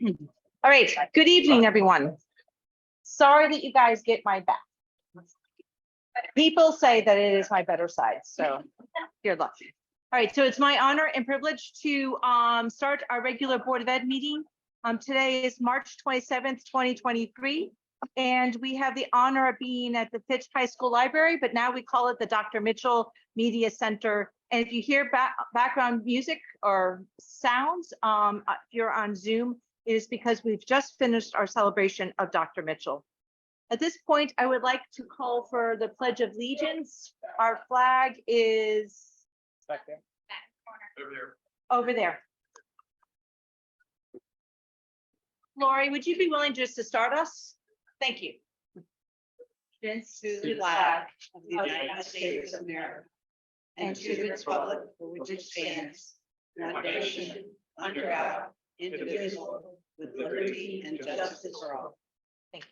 All right, good evening, everyone. Sorry that you guys get my back. People say that it is my better side, so you're lucky. All right, so it's my honor and privilege to start our regular Board of Ed meeting. Today is March 27th, 2023, and we have the honor of being at the Fitch High School Library, but now we call it the Dr. Mitchell Media Center. And if you hear background music or sounds, if you're on Zoom, it is because we've just finished our celebration of Dr. Mitchell. At this point, I would like to call for the Pledge of Allegiance. Our flag is back there. Over there. Lori, would you be willing just to start us? Thank you. To the flag of the United States of America and to the republic for which it stands, one nation, under God, indivisible, with liberty and justice for all. Thank you.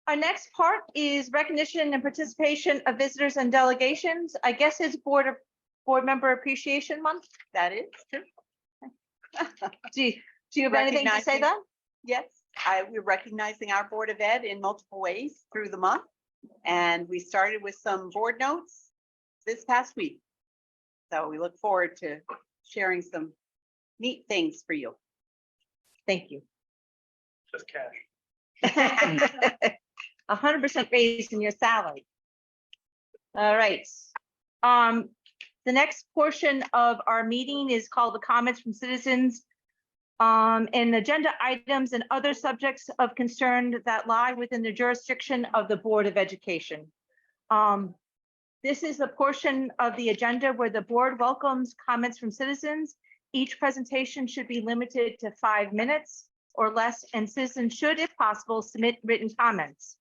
Our next part is recognition and participation of visitors and delegations. I guess it's Board Member Appreciation Month. That is true. Do you have anything to say then? Yes, we're recognizing our Board of Ed in multiple ways through the month. And we started with some board notes this past week. So we look forward to sharing some neat things for you. Thank you. Just cash. 100% raise in your salary. All right. The next portion of our meeting is called the comments from citizens and agenda items and other subjects of concern that lie within the jurisdiction of the Board of Education. This is the portion of the agenda where the board welcomes comments from citizens. Each presentation should be limited to 5 minutes or less, and citizens should, if possible, submit written comments.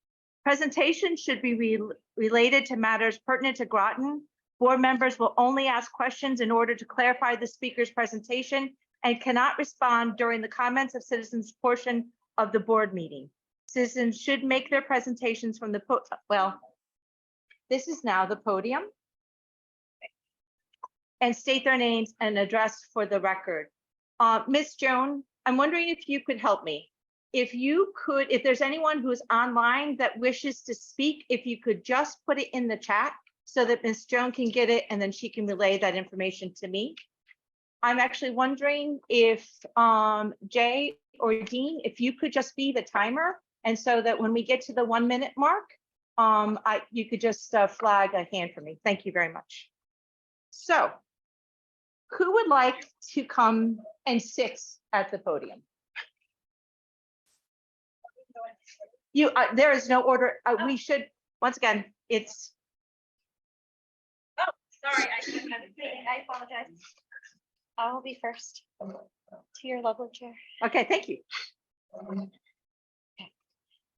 Presentations should be related to matters pertinent to Groton. Board members will only ask questions in order to clarify the speaker's presentation and cannot respond during the comments of citizens portion of the board meeting. Citizens should make their presentations from the this is now the podium, and state their names and address for the record. Ms. Joan, I'm wondering if you could help me. If there's anyone who's online that wishes to speak, if you could just put it in the chat so that Ms. Joan can get it and then she can relay that information to me. I'm actually wondering if Jay or Dean, if you could just be the timer, and so that when we get to the 1 minute mark, you could just flag a hand for me. Thank you very much. So, who would like to come and sit at the podium? There is no order. We should, once again, it's. Oh, sorry, I apologize. I will be first to your lovely chair. Okay, thank you.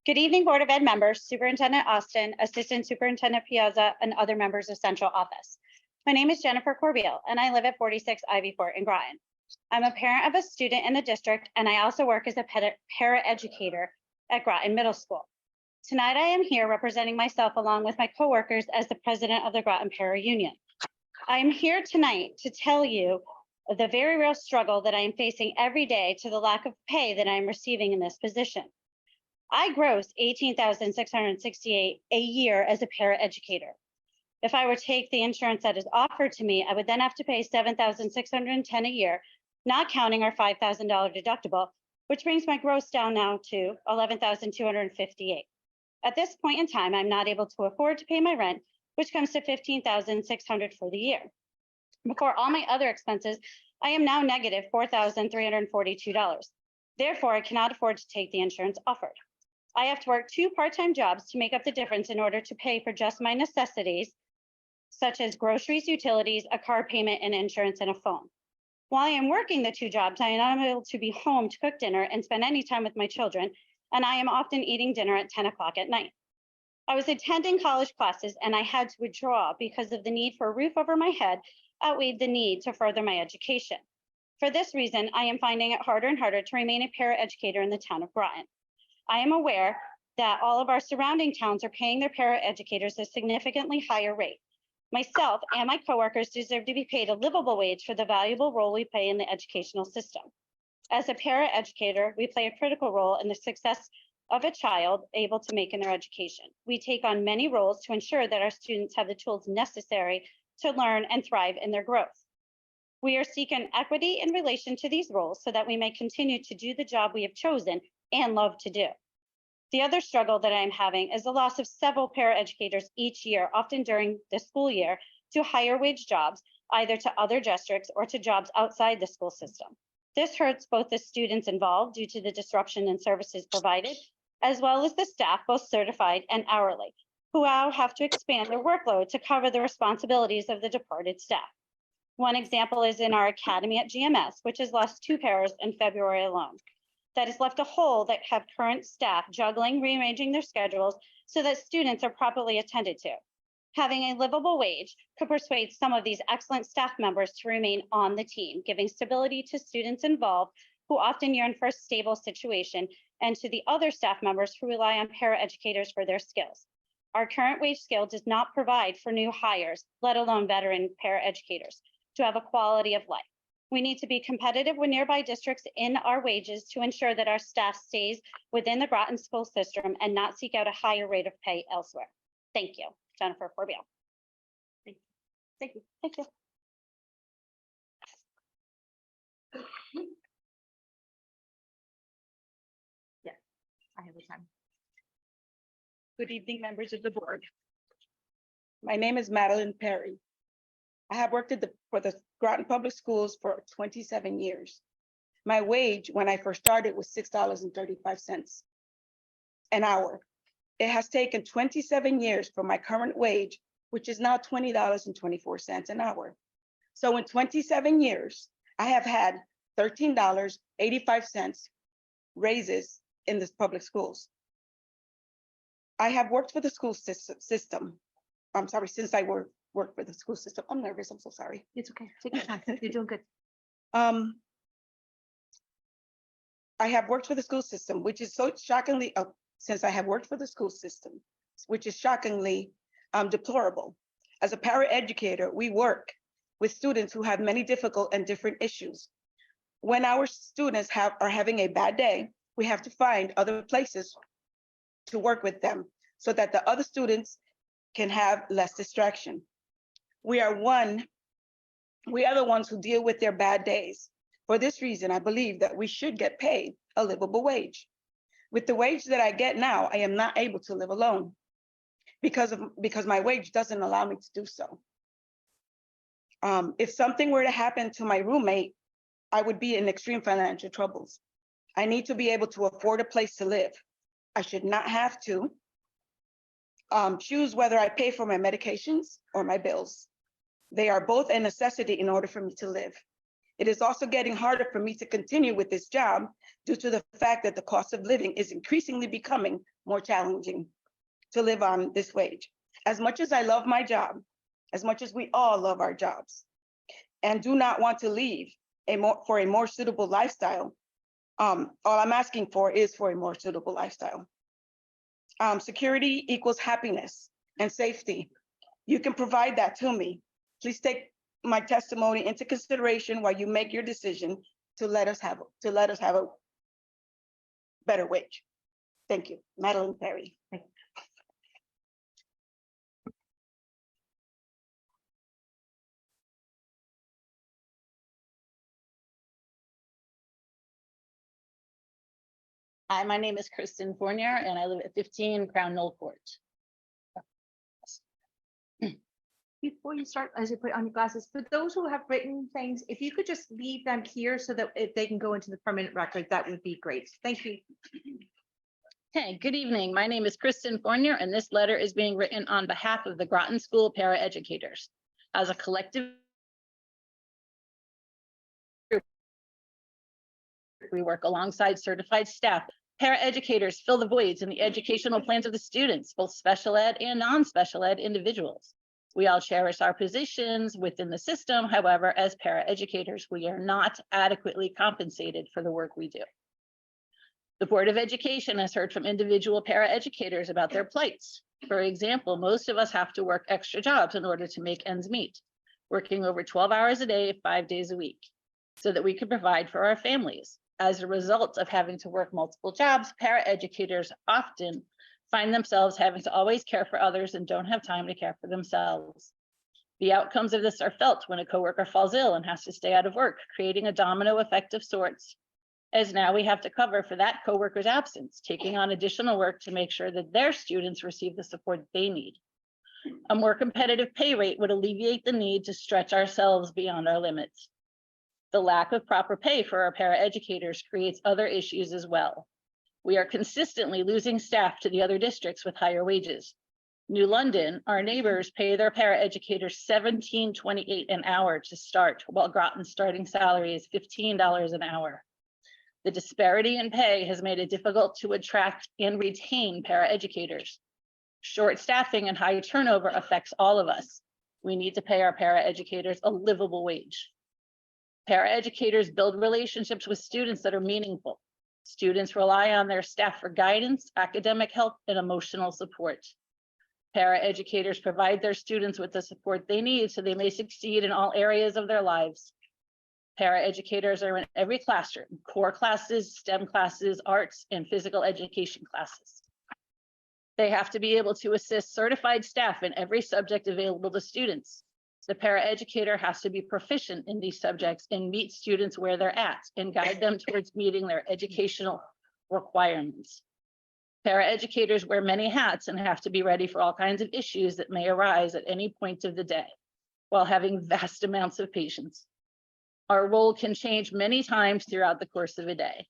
Good evening, Board of Ed members, Superintendent Austin, Assistant Superintendent Piazza, and other members of Central Office. My name is Jennifer Corbeil, and I live at 46 Ivy Fort in Groton. I'm a parent of a student in the district, and I also work as a para-educator at Groton Middle School. Tonight, I am here representing myself along with my coworkers as the president of the Groton Para Union. I am here tonight to tell you the very real struggle that I am facing every day to the lack of pay that I am receiving in this position. I gross $18,668 a year as a para-educator. If I were to take the insurance that is offered to me, I would then have to pay $7,610 a year, not counting our $5,000 deductible, which brings my gross down now to $11,258. At this point in time, I'm not able to afford to pay my rent, which comes to $15,600 for the year. Before all my other expenses, I am now negative $4,342. Therefore, I cannot afford to take the insurance offered. I have to work 2 part-time jobs to make up the difference in order to pay for just my necessities, such as groceries, utilities, a car payment, and insurance, and a phone. While I am working the 2 jobs, I am not able to be home to cook dinner and spend any time with my children, and I am often eating dinner at 10 o'clock at night. I was attending college classes, and I had to withdraw because of the need for a roof over my head outweighed the need to further my education. For this reason, I am finding it harder and harder to remain a paraeducator in the town of Groton. I am aware that all of our surrounding towns are paying their paraeducators a significantly higher rate. Myself and my coworkers deserve to be paid a livable wage for the valuable role we play in the educational system. As a paraeducator, we play a critical role in the success of a child able to make in their education. We take on many roles to ensure that our students have the tools necessary to learn and thrive in their growth. We are seeking equity in relation to these roles so that we may continue to do the job we have chosen and love to do. The other struggle that I'm having is the loss of several paraeducators each year, often during the school year, to higher wage jobs, either to other districts or to jobs outside the school system. This hurts both the students involved due to the disruption in services provided, as well as the staff, both certified and hourly, who now have to expand their workload to cover the responsibilities of the departed staff. One example is in our academy at GMS, which has lost 2 paras in February alone. That has left a hole that have current staff juggling, rearranging their schedules so that students are properly attended to. Having a livable wage could persuade some of these excellent staff members to remain on the team, giving stability to students involved who often yearn for a stable situation, and to the other staff members who rely on paraeducators for their skills. Our current wage scale does not provide for new hires, let alone veteran paraeducators, to have a quality of life. We need to be competitive with nearby districts in our wages to ensure that our staff stays within the Groton school system and not seek out a higher rate of pay elsewhere. Thank you, Jennifer Corbeil. Thank you. Thank you. I have the time. Good evening, members of the board. My name is Madeline Perry. I have worked for the Groton Public Schools for 27 years. My wage when I first started was $6.35 an hour. It has taken 27 years for my current wage, which is now $20.24 an hour. So in 27 years, I have had $13.85 raises in the public schools. I have worked for the school system. I'm sorry, since I worked for the school system. I'm nervous, I'm so sorry. It's okay. Take your time. You're doing good. I have worked for the school system, which is so shockingly, since I have worked for the school system, which is shockingly deplorable. As a paraeducator, we work with students who have many difficult and different issues. When our students are having a bad day, we have to find other places to work with them so that the other students can have less distraction. We are the ones who deal with their bad days. For this reason, I believe that we should get paid a livable wage. With the wage that I get now, I am not able to live alone because my wage doesn't allow me to do so. If something were to happen to my roommate, I would be in extreme financial troubles. I need to be able to afford a place to live. I should not have to choose whether I pay for my medications or my bills. They are both a necessity in order for me to live. It is also getting harder for me to continue with this job due to the fact that the cost of living is increasingly becoming more challenging to live on this wage. As much as I love my job, as much as we all love our jobs, and do not want to leave for a more suitable lifestyle, all I'm asking for is for a more suitable lifestyle. Security equals happiness and safety. You can provide that to me. Please take my testimony into consideration while you make your decision to let us have a better wage. Thank you, Madeline Perry. Hi, my name is Kristen Fournier and I live at 15 Crown Knoll Court. Before you start, as you put on your glasses, for those who have written things, if you could just leave them here so that if they can go into the permanent record, that would be great. Thank you. Hey, good evening. My name is Kristen Fournier and this letter is being written on behalf of the Groton School paraeducators. As a collective group, we work alongside certified staff. Paraeducators fill the voids in the educational plans of the students, both special ed and non-special ed individuals. We all cherish our positions within the system. However, as paraeducators, we are not adequately compensated for the work we do. The Board of Education has heard from individual paraeducators about their plights. For example, most of us have to work extra jobs in order to make ends meet, working over 12 hours a day, 5 days a week, so that we can provide for our families. As a result of having to work multiple jobs, paraeducators often find themselves having to always care for others and don't have time to care for themselves. The outcomes of this are felt when a coworker falls ill and has to stay out of work, creating a domino effect of sorts, as now we have to cover for that coworker's absence, taking on additional work to make sure that their students receive the support they need. A more competitive pay rate would alleviate the need to stretch ourselves beyond our limits. The lack of proper pay for our paraeducators creates other issues as well. We are consistently losing staff to the other districts with higher wages. New London, our neighbors, pay their paraeducators $17.28 an hour to start, while Groton's starting salary is $15 an hour. The disparity in pay has made it difficult to attract and retain paraeducators. Short staffing and high turnover affects all of us. We need to pay our paraeducators a livable wage. Paraeducators build relationships with students that are meaningful. Students rely on their staff for guidance, academic help, and emotional support. Paraeducators provide their students with the support they need so they may succeed in all areas of their lives. Paraeducators are in every classroom, core classes, STEM classes, arts, and physical education classes. They have to be able to assist certified staff in every subject available to students. The paraeducator has to be proficient in these subjects and meet students where they're at and guide them towards meeting their educational requirements. Paraeducators wear many hats and have to be ready for all kinds of issues that may arise at any point of the day, while having vast amounts of patience. Our role can change many times throughout the course of a day.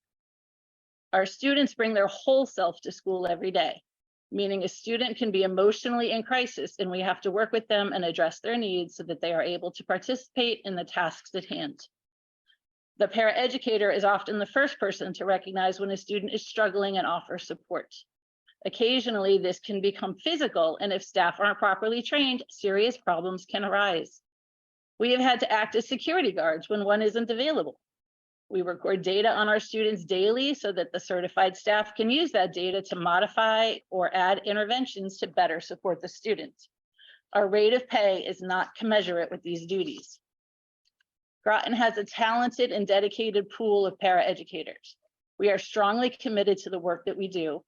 Our students bring their whole self to school every day, meaning a student can be emotionally in crisis and we have to work with them and address their needs so that they are able to participate in the tasks at hand. The paraeducator is often the first person to recognize when a student is struggling and offer support. Occasionally, this can become physical, and if staff aren't properly trained, serious problems can arise. We have had to act as security guards when one isn't available. We record data on our students daily so that the certified staff can use that data to modify or add interventions to better support the student. Our rate of pay is not commensurate with these duties. Groton has a talented and dedicated pool of paraeducators. We are strongly committed to the work that we do.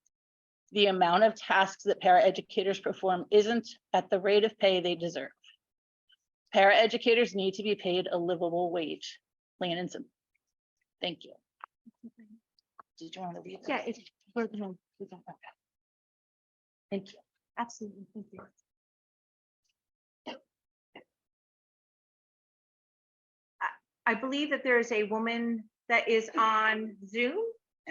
The amount of tasks that paraeducators perform isn't at the rate of pay they deserve. Paraeducators need to be paid a livable wage, plain and simple. Thank you. Did you want to read? Yeah, it's for the, Thank you. absolutely, thank you. I believe that there is a woman that is on Zoom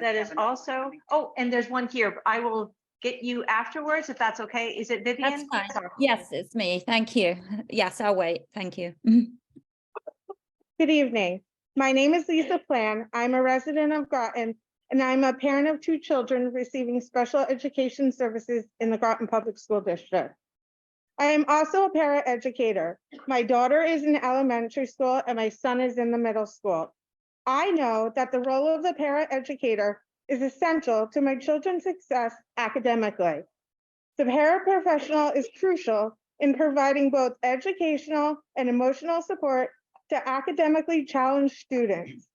that is also, oh, and there's one here. But I will get you afterwards if that's okay. Is it Vivian? That's fine. Sorry. Yes, it's me. Thank you. Yes, I'll wait. Thank you. Good evening. My name is Lisa Plan. I'm a resident of Groton, and I'm a parent of 2 children receiving special education services in the Groton Public School District. I am also a paraeducator. My daughter is in elementary school and my son is in the middle school. I know that the role of the paraeducator is essential to my children's success academically. The paraprofessional is crucial in providing both educational and emotional support to academically challenged students.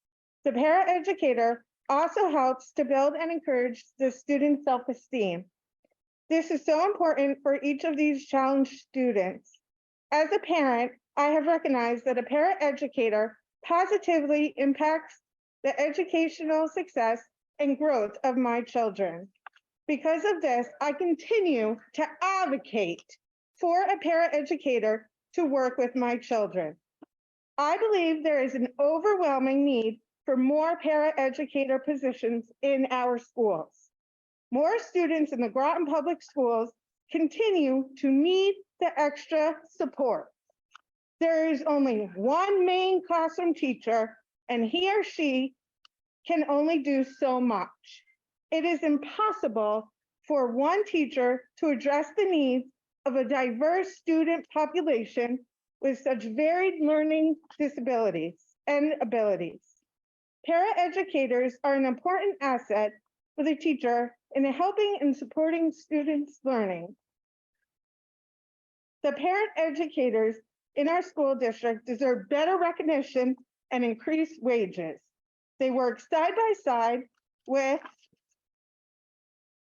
The paraeducator also helps to build and encourage the student's self-esteem. This is so important for each of these challenged students. As a parent, I have recognized that a paraeducator positively impacts the educational success and growth of my children. Because of this, I continue to advocate for a paraeducator to work with my children. I believe there is an overwhelming need for more paraeducator positions in our schools. More students in the Groton Public Schools continue to need the extra support. There is only one main classroom teacher, and he or she can only do so much. It is impossible for one teacher to address the needs of a diverse student population with such varied learning disabilities and abilities. Paraeducators are an important asset for the teacher in helping and supporting students' learning. The parent educators in our school district deserve better recognition and increased wages. They work side by side with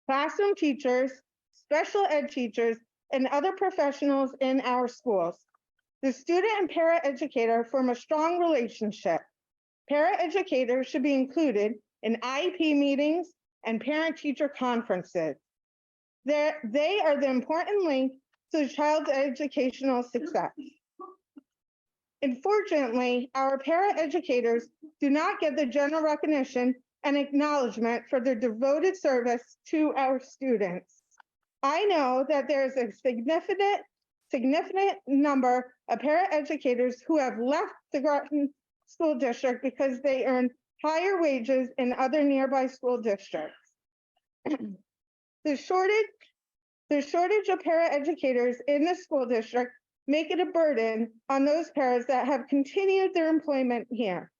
classroom teachers, special ed teachers, and other professionals in our schools. The student and para-educator form a strong relationship. Para-educators should be included in IEP meetings and parent-teacher conferences. They are the important link to the child's educational success. Unfortunately, our para-educators do not get the general recognition and acknowledgement for their devoted service to our students. I know that there is a significant number of para-educators who have left the Groton School District because they earn higher wages in other nearby school districts. The shortage of para-educators in the school district make it a burden on those paras that have continued their employment here.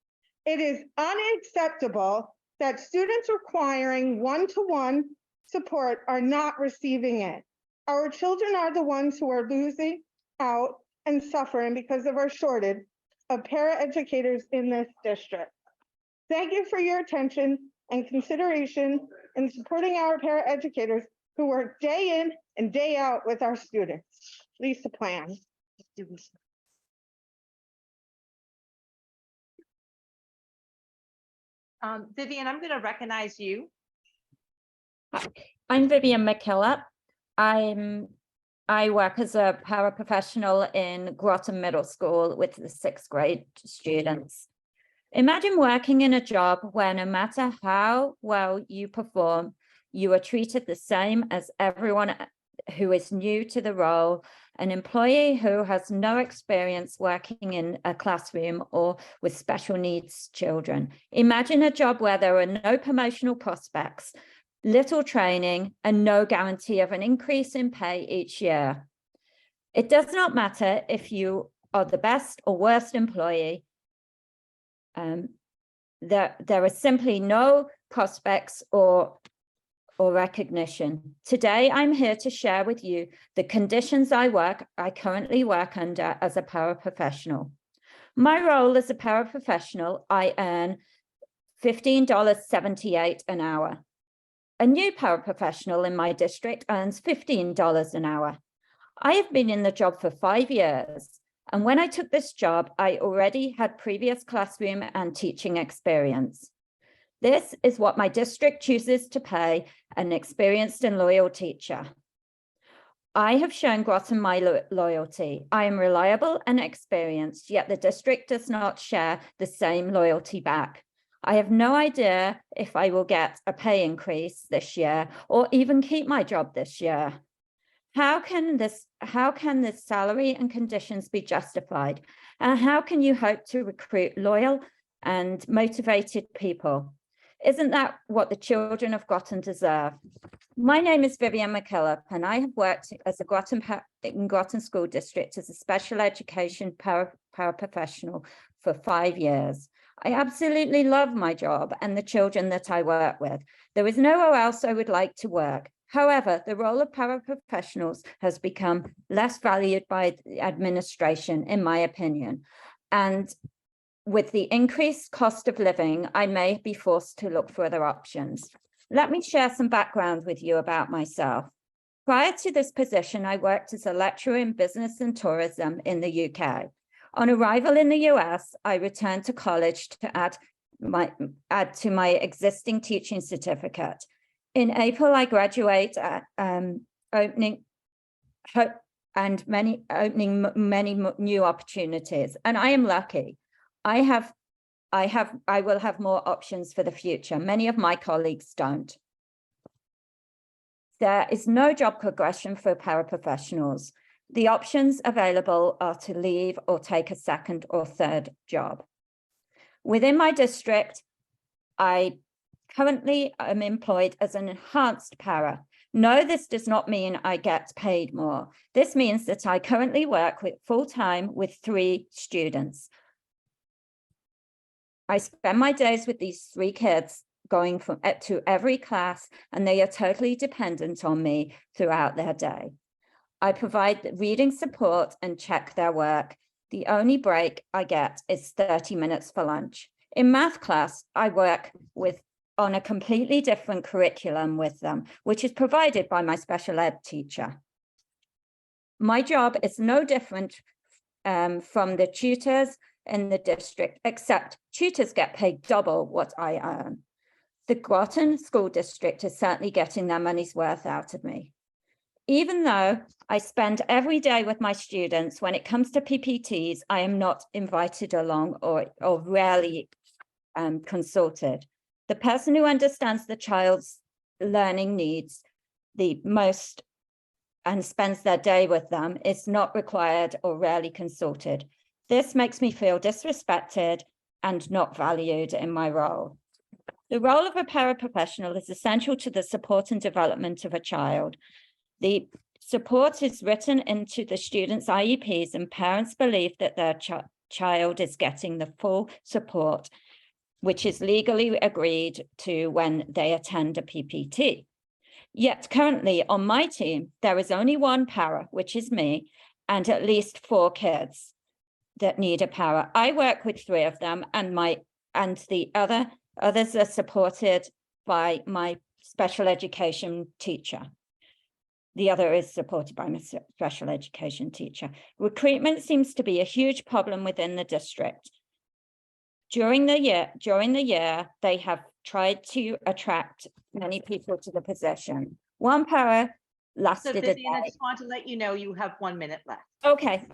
It is unacceptable that students requiring one-to-one support are not receiving it. Our children are the ones who are losing out and suffering because of our shortage of para-educators in this district. Thank you for your attention and consideration in supporting our para-educators who work day in and day out with our students. Lisa Plan. Vivian, I'm going to recognize you. I'm Vivian McKillop. I work as a paraprofessional in Groton Middle School with the 6th grade students. Imagine working in a job where no matter how well you perform, you are treated the same as everyone who is new to the role, an employee who has no experience working in a classroom or with special needs children. Imagine a job where there are no promotional prospects, little training, and no guarantee of an increase in pay each year. It does not matter if you are the best or worst employee. There are simply no prospects or recognition. Today, I'm here to share with you the conditions I currently work under as a paraprofessional. My role as a paraprofessional, I earn $15.78 an hour. A new paraprofessional in my district earns $15 an hour. I have been in the job for 5 years, and when I took this job, I already had previous classroom and teaching experience. This is what my district chooses to pay an experienced and loyal teacher. I have shown Groton my loyalty. I am reliable and experienced, yet the district does not share the same loyalty back. I have no idea if I will get a pay increase this year or even keep my job this year. How can this salary and conditions be justified? And how can you hope to recruit loyal and motivated people? Isn't that what the children of Groton deserve? My name is Vivian McKillop, and I have worked as a Groton School District as a special education paraprofessional for 5 years. I absolutely love my job and the children that I work with. There is nowhere else I would like to work. However, the role of paraprofessionals has become less valued by the administration, in my opinion. And with the increased cost of living, I may be forced to look for other options. Let me share some background with you about myself. Prior to this position, I worked as a lecturer in business and tourism in the UK. On arrival in the US, I returned to college to add to my existing teaching certificate. In April, I graduate at opening many new opportunities, and I am lucky. I will have more options for the future. Many of my colleagues don't. There is no job progression for paraprofessionals. The options available are to leave or take a second or third job. Within my district, I currently am employed as an enhanced para. No, this does not mean I get paid more. This means that I currently work full-time with 3 students. I spend my days with these 3 kids going from to every class, and they are totally dependent on me throughout their day. I provide reading support and check their work. The only break I get is 30 minutes for lunch. In math class, I work on a completely different curriculum with them, which is provided by my special ed teacher. My job is no different from the tutors in the district, except tutors get paid double what I earn. The Groton School District is certainly getting their money's worth out of me. Even though I spend every day with my students, when it comes to PPTs, I am not invited along or rarely consulted. The person who understands the child's learning needs the most and spends their day with them is not required or rarely consulted. This makes me feel disrespected and not valued in my role. The role of a paraprofessional is essential to the support and development of a child. The support is written into the students' IEPs, and parents believe that their child is getting the full support, which is legally agreed to when they attend a PPT. Yet currently on my team, there is only one para, which is me, and at least 4 kids that need a para. I work with 3 of them, and the others are supported by my special education teacher. The other is supported by my special education teacher. Recruitment seems to be a huge problem within the district. During the year, they have tried to attract many people to the position. One para So lasted a Vivian, I day. just want to let you know you have 1 minute left. Okay.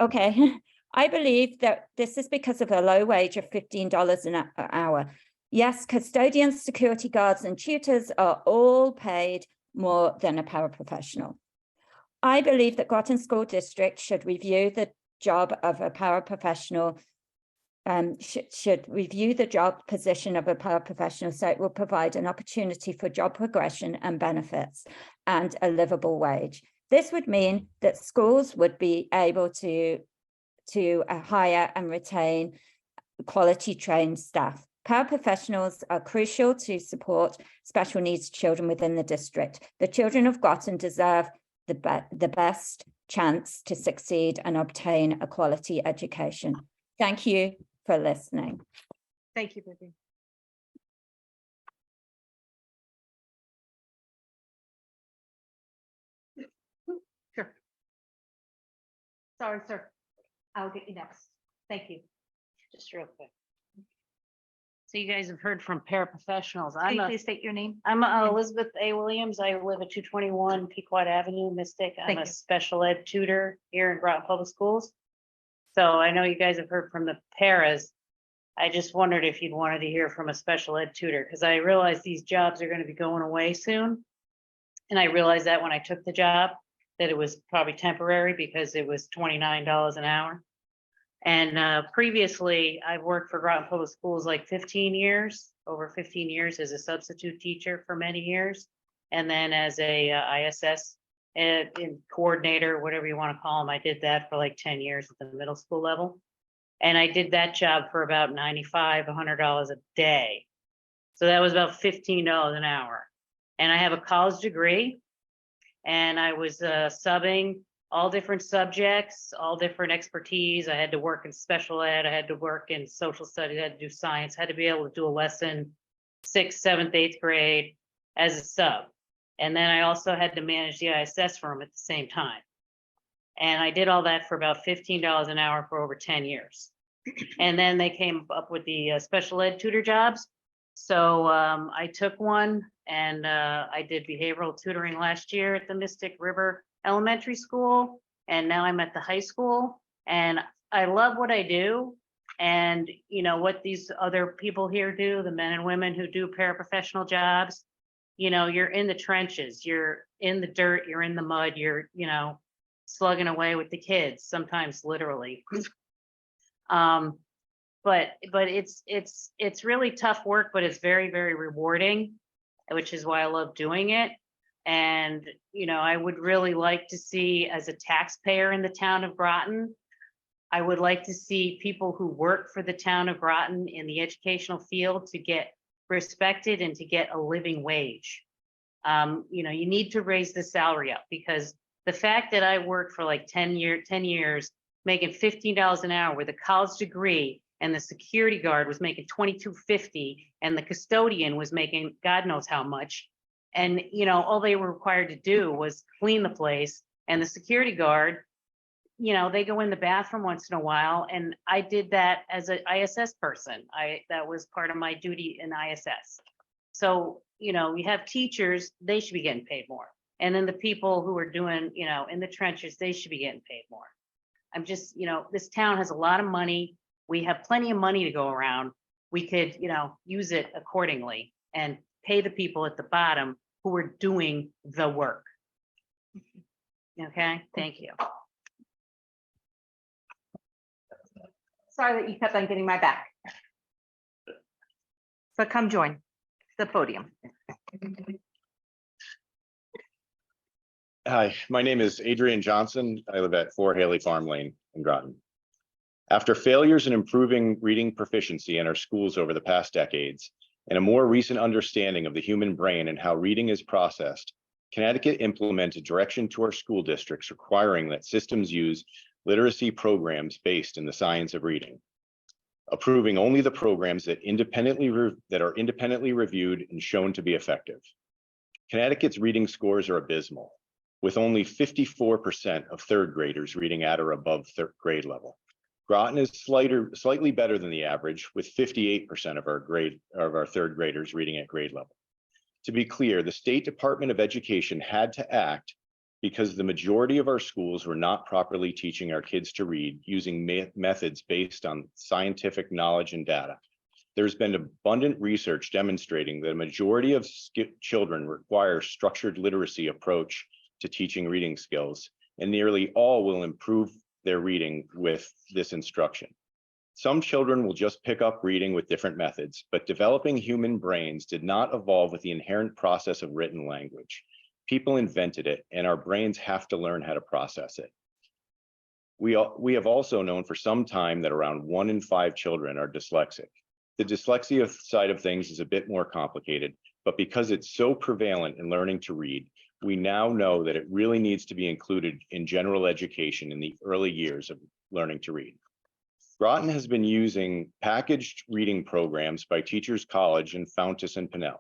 I believe that this is because of a low wage of $15 an hour. Yes, custodians, security guards, and tutors are all paid more than a paraprofessional. I believe that Groton School District should review the job of a paraprofessional, should review the job position of a paraprofessional so it will provide an opportunity for job progression and benefits and a livable wage. This would mean that schools would be able to hire and retain quality trained staff. Paraprofessionals are crucial to support special needs children within the district. The children of Groton deserve the best chance to succeed and obtain a quality education. Thank you for listening. Thank you, Vivian. Sure. Sorry, sir. I'll get you next. Thank you. Just real quick. So you guys have heard from paraprofessionals. Can you please state your name? I'm Elizabeth A. Williams. I live at 221 Pequot Avenue, Mystic. I'm Thank a you. special ed tutor here in Groton Public Schools. So I know you guys have heard from the paras. I just wondered if you'd wanted to hear from a special ed tutor, because I realize these jobs are going to be going away soon. And I realized that when I took the job, that it was probably temporary because it was $29 an hour. And previously, I've worked for Groton Public Schools like 15 years, over 15 years as a substitute teacher for many years. And then as a ISS coordinator, whatever you want to call them, I did that for like 10 years at the middle school level. And I did that job for about $95, $100 a day. So that was about $15 an hour. And I have a college degree, and I was subbing all different subjects, all different expertise. I had to work in special ed, I had to work in social studies, I had to do science, had to be able to do a lesson 6th, 7th, 8th grade as a sub. And then I also had to manage the ISS room at the same time. And I did all that for about $15 an hour for over 10 years. And then they came up with the special ed tutor jobs. So I took one, and I did behavioral tutoring last year at the Mystic River Elementary School. And now I'm at the high school, and I love what I do. And you know what these other people here do, the men and women who do paraprofessional jobs, you know, you're in the trenches, you're in the dirt, you're in the mud, you're, you know, slugging away with the kids, sometimes literally. But it's really tough work, but it's very, very rewarding, which is why I love doing it. And, you know, I would really like to see, as a taxpayer in the town of Groton, I would like to see people who work for the town of Groton in the educational field to get respected and to get a living wage. You need to raise the salary up, because the fact that I worked for like 10 years, making $15 an hour with a college degree, and the security guard was making $22.50, and the custodian was making God knows how much. And, all they were required to do was clean the place, and the security guard, they go in the bathroom once in a while, and I did that as an ISS person. That was part of my duty in ISS. So, you have teachers, they should be getting paid more. And then the people who are doing, in the trenches, they should be getting paid more. I'm just, this town has a lot of money. We have plenty of money to go around. We could, use it accordingly and pay the people at the bottom who are doing the work. Okay, thank you. Sorry that you kept on getting my back. But come join the podium. Hi, my name is Adrian Johnson. I live at 4 Haley Farm Lane in Groton. After failures in improving reading proficiency in our schools over the past decades, and a more recent understanding of the human brain and how reading is processed, Connecticut implemented direction to our school districts requiring that systems use literacy programs based in the science of reading, approving only the programs that are independently reviewed and shown to be effective. Connecticut's reading scores are abysmal, with only 54% of third graders reading at or above third grade level. Groton is slightly better than the average, with 58% of our third graders reading at grade level. To be clear, the State Department of Education had to act because the majority of our schools were not properly teaching our kids to read using methods based on scientific knowledge and data. There's been abundant research demonstrating that a majority of children require structured literacy approach to teaching reading skills, and nearly all will improve their reading with this instruction. Some children will just pick up reading with different methods, but developing human brains did not evolve with the inherent process of written language. People invented it, and our brains have to learn how to process it. We have also known for some time that around 1 in 5 children are dyslexic. The dyslexia side of things is a bit more complicated, but because it's so prevalent in learning to read, we now know that it really needs to be included in general education in the early years of learning to read. Groton has been using packaged reading programs by Teachers College and Fountas and Pinnell.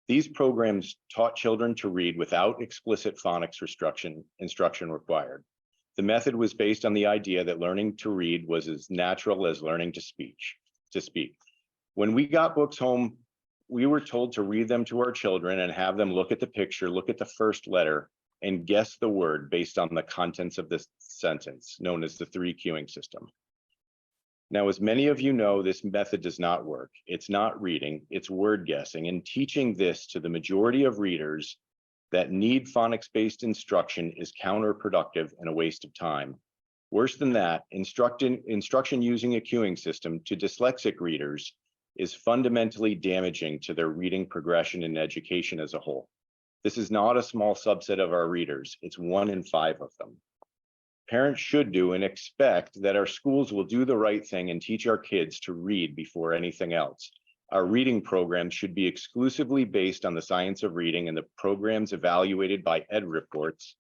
These programs taught children to read without explicit phonics instruction required. The method was based on the idea that learning to read was as natural as learning to speak. When we got books home, we were told to read them to our children and have them look at the picture, look at the first letter, and guess the word based on the contents of this sentence, known as the 3 cueing system. Now, as many of you know, this method does not work. It's not reading, it's word guessing, and teaching this to the majority of readers that need phonics-based instruction is counterproductive and a waste of time. Worse than that, instruction using a cueing system to dyslexic readers is fundamentally damaging to their reading progression and education as a whole. This is not a small subset of our readers, it's 1 in 5 of them. Parents should do and expect that our schools will do the right thing and teach our kids to read before anything else. Our reading programs should be exclusively based on the science of reading, and the programs evaluated by Ed Reports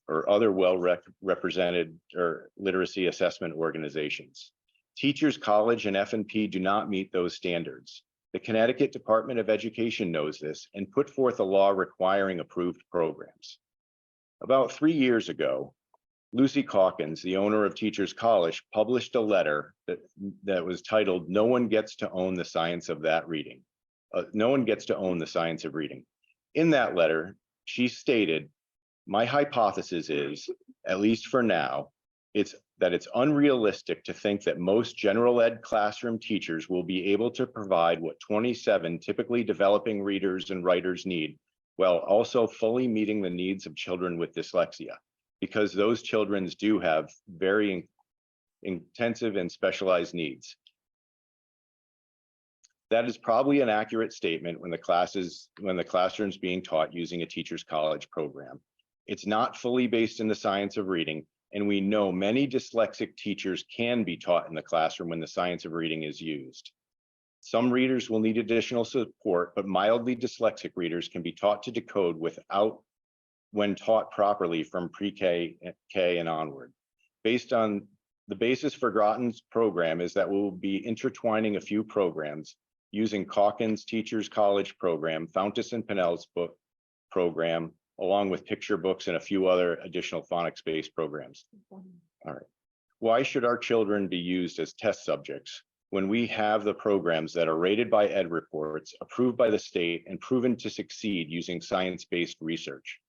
or other well-represented or literacy assessment organizations. Teachers College and F&P do not meet those standards. The Connecticut Department of Education knows this and put forth a law requiring approved programs. About 3 years ago, Lucy Calkins, the owner of Teachers College, published a letter that was titled, "No one gets to own the science of that reading." No one gets to own the science of reading. In that letter, she stated, "My hypothesis is, at least for now, it's unrealistic to think that most general ed classroom teachers will be able to provide what 27 typically developing readers and writers need, while also fully meeting the needs of children with dyslexia, because those children do have very intensive and specialized needs." That is probably an accurate statement when the classroom's being taught using a Teachers College program. It's not fully based in the science of reading, and we know many dyslexic teachers can be taught in the classroom when the science of reading is used. Some readers will need additional support, but mildly dyslexic readers can be taught to decode without when taught properly from pre-K K and onward. Based on the basis for Groton's program is that we'll be intertwining a few programs using Calkins Teachers College program, Fountas and Pinnell's book program, along with picture books and a few other additional phonics-based programs. All right. Why should our children be used as test subjects when we have the programs that are rated by Ed reports, approved by the state, and proven to succeed using science-based research?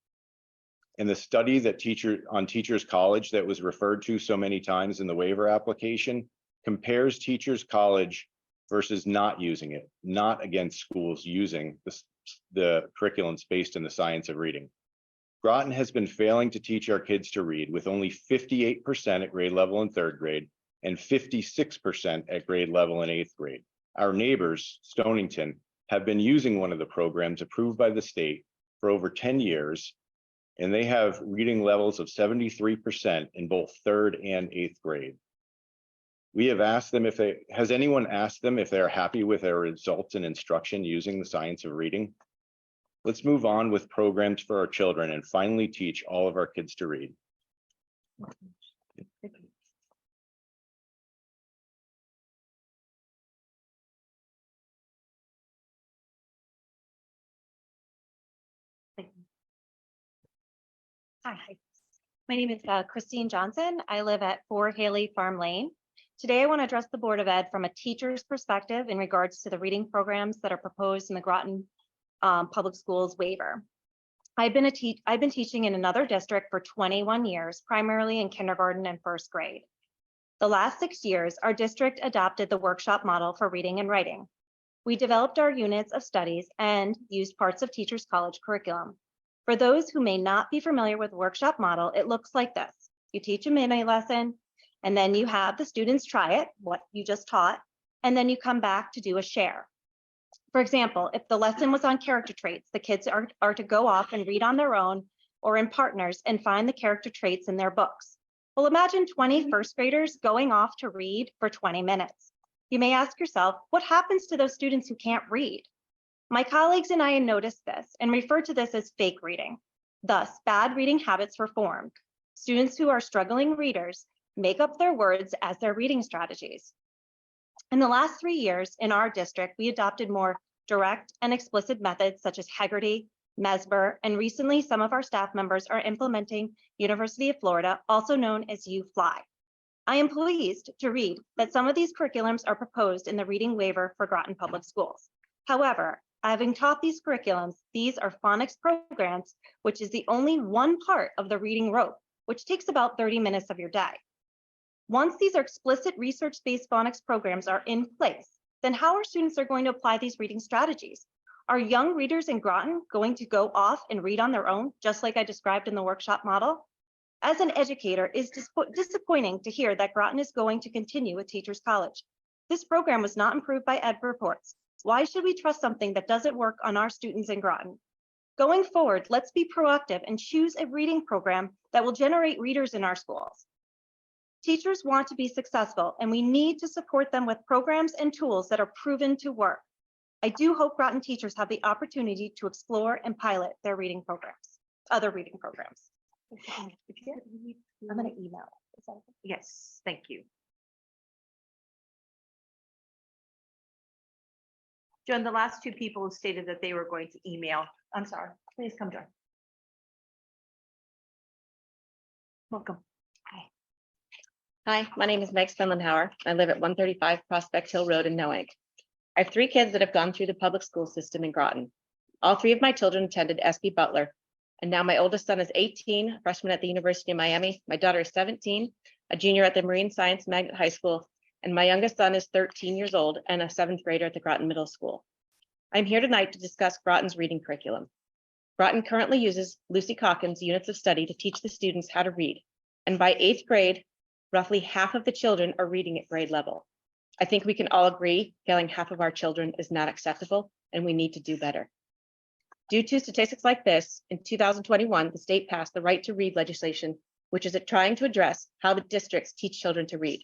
In the study that Teachers College that was referred to so many times in the waiver application compares Teachers College versus not using it, not against schools using the curriculums based in the science of reading. Groton has been failing to teach our kids to read with only 58% at grade level in 3rd grade and 56% at grade level in 8th grade. Our neighbors, Stonington, have been using one of the programs approved by the state for over 10 years, and they have reading levels of 73% in both 3rd and 8th grade. We have asked them has anyone asked them if they're happy with their results in instruction using the science of reading? Let's move on with programs for our children and finally teach all of our kids to read. Hi, my name is Christine Johnson. I live at 4 Haley Farm Lane. Today, I want to address the Board of Ed from a teacher's perspective in regards to the reading programs that are proposed in the Groton Public Schools waiver. I've been teaching in another district for 21 years, primarily in kindergarten and 1st grade. The last 6 years, our district adopted the workshop model for reading and writing. We developed our units of studies and used parts of Teachers College curriculum. For those who may not be familiar with the workshop model, it looks like this. You teach a mini lesson, and then you have the students try it, what you just taught, and then you come back to do a share. For example, if the lesson was on character traits, the kids are to go off and read on their own or in partners and find the character traits in their books. Well, imagine 20 1st graders going off to read for 20 minutes. You may ask yourself, what happens to those students who can't read? My colleagues and I noticed this and refer to this as fake reading. Thus, bad reading habits were formed. Students who are struggling readers make up their words as their reading strategies. In the last 3 years in our district, we adopted more direct and explicit methods such as Heggerty, Mesber, and recently some of our staff members are implementing University of Florida, also known as UFly. I am pleased to read that some of these curriculums are proposed in the reading waiver for Groton Public Schools. However, having taught these curriculums, these are phonics programs, which is the only one part of the reading rope, which takes about 30 minutes of your day. Once these are explicit research-based phonics programs are in place, then how are students going to apply these reading strategies? Are young readers in Groton going to go off and read on their own, just like I described in the workshop model? As an educator, it's disappointing to hear that Groton is going to continue with Teachers College. This program was not improved by Ed reports. Why should we trust something that doesn't work on our students in Groton? Going forward, let's be proactive and choose a reading program that will generate readers in our schools. Teachers want to be successful, and we need to support them with programs and tools that are proven to work. I do hope Groton teachers have the opportunity to explore and pilot their reading programs, other reading programs. I'm going to email. Yes, thank you. John, the last 2 people who stated that they were going to email. I'm sorry, please come, John. Welcome. Hi, my name is Meg Spenlenhauer. I live at 135 Prospect Hill Road in Noank. I have 3 kids that have gone through the public school system in Groton. All 3 of my children attended SB Butler, and now my oldest son is 18, a freshman at the University of Miami. My daughter is 17, a junior at the Marine Science Magnet High School, and my youngest son is 13 years old and a 7th grader at the Groton Middle School. I'm here tonight to discuss Groton's reading curriculum. Groton currently uses Lucy Calkins' units of study to teach the students how to read, and by 8th grade, roughly half of the children are reading at grade level. I think we can all agree failing half of our children is not acceptable, and we need to do better. Due to statistics like this, in 2021, the state passed the Right to Read legislation, which is trying to address how the districts teach children to read.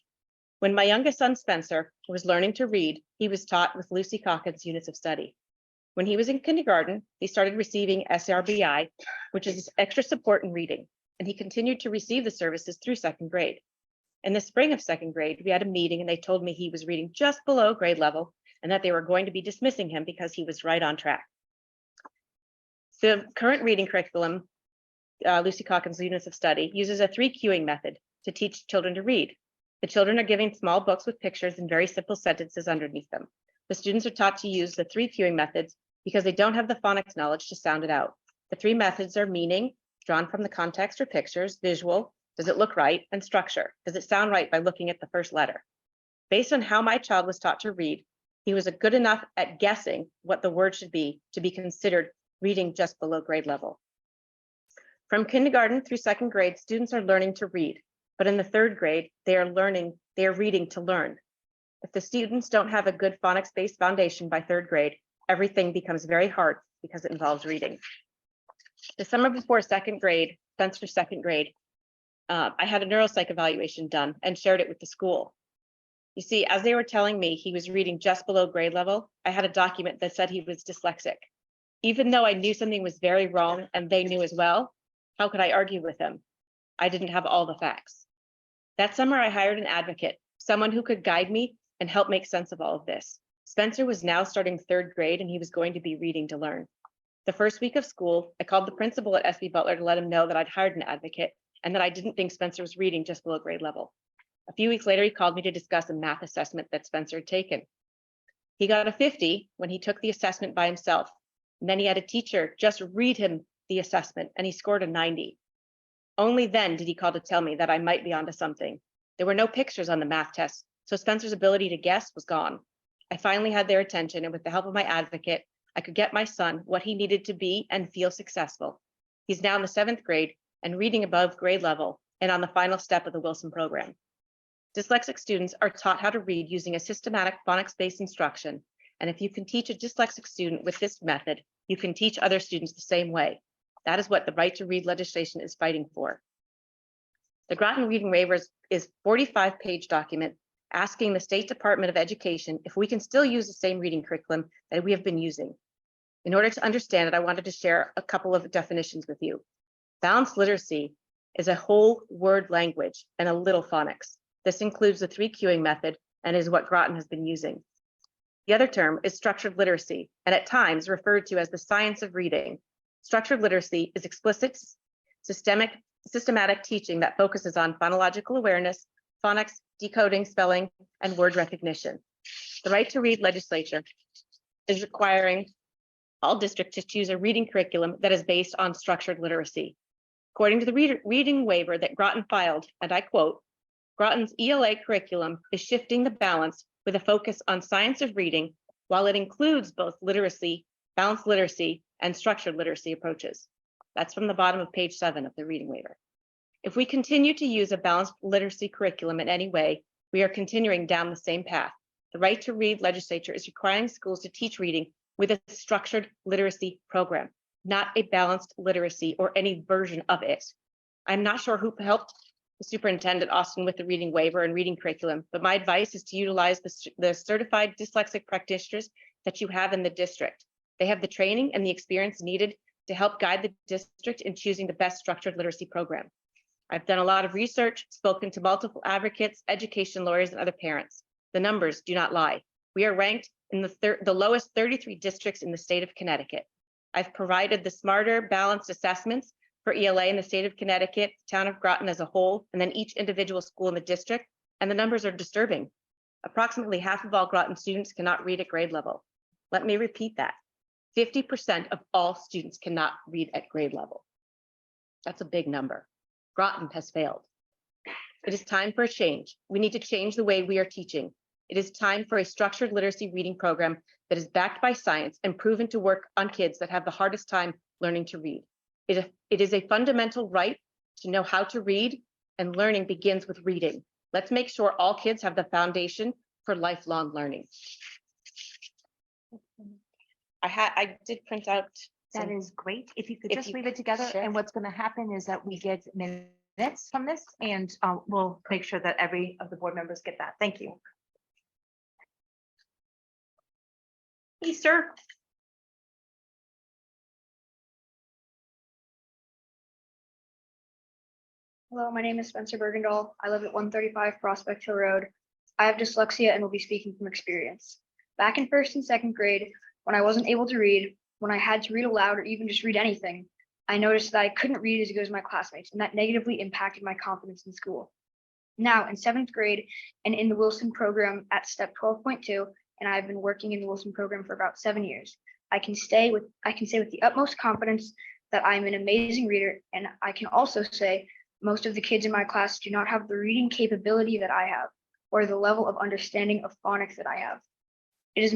When my youngest son Spencer was learning to read, he was taught with Lucy Calkins units of study. When he was in kindergarten, he started receiving SRBI, which is extra support in reading, and he continued to receive the services through second grade. In the spring of second grade, we had a meeting and they told me he was reading just below grade level and that they were going to be dismissing him because he was right on track. The current reading curriculum, Lucy Calkins' units of study, uses a 3 cueing method to teach children to read. The children are given small books with pictures and very simple sentences underneath them. The students are taught to use the 3 cueing methods because they don't have the phonics knowledge to sound it out. The 3 methods are meaning, drawn from the context or pictures, visual, does it look right, and structure, does it sound right by looking at the first letter. Based on how my child was taught to read, he was good enough at guessing what the word should be to be considered reading just below grade level. From kindergarten through second grade, students are learning to read, but in the 3rd grade, they are reading to learn. If the students don't have a good phonics-based foundation by 3rd grade, everything becomes very hard because it involves reading. The summer before second grade, Spencer's second grade, I had a neuropsych evaluation done and shared it with the school. You see, as they were telling me he was reading just below grade level, I had a document that said he was dyslexic. Even though I knew something was very wrong and they knew as well, how could I argue with them? I didn't have all the facts. That summer, I hired an advocate, someone who could guide me and help make sense of all of this. Spencer was now starting 3rd grade and he was going to be reading to learn. The first week of school, I called the principal at SB Butler to let him know that I'd hired an advocate and that I didn't think Spencer was reading just below grade level. A few weeks later, he called me to discuss a math assessment that Spencer had taken. He got a 50 when he took the assessment by himself. And then he had a teacher just read him the assessment and he scored a 90. Only then did he call to tell me that I might be onto something. There were no pictures on the math test, so Spencer's ability to guess was gone. I finally had their attention, and with the help of my advocate, I could get my son what he needed to be and feel successful. He's now in the 7th grade and reading above grade level and on the final step of the Wilson program. Dyslexic students are taught how to read using a systematic phonics-based instruction. And if you can teach a dyslexic student with this method, you can teach other students the same way. That is what the right to read legislation is fighting for. The Groton Reading Waivers is a 45-page document asking the State Department of Education if we can still use the same reading curriculum that we have been using. In order to understand it, I wanted to share a couple of definitions with you. Balanced literacy is a whole word language and a little phonics. This includes the 3 cueing method and is what Groton has been using. The other term is structured literacy, and at times referred to as the science of reading. Structured literacy is explicit, systematic teaching that focuses on phonological awareness, phonics, decoding, spelling, and word recognition. The right to read legislature is requiring all districts to choose a reading curriculum that is based on structured literacy. According to the reading waiver that Groton filed, and I quote, Groton's ELA curriculum is shifting the balance with a focus on science of reading, while it includes both literacy, balanced literacy, and structured literacy approaches. That's from the bottom of page 7 of the reading waiver. If we continue to use a balanced literacy curriculum in any way, we are continuing down the same path. The right to read legislature is requiring schools to teach reading with a structured literacy program, not a balanced literacy or any version of it. I'm not sure who helped the superintendent Austin with the reading waiver and reading curriculum, but my advice is to utilize the certified dyslexic practitioners that you have in the district. They have the training and the experience needed to help guide the district in choosing the best structured literacy program. I've done a lot of research, spoken to multiple advocates, education lawyers, and other parents. The numbers do not lie. We are ranked in the lowest 33 districts in the state of Connecticut. I've provided the smarter, balanced assessments for ELA in the state of Connecticut, town of Groton as a whole, and then each individual school in the district, and the numbers are disturbing. Approximately half of all Groton students cannot read at grade level. Let me repeat that. 50% of all students cannot read at grade level. That's a big number. Groton has failed. It is time for a change. We need to change the way we are teaching. It is time for a structured literacy reading program that is backed by science and proven to work on kids that have the hardest time learning to read. It is a fundamental right to know how to read, and learning begins with reading. Let's make sure all kids have the foundation for lifelong learning. I did print out. That is great. If you could If just you leave it together, sure. and what's going to happen is that we get minutes from this, and we'll make sure that every of the board members get that. Thank you. Hey, sir. Hello, my name is Spencer Bergendahl. I live at 135 Prospect Hill Road. I have dyslexia and will be speaking from experience. Back in first and second grade, when I wasn't able to read, when I had to read aloud or even just read anything, I noticed that I couldn't read as good as my classmates, and that negatively impacted my confidence in school. Now in seventh grade and in the Wilson program at step 12.2, and I've been working in the Wilson program for about 7 years, I can say with the utmost confidence that I'm an amazing reader, and I can also say most of the kids in my class do not have the reading capability that I have, or the level of understanding of phonics that I have. It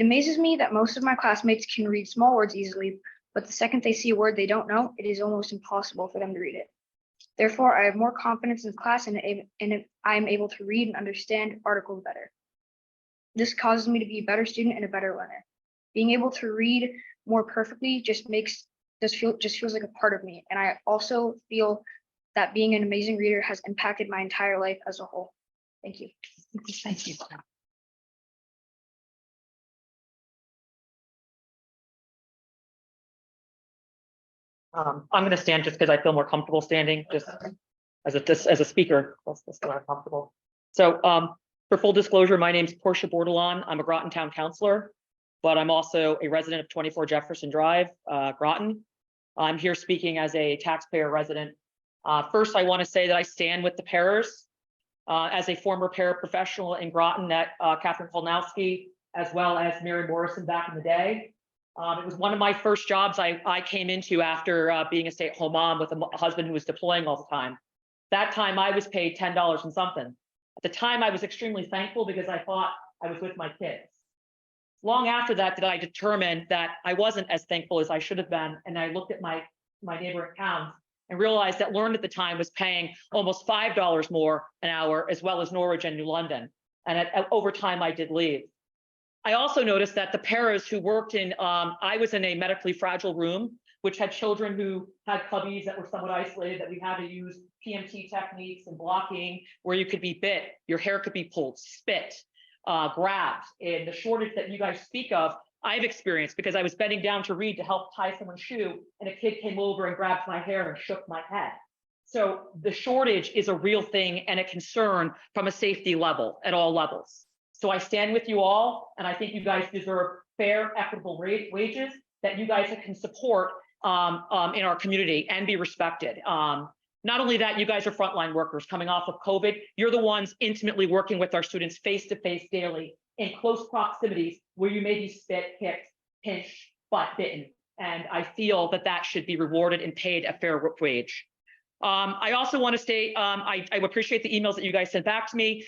amazes me that most of my classmates can read small words easily, but the second they see a word they don't know, it is almost impossible for them to read it. Therefore, I have more confidence in class and I am able to read and understand articles better. This causes me to be a better student and a better learner. Being able to read more perfectly just feels like a part of me. And I also feel that being an amazing reader has impacted my entire life as a whole. Thank you. Thank you. I'm going to stand just because I feel more comfortable standing, just as a speaker. That's more comfortable. So for full disclosure, my name's Portia Bordelon. I'm a Groton Town Councilor, but I'm also a resident of 24 Jefferson Drive, Groton. I'm here speaking as a taxpayer resident. First, I want to say that I stand with the paras. As a former paraprofessional in Groton, that Catherine Kolnowski, as well as Mary Morrison back in the day. It was one of my first jobs I came into after being a stay-at-home mom with a husband who was deploying all the time. That time I was paid $10 and something. At the time, I was extremely thankful because I thought I was with my kids. Long after that, did I determine that I wasn't as thankful as I should have been. And I looked at my neighboring towns and realized that Learn at the time was paying almost $5 more an hour, as well as Norwich and New London. And over time, I did leave. I also noticed that the paras who worked in, I was in a medically fragile room, which had children who had cubbies that were somewhat isolated, that we had to use PMT techniques and blocking, where you could be bit, your hair could be pulled, spit, grabbed. And the shortage that you guys speak of, I've experienced because I was bending down to read to help tie someone's shoe, and a kid came over and grabbed my hair and shook my head. So the shortage is a real thing and a concern from a safety level at all levels. So I stand with you all, and I think you guys deserve fair, equitable wages that you guys can support in our community and be respected. Not only that, you guys are frontline workers coming off of COVID. You're the ones intimately working with our students face-to-face daily in close proximities where you may be spit, kicked, pinched, butt bitten. And I feel that that should be rewarded and paid a fair wage. I also want to state, I appreciate the emails that you guys sent back to me.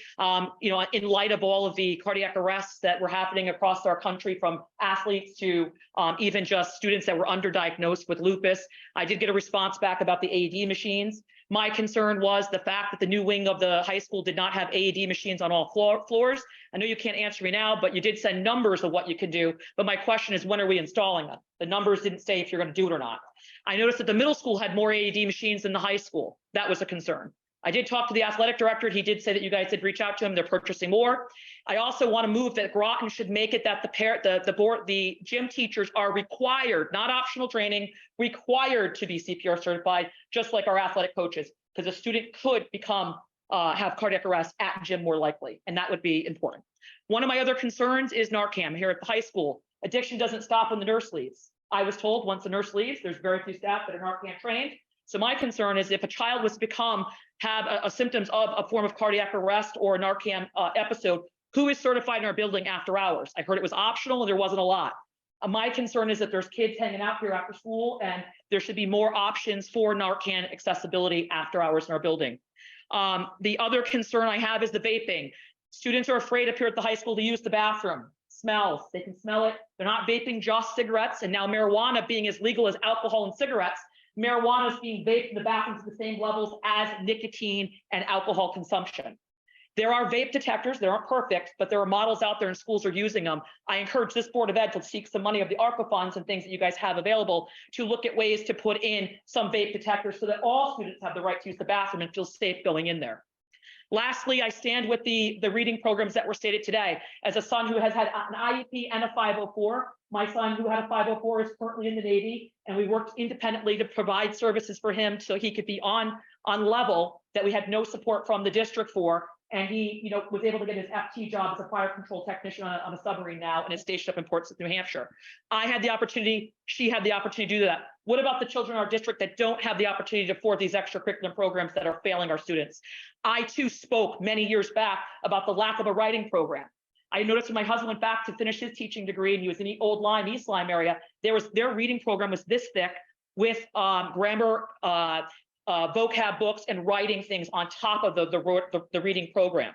You know, in light of all of the cardiac arrests that were happening across our country, from athletes to even just students that were underdiagnosed with lupus, I did get a response back about the AED machines. My concern was the fact that the new wing of the high school did not have AED machines on all floors. I know you can't answer me now, but you did send numbers of what you could do. But my question is, when are we installing them? The numbers didn't say if you're going to do it or not. I noticed that the middle school had more AED machines than the high school. That was a concern. I did talk to the athletic director. He did say that you guys did reach out to him. They're purchasing more. I also want to move that Groton should make it that the gym teachers are required, not optional training, required to be CPR certified, just like our athletic coaches, because a student could have cardiac arrest at gym more likely, and that would be important. One of my other concerns is Narcan here at the high school. Addiction doesn't stop when the nurse leaves. I was told once the nurse leaves, there's very few staff that are Narcan trained. So my concern is if a child was to have a symptoms of a form of cardiac arrest or a Narcan episode, who is certified in our building after hours? I heard it was optional and there wasn't a lot. My concern is that there's kids hanging out here after school, and there should be more options for Narcan accessibility after hours in our building. The other concern I have is the vaping. Students are afraid up here at the high school to use the bathroom. Smells, they can smell it. They're not vaping just cigarettes, and now marijuana being as legal as alcohol and cigarettes, marijuana is being vaped in the bathrooms at the same levels as nicotine and alcohol consumption. There are vape detectors. They aren't perfect, but there are models out there and schools are using them. I encourage this Board of Ed to seek some money of the ARPA funds and things that you guys have available to look at ways to put in some vape detectors so that all students have the right to use the bathroom and feel safe going in there. Lastly, I stand with the reading programs that were stated today. As a son who has had an IEP and a 504, my son who had a 504 is currently in the Navy, and we worked independently to provide services for him so he could be on level that we had no support from the district for. And he, you know, was able to get his FT job as a fire control technician on a submarine now and is stationed up in Portsmouth, New Hampshire. I had the opportunity, she had the opportunity to do that. What about the children in our district that don't have the opportunity to afford these extracurricular programs that are failing our students? I too spoke many years back about the lack of a writing program. I noticed when my husband went back to finish his teaching degree and he was in the Old Lyme, East Lyme area, their reading program was this thick with grammar, vocab books and writing things on top of the reading program.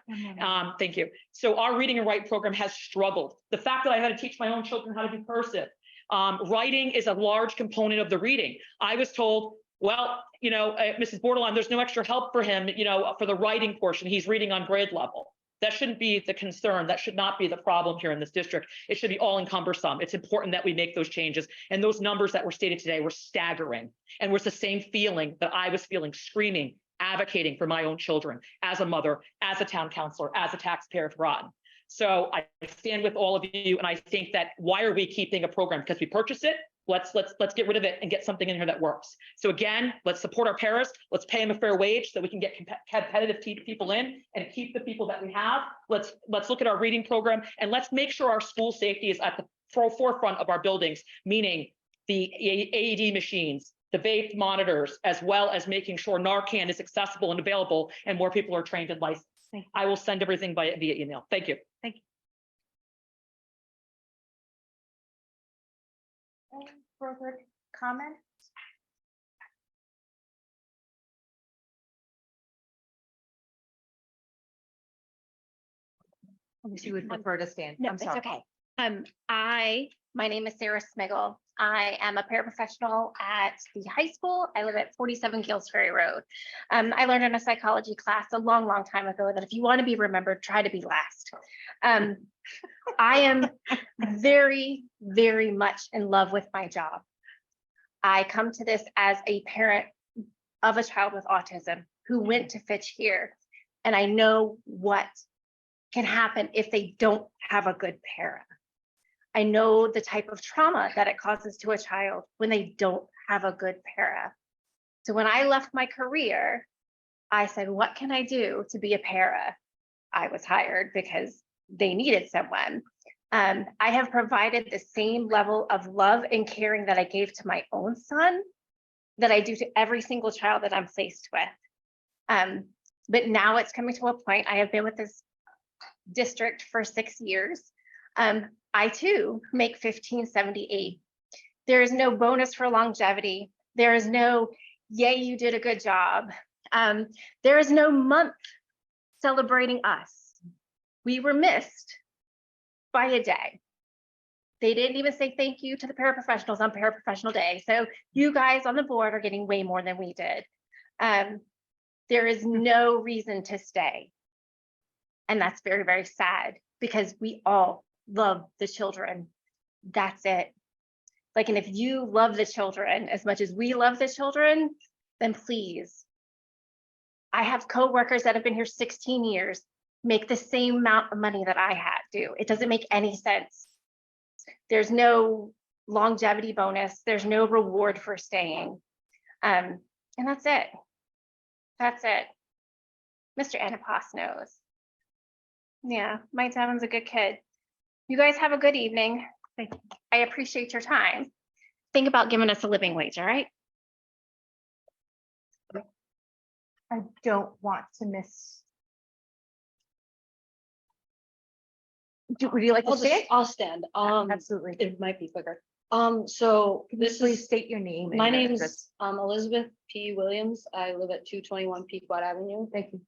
Thank you. So our reading and write program has struggled. The fact that I had to teach my own children how to do cursive. Writing is a large component of the reading. I was told, well, you know, Mrs. Borderline, there's no extra help for him, you know, for the writing portion. He's reading on grade level. That shouldn't be the concern. That should not be the problem here in this district. It should be all encumbersome. It's important that we make those changes. And those numbers that were stated today were staggering. And was the same feeling that I was feeling, screaming, advocating for my own children as a mother, as a town councilor, as a taxpayer of Groton. So I stand with all of you. And I think that why are we keeping a program? Because we purchased it. Let's get rid of it and get something in here that works. So again, let's support our paras. Let's pay them a fair wage so we can get competitive people in and keep the people that we have. Let's look at our reading program and let's make sure our school safety is at the forefront of our buildings, meaning the AED machines, the vape monitors, as well as making sure Narcan is accessible and available and more people are trained and licensed. I will send everything via email. Thank you. Thank you. Any further comments? You would prefer to stand. No, I'm it's sorry. okay. My name is Sarah Smiggle. I am a paraprofessional at the high school. I live at 47 Gills Ferry Road. I learned in a psychology class a long, long time ago that if you want to be remembered, try to be last. I am very, very much in love with my job. I come to this as a parent of a child with autism who went to Fitch here, and I know what can happen if they don't have a good para. I know the type of trauma that it causes to a child when they don't have a good para. So when I left my career, I said, what can I do to be a para? I was hired because they needed someone. I have provided the same level of love and caring that I gave to my own son that I do to every single child that I'm faced with. But now it's coming to a point, I have been with this district for 6 years. I too make $15.78. There is no bonus for longevity. There is no, yay, you did a good job. There is no month celebrating us. We were missed by a day. They didn't even say thank you to the paraprofessionals on Paraprofessional Day. So you guys on the board are getting way more than we did. There is no reason to stay. And that's very, very sad because we all love the children. That's it. Like, and if you love the children as much as we love the children, then please. I have coworkers that have been here 16 years, make the same amount of money that I had to. It doesn't make any sense. There's no longevity bonus. There's no reward for staying. And that's it. That's it. Mr. Anapas knows. Yeah, my Devin's a good kid. You guys have a good evening. I appreciate your time. Think about giving us a living wage, all right? I don't want to miss. Would you like to say? I'll stand. Absolutely. It might be quicker. So this Please is, state your name. and my your name address. is Elizabeth P. Williams. I live at 221 Pequot Avenue. Thank you.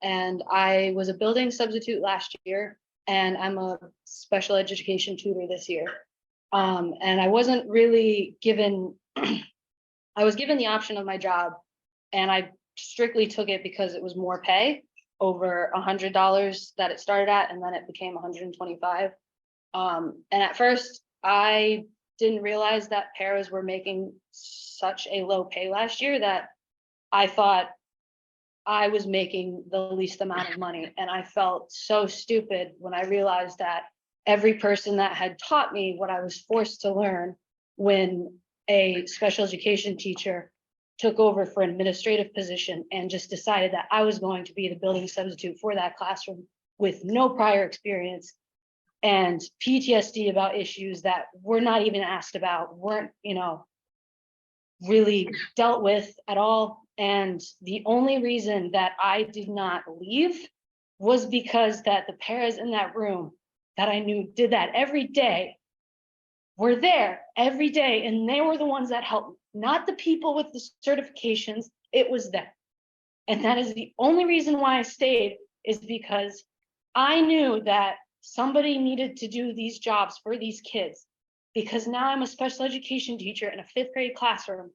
And I was a building substitute last year, and I'm a special education tutor this year. And I wasn't really given, I was given the option of my job, and I strictly took it because it was more pay over $100 that it started at, and then it became 125. And at first, I didn't realize that paras were making such a low pay last year that I thought I was making the least amount of money. And I felt so stupid when I realized that every person that had taught me what I was forced to learn when a special education teacher took over for an administrative position and just decided that I was going to be the building substitute for that classroom with no prior experience and PTSD about issues that were not even asked about, weren't, really dealt with at all. And the only reason that I did not leave was because that the paras in that room that I knew did that every day were there every day, and they were the ones that helped me, not the people with the certifications. It was them. And that is the only reason why I stayed, is because I knew that somebody needed to do these jobs for these kids, because now I'm a special education teacher in a 5th grade classroom.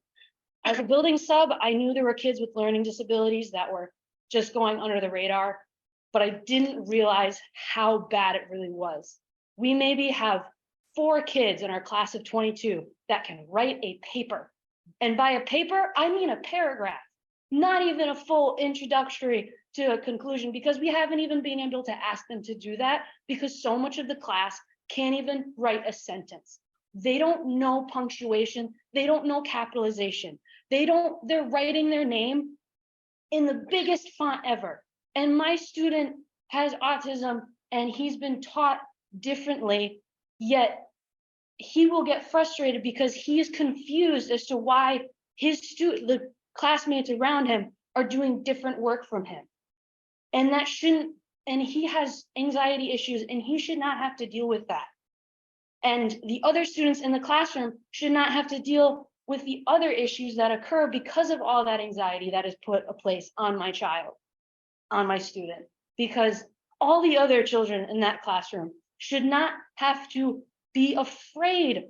As a building sub, I knew there were kids with learning disabilities that were just going under the radar, but I didn't realize how bad it really was. We maybe have 4 kids in our class of 22 that can write a paper. And by a paper, I mean a paragraph, not even a full introductory to a conclusion, because we haven't even been able to ask them to do that, because so much of the class can't even write a sentence. They don't know punctuation. They don't know capitalization. They're writing their name in the biggest font ever. And my student has autism and he's been taught differently, yet he will get frustrated because he is confused as to why the classmates around him are doing different work from him. And that shouldn't, and he has anxiety issues and he should not have to deal with that. And the other students in the classroom should not have to deal with the other issues that occur because of all that anxiety that is put a place on my child, on my student, because all the other children in that classroom should not have to be afraid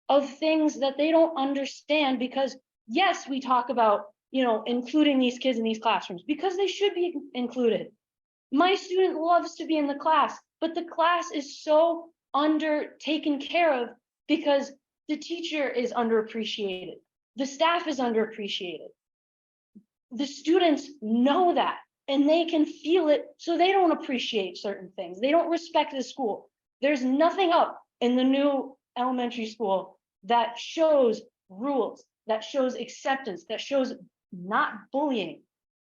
of things that they don't understand. Because yes, we talk about, including these kids in these classrooms because they should be included. My student loves to be in the class, but the class is so taken care of because the teacher is underappreciated. The staff is underappreciated. The students know that and they can feel it, so they don't appreciate certain things. They don't respect the school. There's nothing up in the new elementary school that shows rules, that shows acceptance, that shows not bullying.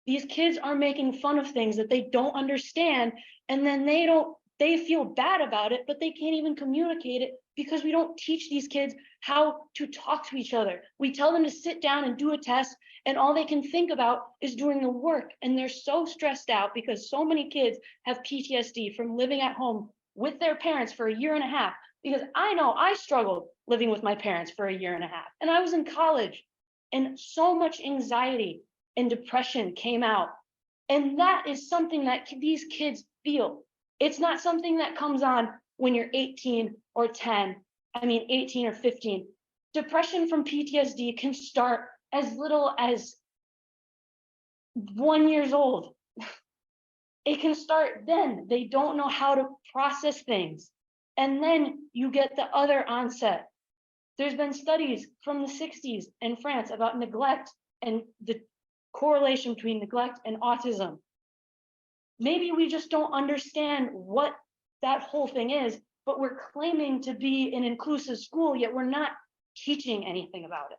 These kids are making fun of things that they don't understand, and then they feel bad about it, but they can't even communicate it because we don't teach these kids how to talk to each other. We tell them to sit down and do a test, and all they can think about is doing the work. And they're so stressed out because so many kids have PTSD from living at home with their parents for 1.5 years. Because I know I struggled living with my parents for 1.5 years, and I was in college, and so much anxiety and depression came out. And that is something that these kids feel. It's not something that comes on when you're 18 or 18 or 15. Depression from PTSD can start as little as 1 year old. It can start then. They don't know how to process things. And then you get the other onset. There's been studies from the 60s in France about neglect and the correlation between neglect and autism. Maybe we just don't understand what that whole thing is, but we're claiming to be an inclusive school, yet we're not teaching anything about it.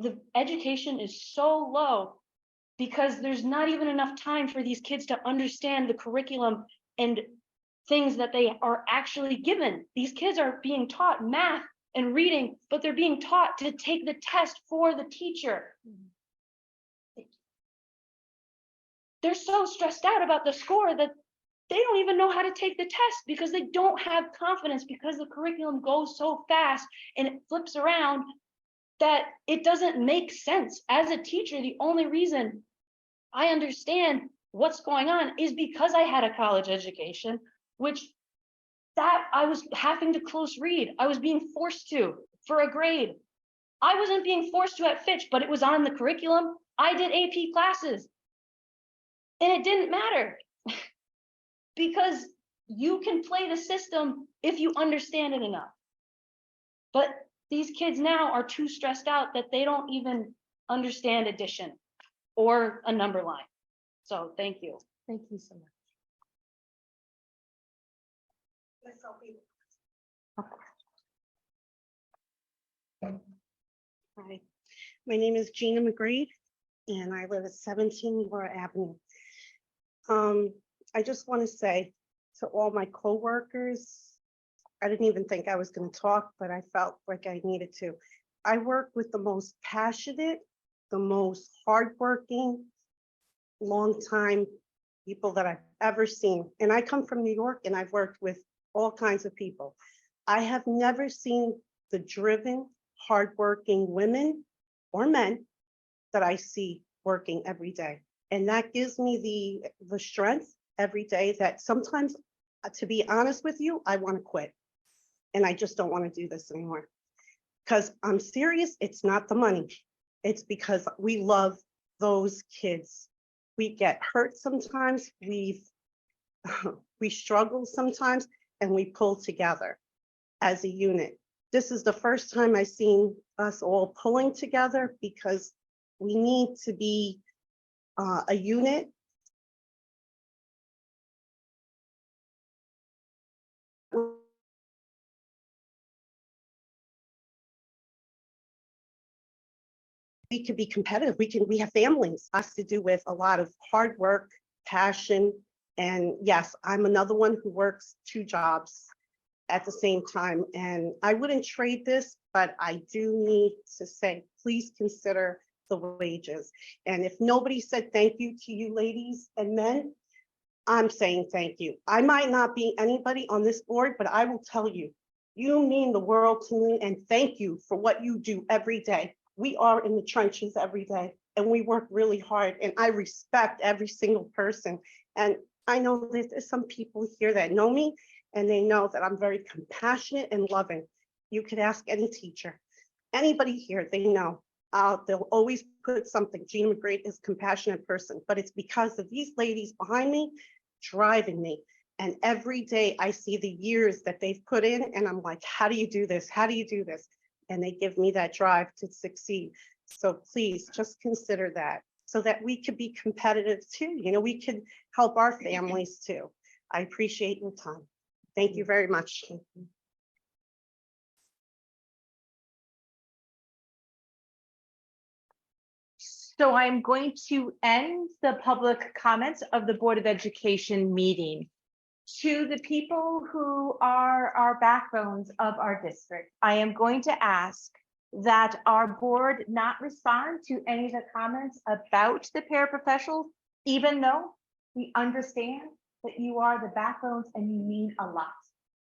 The education is so low because there's not even enough time for these kids to understand the curriculum and things that they are actually given. These kids are being taught math and reading, but they're being taught to take the test for the teacher. They're so stressed out about the score that they don't even know how to take the test because they don't have confidence, because the curriculum goes so fast and it flips around that it doesn't make sense. As a teacher, the only reason I understand what's going on is because I had a college education, which that I was having to close read. I was being forced to for a grade. I wasn't being forced to at Fitch, but it was on the curriculum. I did AP classes. And it didn't matter. because you can play the system if you understand it enough. But these kids now are too stressed out that they don't even understand addition or a number line. So thank you. Thank you so much. Hi, my name is Gina McGreed, and I live at 17 Laura Avenue. I just want to say to all my coworkers, I didn't even think I was going to talk, but I felt like I needed to. I work with the most passionate, the most hardworking, long-time people that I've ever seen. And I come from New York, and I've worked with all kinds of people. I have never seen the driven, hardworking women or men that I see working every day. And that gives me the strength every day that sometimes, to be honest with you, I want to quit. And I just don't want to do this anymore. Because I'm serious, it's not the money. It's because we love those kids. We get hurt sometimes, we struggle sometimes, and we pull together as a unit. This is the first time I've seen us all pulling together because we need to be a unit. We can be competitive. We have families. Has to do with a lot of hard work, passion, and yes, I'm another one who works 2 jobs at the same time. And I wouldn't trade this, but I do need to say, please consider the wages. And if nobody said thank you to you ladies and men, I'm saying thank you. I might not be anybody on this board, but I will tell you, you mean the world to me, and thank you for what you do every day. We are in the trenches every day, and we work really hard, and I respect every single person. And I know there's some people here that know me, and they know that I'm very compassionate and loving. You could ask any teacher, anybody here, they know. They'll always put something. Gina McGreed is a compassionate person, but it's because of these ladies behind me driving me. And every day I see the years that they've put in, and I'm like, how do you do this? How do you do this? And they give me that drive to succeed. So please just consider that so that we could be competitive too. You know, we could help our families too. I appreciate your time. Thank you very much. So I'm going to end the public comments of the Board of Education meeting. To the people who are our backbones of our district, I am going to ask that our board not respond to any of the comments about the paraprofessionals, even though we understand that you are the backbones and you mean a lot.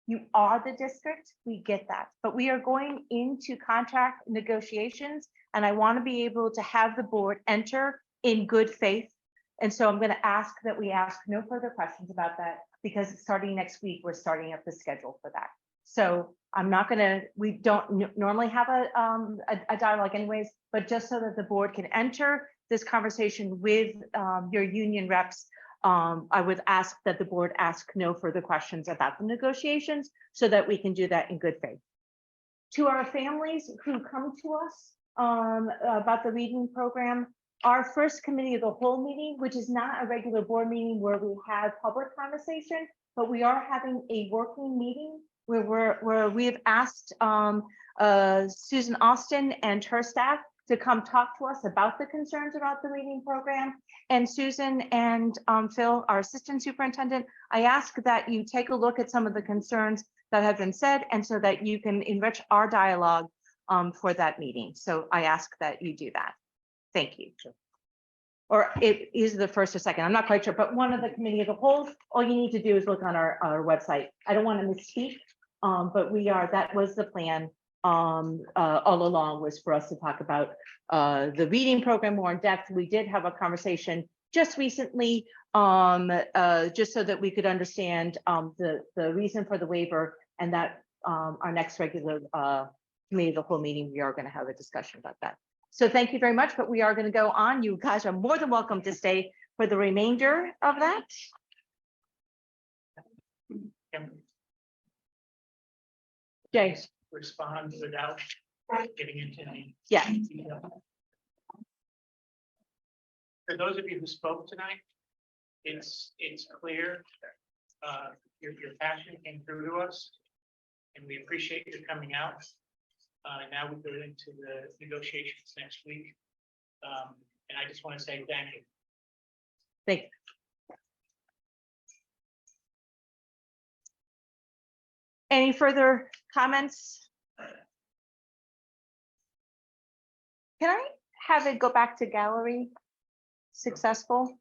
You are the district, we get that, but we are going into contract negotiations, and I want to be able to have the board enter in good faith. And so I'm going to ask that we ask no further questions about that, because starting next week, we're starting up the schedule for that. So I'm not going to, we don't normally have a dialogue anyways, but just so that the board can enter this conversation with your union reps, I would ask that the board ask no further questions about the negotiations so that we can do that in good faith. To our families who come to us about the reading program, our first committee of the whole meeting, which is not a regular board meeting where we have public conversation, but we are having a working meeting where we have asked Susan Austin and her staff to come talk to us about the concerns about the reading program. And Susan and Phil, our assistant superintendent, I ask that you take a look at some of the concerns that have been said, and so that you can enrich our dialogue for that meeting. So I ask that you do that. Thank you. Or it is the first or second, I'm not quite sure, but one of the committee of the whole, all you need to do is look on our website. I don't want to misspeak, but that was the plan all along, was for us to talk about the reading program more in depth. We did have a conversation just recently, just so that we could understand the reason for the waiver, and that our next regular committee of the whole meeting, we are going to have a discussion about that. So thank you very much, but we are going to go on. You guys are more than welcome to stay for the remainder of that. can Jay, respond without getting into any. yeah, detail. For those of you who spoke tonight, it's clear, your passion came through to us, and we appreciate you coming out. Now we go into the negotiations next week. And I just want to say thank you. thank you. Any further comments? Can I have it go back to gallery successfully?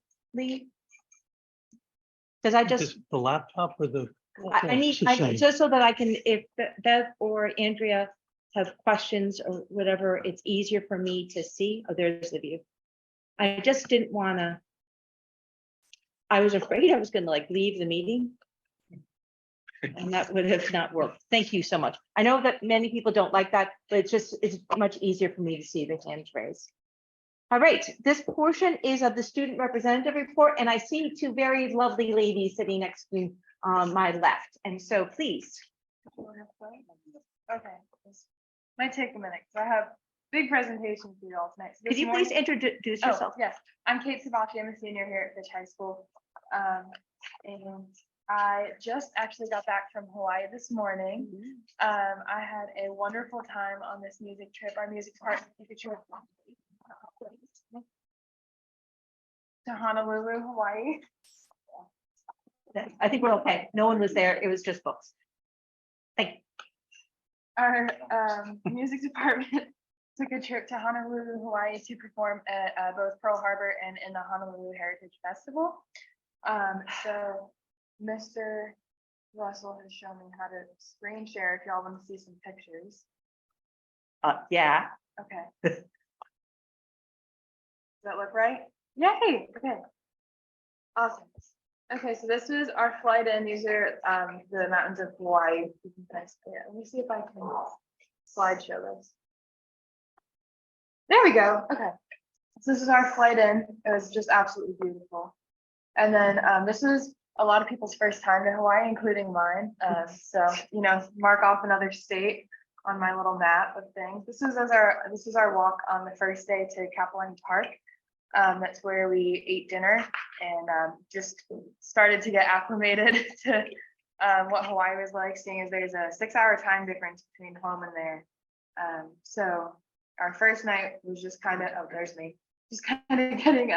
Because I just, The laptop or the? I need, just so that I can, if Bev or Andrea have questions or whatever, it's easier for me to see. Oh, there's the view. I just didn't wanna. I was afraid I was gonna like leave the meeting. And that would have not worked. Thank you so much. I know that many people don't like that, but it's much easier for me to see the hands raised. All right, this portion is of the student representative report, and I see two very lovely ladies sitting next to my left. And so please. Okay, this might take a minute, because I have big presentation for you all tonight. So Could this you please morning- introduce Oh, yourself? yes, I'm Kate Sabacci. I'm a senior here at Fitch High School. And I just actually got back from Hawaii this morning. I had a wonderful time on this music trip. Our music partner took a trip to Honolulu, Hawaii. I think we're okay. No one was there. It was just books. Thank you. Our music department took a trip to Honolulu, Hawaii to perform at both Pearl Harbor and in the Honolulu Heritage Festival. So Mr. Russell has shown me how to screen share if y'all want to see some pictures. Yeah. Okay. Does that look right? Yay, okay. Awesome. Okay, so this is our flight in. These are the mountains of Hawaii. Yeah, let me see if I can slideshow this. There we go. Okay. So this is our flight in. It was just absolutely beautiful. And then this is a lot of people's first time to Hawaii, including mine. So, you know, mark off another state on my little map of things. This is our walk on the first day to Kapolani Park. That's where we ate dinner and just started to get acclimated to what Hawaii was like, seeing as there's a 6-hour time difference between home and there. So our first night was just kind of, oh, there's me, just kind of getting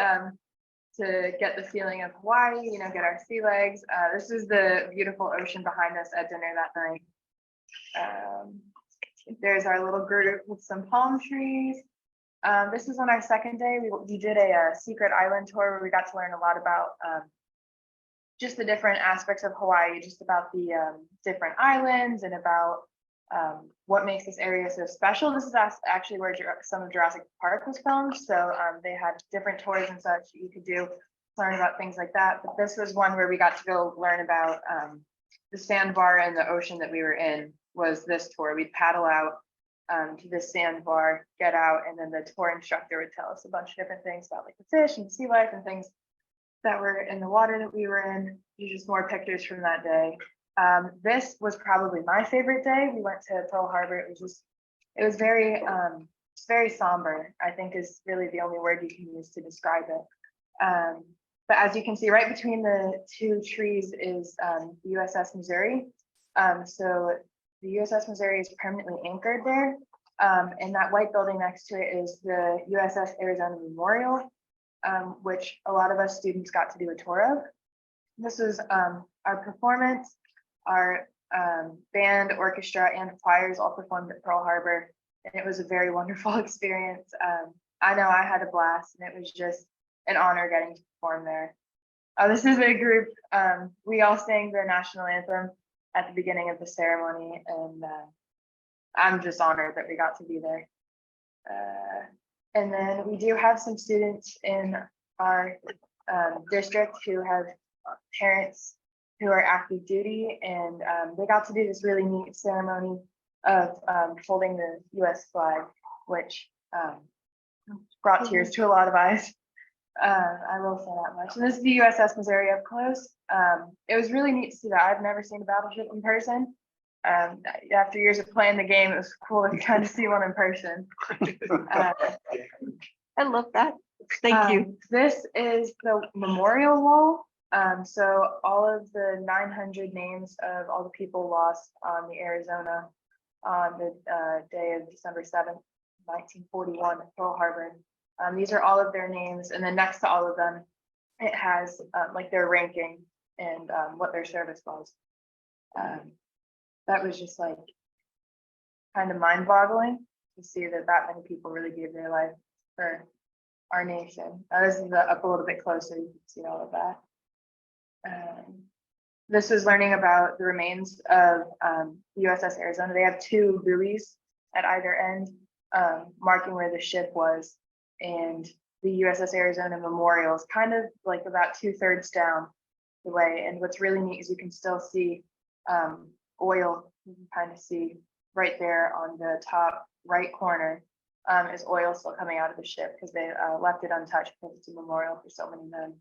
to get the feeling of Hawaii, you know, get our sea legs. This is the beautiful ocean behind us at dinner that night. There's our little group with some palm trees. This is on our second day. We did a secret island tour where we got to learn a lot about just the different aspects of Hawaii, just about the different islands and about what makes this area so special. This is actually where some of Jurassic Park was filmed. So they had different tours and such you could do, learn about things like that. But this was one where we got to go learn about the sandbar and the ocean that we were in was this tour. We'd paddle out to this sandbar, get out, and then the tour instructor would tell us a bunch of different things about like the fish and sea life and things that were in the water that we were in. Just more pictures from that day. This was probably my favorite day. We went to Pearl Harbor. It was very somber, I think is really the only word you can use to describe it. But as you can see, right between the two trees is the USS Missouri. So the USS Missouri is permanently anchored there. And that white building next to it is the USS Arizona Memorial, which a lot of us students got to do a tour of. This was our performance. Our band, orchestra, and choirs all performed at Pearl Harbor, and it was a very wonderful experience. I know I had a blast, and it was just an honor getting to perform there. This is a group. We all sang the national anthem at the beginning of the ceremony, and I'm just honored that we got to be there. And then we do have some students in our district who have parents who are active duty, and they got to do this really neat ceremony of holding the US flag, which brought tears to a lot of eyes. I will say that much. And this is the USS Missouri up close. It was really neat to see that. I've never seen a battleship in person. After years of playing the game, it was cool to kind of see one in person. I love that. Thank you. This is the memorial wall. So all of the 900 names of all the people lost on the Arizona on the day of December 7th, 1941 at Pearl Harbor. These are all of their names, and then next to all of them, it has like their ranking and what their service was. That was just like kind of mind-boggling to see that many people really gave their life for our nation. This is up a little bit closer, you can see all of that. This is learning about the remains of the USS Arizona. They have 2 buoys at either end, marking where the ship was, and the USS Arizona Memorial is kind of like about 2/3 down the way. And what's really neat is you can still see oil. You can kind of see right there on the top right corner is oil still coming out of the ship because they left it untouched because it's a memorial for so many men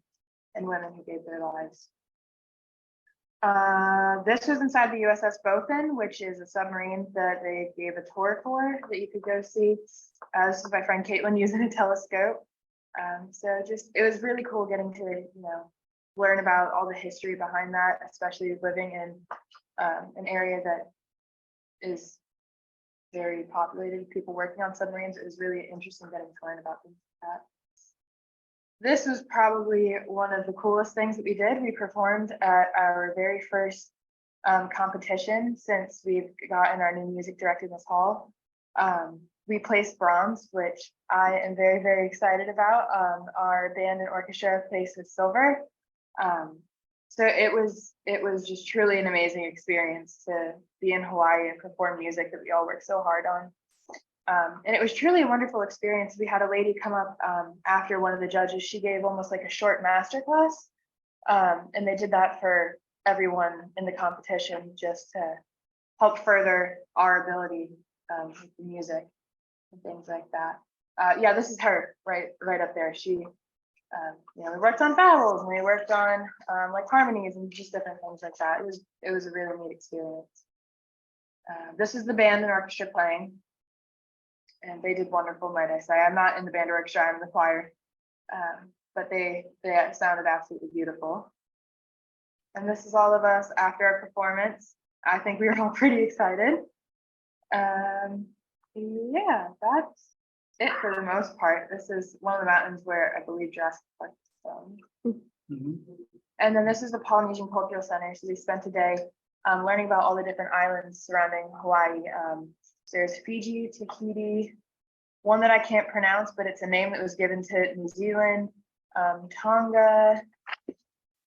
and women who gave their lives. This was inside the USS Groton, which is a submarine that they gave a tour for that you could go see. This is my friend Caitlin using a telescope. So just, it was really cool getting to, learn about all the history behind that, especially living in an area that is very populated with people working on submarines. It was really interesting getting to learn about things like that. This was probably one of the coolest things that we did. We performed at our very first competition since we've gotten our new music director in this hall. We placed bronze, which I am very, very excited about. Our band and orchestra placed with silver. So it was just truly an amazing experience to be in Hawaii and perform music that we all worked so hard on. And it was truly a wonderful experience. We had a lady come up after one of the judges. She gave almost like a short master class. And they did that for everyone in the competition just to help further our ability with the music and things like that. Yeah, this is her right up there. She, we worked on vowels and we worked on like harmonies and just different things like that. It was a really neat experience. This is the band and orchestra playing. And they did wonderful, might I say. I'm not in the band or orchestra, I'm in the choir. But they sounded absolutely beautiful. And this is all of us after our performance. I think we were all pretty excited. Yeah, that's it for the most part. This is one of the mountains where I believe Jurassic Park is filmed. And then this is the Polynesian Cultural Center. So we spent a day learning about all the different islands surrounding Hawaii. There's Fiji, Tahiti, one that I can't pronounce, but it's a name that was given to New Zealand, Tonga,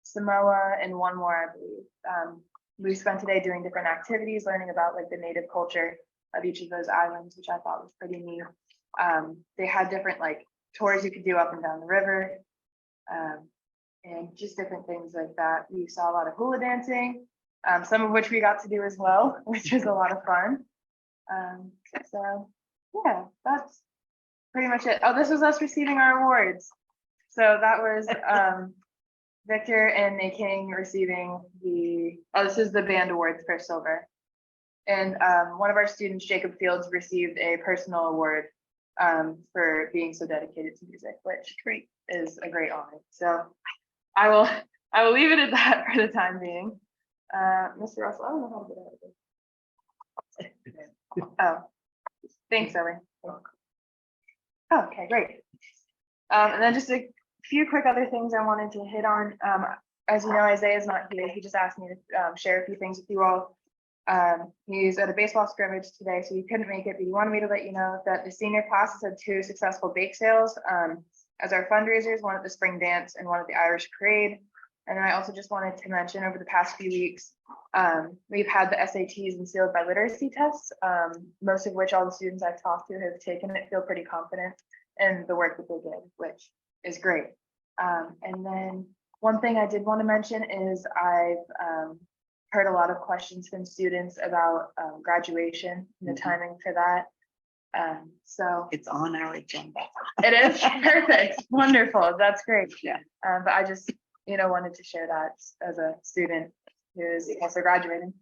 Samoa, and one more, I believe. We spent a day doing different activities, learning about like the native culture of each of those islands, which I thought was pretty neat. They had different like tours you could do up and down the river, and just different things like that. We saw a lot of hula dancing, some of which we got to do as well, which was a lot of fun. So yeah, that's pretty much it. Oh, this was us receiving our awards. So that was Victor and Nate King receiving this is the band awards for silver. And one of our students, Jacob Fields, received a personal award for being so dedicated to music, which is a great honor. So I will leave it at that for the time being. Mr. Russell, I don't know how to get out of this. Oh, thanks, Zoe. Okay, great. And then just a few quick other things I wanted to hit on. As you know, Isaiah's not here. He just asked me to share a few things with you all. He's at a baseball scrimmage today, so he couldn't make it, but he wanted me to let you know that the senior classes had 2 successful bake sales as our fundraisers, one at the spring dance and one at the Irish parade. And then I also just wanted to mention over the past few weeks, we've had the SATs and sealed by literacy tests, most of which all the students I've talked to have taken it, feel pretty confident in the work that they did, which is great. And then one thing I did want to mention is I've heard a lot of questions from students about graduation and the timing for that. So It's on our agenda. it is perfect, wonderful, that's great. Yeah. But I just, wanted to share that as a student who is also graduating.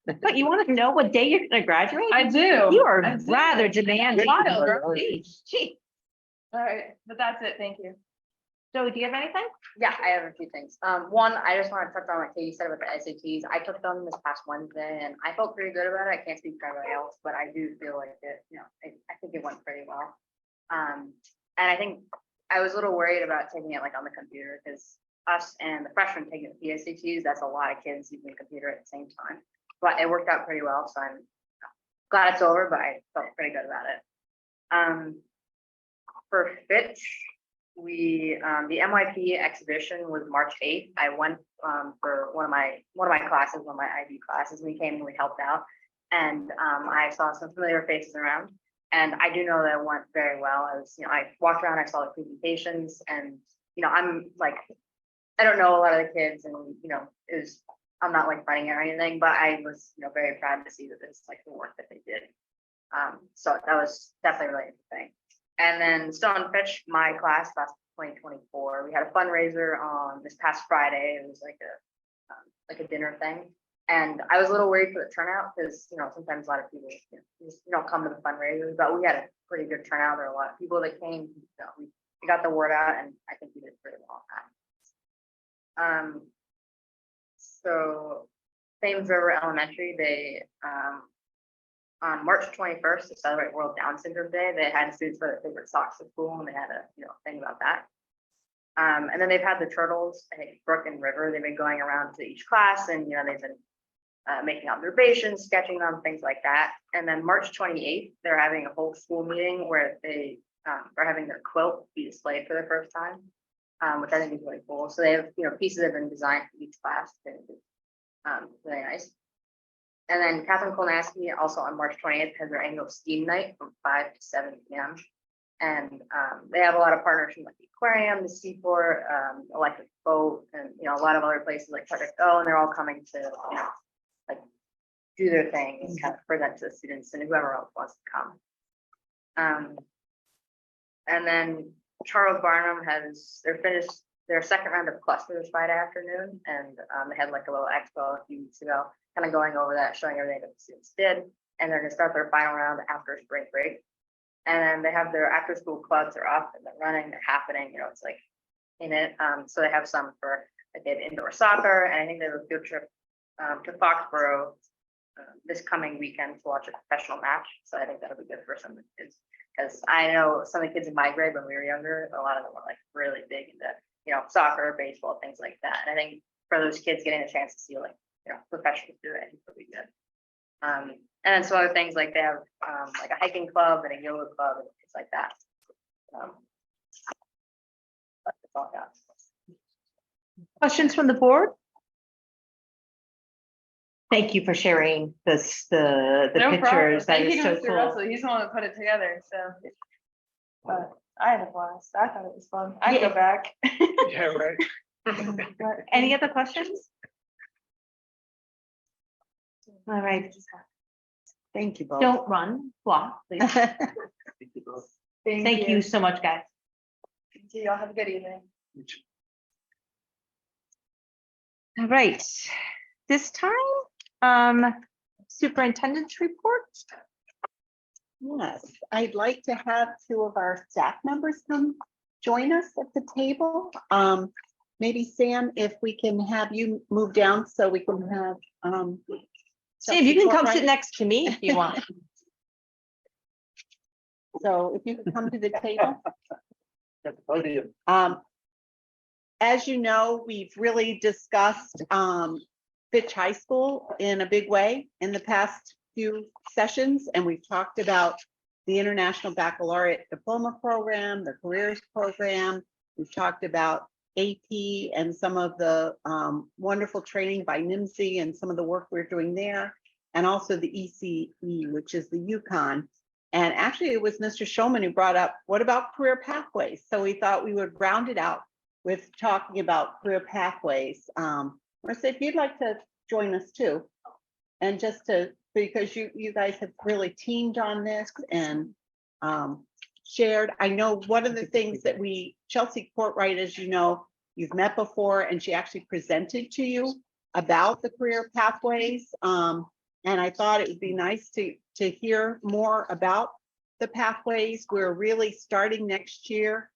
But you want to know what day you're gonna graduate? I do. You are I do. rather demanding. Wild, right? Gee. All right, but that's it, thank you. Joey, do you have anything? Yeah, I have a few things. One, I just want to touch on what Katie said about the SATs. I took them this past Wednesday and I felt pretty good about it. I can't speak for everybody else, but I do feel like it, I think it went pretty well. And I think I was a little worried about taking it like on the computer because us and the freshmen taking the SATs, that's a lot of kids using the computer at the same time. But it worked out pretty well, so I'm glad it's over, but I felt pretty good about it. For Fitch, the MYP exhibition was March 8th. I went for one of my classes, one of my IB classes. We came and we helped out, and I saw some familiar faces around. And I do know that it went very well. I walked around, I saw the presentations, and I'm like, I don't know a lot of the kids, and I'm not like running it or anything, but I was very proud to see that this like the work that they did. So that was definitely really interesting. And then still on Fitch, my class 2024, we had a fundraiser on this past Friday. It was like a dinner thing. And I was a little worried for the turnout because, sometimes a lot of people just don't come to the fundraisers, but we had a pretty good turnout. There were a lot of people that came. We got the word out, and I think we did pretty well on that. So Thames River Elementary, they on March 21st to celebrate World Down Syndrome Day, they had students wear their favorite socks at school, and they had a thing about that. And then they've had the turtles, I think Brook and River, they've been going around to each class, and they've been making observations, sketching them, things like that. And then March 28th, they're having a whole school meeting where they are having their quilt be displayed for the first time, which I think is really cool. So they have pieces that have been designed for each class. Really nice. And then Catherine Kolnaski, also on March 20th, has their annual STEAM night from 5 to 7 p.m. And they have a lot of partners from like the aquarium, the seaport, electric boat, and a lot of other places like Project Go, and they're all coming to like do their thing and kind of present to the students and whoever else wants to come. And then Charles Barnum finished their second round of clusters Friday afternoon, and they had like a little expo a few weeks ago, kind of going over that, showing everything that the students did, and they're going to start their final round after spring break. And then they have their after school clubs are up and they're running, they're happening, it's like in it. So they have some for like they have indoor soccer, and I think they have a field trip to Foxborough this coming weekend to watch a professional match. So I think that'll be good for some of the kids, because I know some of the kids in my grade when we were younger, a lot of them were like really big into soccer, baseball, things like that. And I think for those kids getting a chance to see like professionals do it, I think it'll be good. And then some other things like they have like a hiking club and a yoga club and things like that. But that's all I got. Questions from the board? Thank you for sharing the No problem. pictures. That Thank is you so to Mr. cool. Russell. He's the one that put it together, so. But I had a blast. I thought it was fun. I'd go back. Yeah, right. But- Any other questions? All right. Thank you both. Don't run, walk, please. Thank you so much, guys. Thank you. Y'all have a good evening. All right, this time, superintendent's report. Yes, I'd like to have two of our staff members come join us at the table. Maybe Sam, if we can have you move down so we can have. Sam, you can come right- sit next to me if you want. So if you could come to the table. As you know, we've really discussed Fitch High School in a big way in the past few sessions, and we've talked about the International Baccalaureate Diploma Program, the Careers Program. We've talked about AP and some of the wonderful training by NIMSI and some of the work we're doing there, and also the ECE, which is the UConn. And actually, it was Mr. Shulman who brought up, what about career pathways? So we thought we would round it out with talking about career pathways. Marissa, if you'd like to join us too, and just to, because you guys have really teamed on this, and shared. I know one of the things that Chelsea Courtwright, as you know, you've met before, and she actually presented to you about the career pathways. And I thought it would be nice to hear more about the pathways. We're really starting next year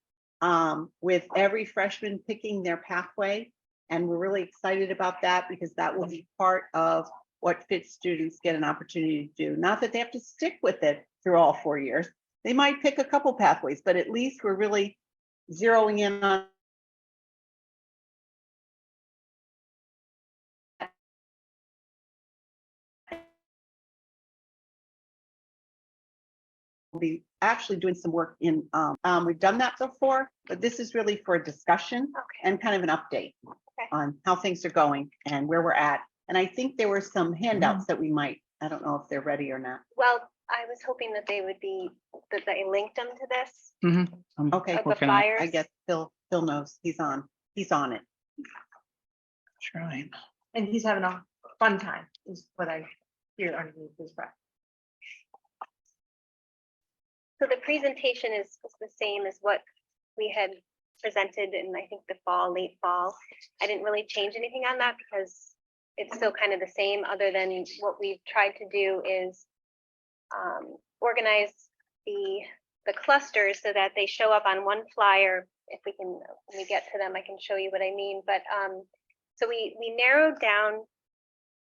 with every freshman picking their pathway. And we're really excited about that because that will be part of what fit students get an opportunity to do. Not that they have to stick with it through all 4 years. They might pick a couple pathways, but at least we're really zeroing in on be actually doing some work in, we've done that before, but this is really for a discussion and kind of an update on how things are going and where we're at. And I think there were some handouts that we might, I don't know if they're ready or not. Well, I was hoping that they would be, that they linked them to this. Okay, The flyers. I guess Phil knows, he's on it. Trying. And he's having a fun time, is what I hear underneath his breath. So the presentation is the same as what we had presented in, I think, the fall, late fall. I didn't really change anything on that because it's still kind of the same, other than what we've tried to do is organize the clusters so that they show up on one flyer. If we can, when we get to them, I can show you what I mean. But so we narrowed down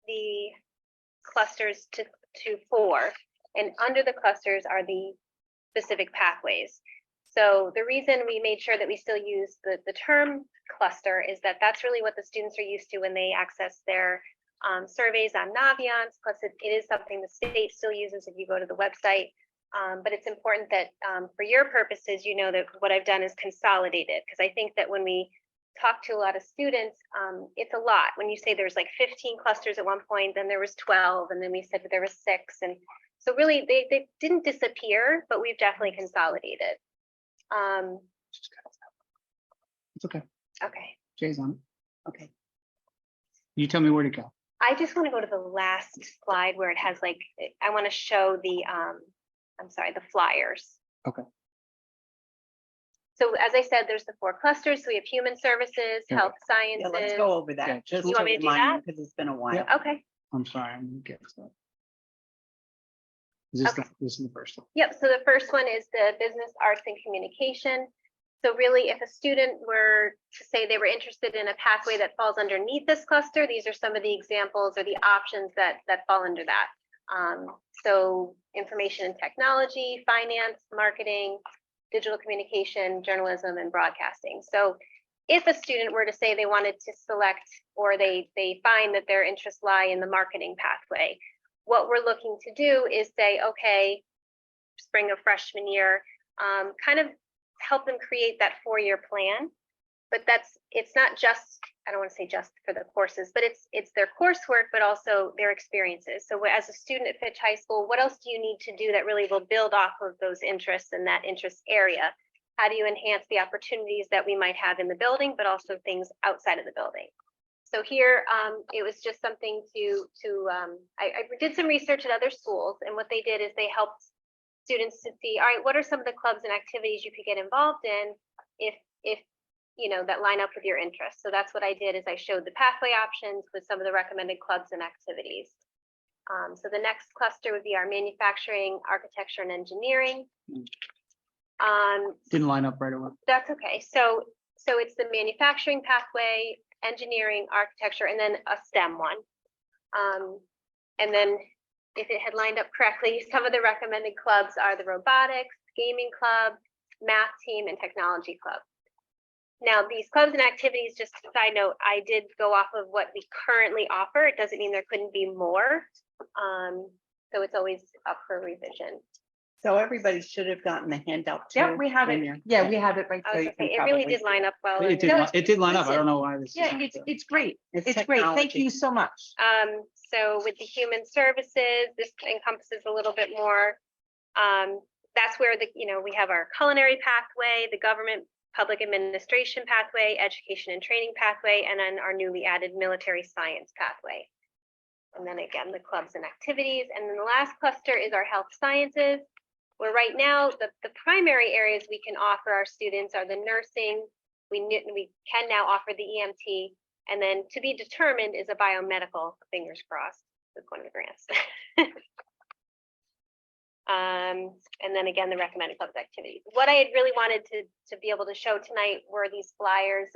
the clusters to 4, and under the clusters are the specific pathways. So the reason we made sure that we still use the term cluster is that that's really what the students are used to when they access their surveys on Naviance. Plus it is something the state still uses if you go to the website. But it's important that for your purposes, you know that what I've done is consolidated, because I think that when we talk to a lot of students, it's a lot. When you say there's like 15 clusters at one point, then there was 12, and then we said that there was 6. And so really they didn't disappear, but we've definitely consolidated. It's okay. Okay. Jay's on it. Okay. You tell me where to go. I just want to go to the last slide where it has like, I want to show the, I'm sorry, the flyers. Okay. So as I said, there's the 4 clusters. So we have human services, Yeah. health Yeah, sciences. let's go over that. Yeah, Just you want me to do that? Because it's been a while. Yeah. Okay. I'm sorry, I'm gonna get stuff. This Okay. is the first one. Yep, so the first one is the business, arts, and communication. So really, if a student were to say they were interested in a pathway that falls underneath this cluster, these are some of the examples or the options that fall under that. So information and technology, finance, marketing, digital communication, journalism, and broadcasting. So if a student were to say they wanted to select, or they find that their interests lie in the marketing pathway, what we're looking to do is say, okay, spring of freshman year, kind of help them create that 4-year plan. But it's not just, I don't want to say just for the courses, but it's their coursework, but also their experiences. So as a student at Fitch High School, what else do you need to do that really will build off of those interests in that interest area? How do you enhance the opportunities that we might have in the building, but also things outside of the building? So here, it was just something I did some research at other schools, and what they did is they helped students to see, all right, what are some of the clubs and activities you could get involved in if you know, that line up with your interests. So that's what I did, is I showed the pathway options with some of the recommended clubs and activities. So the next cluster would be our manufacturing, architecture, and engineering. Didn't line up right away. That's okay. So it's the manufacturing pathway, engineering, architecture, and then a STEM one. And then if it had lined up correctly, some of the recommended clubs are the robotics, gaming club, math team, and technology club. Now, these clubs and activities, just a side note, I did go off of what we currently offer. It doesn't mean there couldn't be more. So it's always up for revision. So everybody should have gotten a handout too. Yeah, we have it. Yeah, we have it right I was there. gonna say, it really did line up well. It did line up. I don't know why this. Yeah, it's great. It's It's great. Thank technology. you so much. So with the human services, this encompasses a little bit more. That's where we have our culinary pathway, the government public administration pathway, education and training pathway, and then our newly added military science pathway. And then again, the clubs and activities. And then the last cluster is our health sciences. Where right now, the primary areas we can offer our students are the nursing, we can now offer the EMT, and then to be determined is a biomedical, fingers crossed, with one of the grants. And then again, the recommended clubs activities. What I had really wanted to be able to show tonight were these flyers,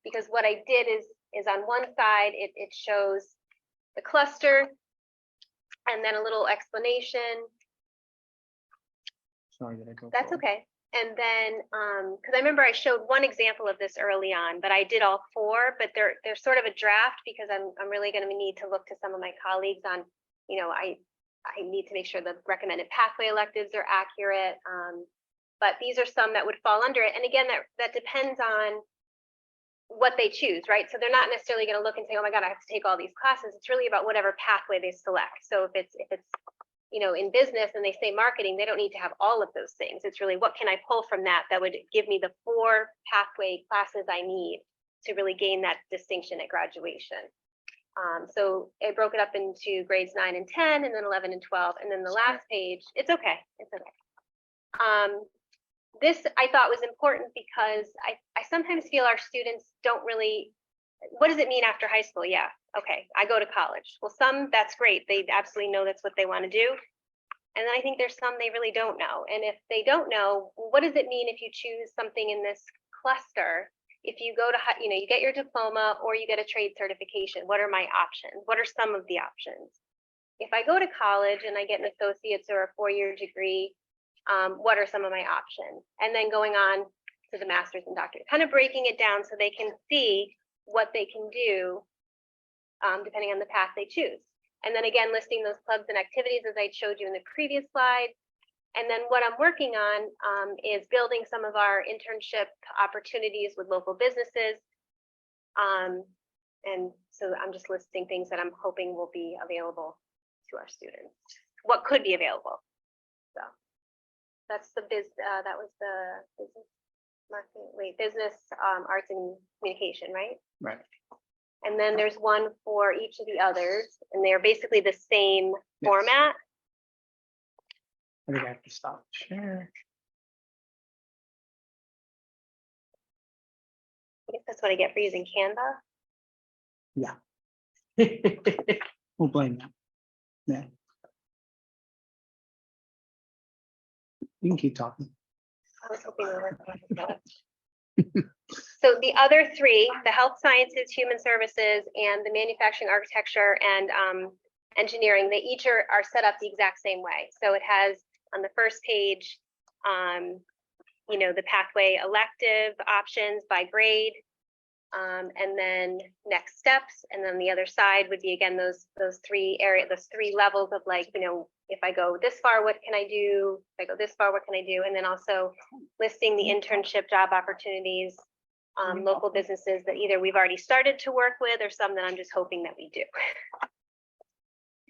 because what I did is on one side, it shows the cluster and then a little explanation. Sorry, did I go? That's forward? okay. And then, because I remember I showed one example of this early on, but I did all four, but they're sort of a draft because I'm really going to need to look to some of my colleagues on, I need to make sure the recommended pathway electives are accurate. But these are some that would fall under it. And again, that depends on what they choose, right? So they're not necessarily going to look and say, oh my God, I have to take all these classes. It's really about whatever pathway they select. So if it's in business and they say marketing, they don't need to have all of those things. It's really what can I pull from that would give me the 4 pathway classes I need to really gain that distinction at graduation. So I broke it up into grades 9 and 10, and then 11 and 12, and then the last page. It's okay. It's okay. This I thought was important because I sometimes feel our students don't really. What does it mean after high school? Yeah, okay, I go to college. Well, some, that's great. They absolutely know that's what they want to do. And then I think there's some they really don't know. And if they don't know, what does it mean if you choose something in this cluster? If you go to, you get your diploma or you get a trade certification, what are my options? What are some of the options? If I go to college and I get an associate's or a 4-year degree, what are some of my options? And then going on to the master's and doctorate, kind of breaking it down so they can see what they can do depending on the path they choose. And then again, listing those clubs and activities as I showed you in the previous slide. And then what I'm working on is building some of our internship opportunities with local businesses. And so I'm just listing things that I'm hoping will be available to our students. What could be available. So that's the that was the business marketing, business, arts and communication, right? Right. And then there's one for each of the others, and they're basically the same format. I think I have to stop share. I guess that's what I get for using Canva. Yeah. We'll blame them. Yeah. You can keep talking. I was hoping we were going to that. So the other 3, the health sciences, human services, and the manufacturing, architecture, and engineering, they each are set up the exact same way. So it has on the first page, the pathway elective options by grade, and then next steps. And then the other side would be again those 3 levels of if I go this far, what can I do? If I go this far, what can I do? And then also listing the internship job opportunities, local businesses that either we've already started to work with or some that I'm just hoping that we do.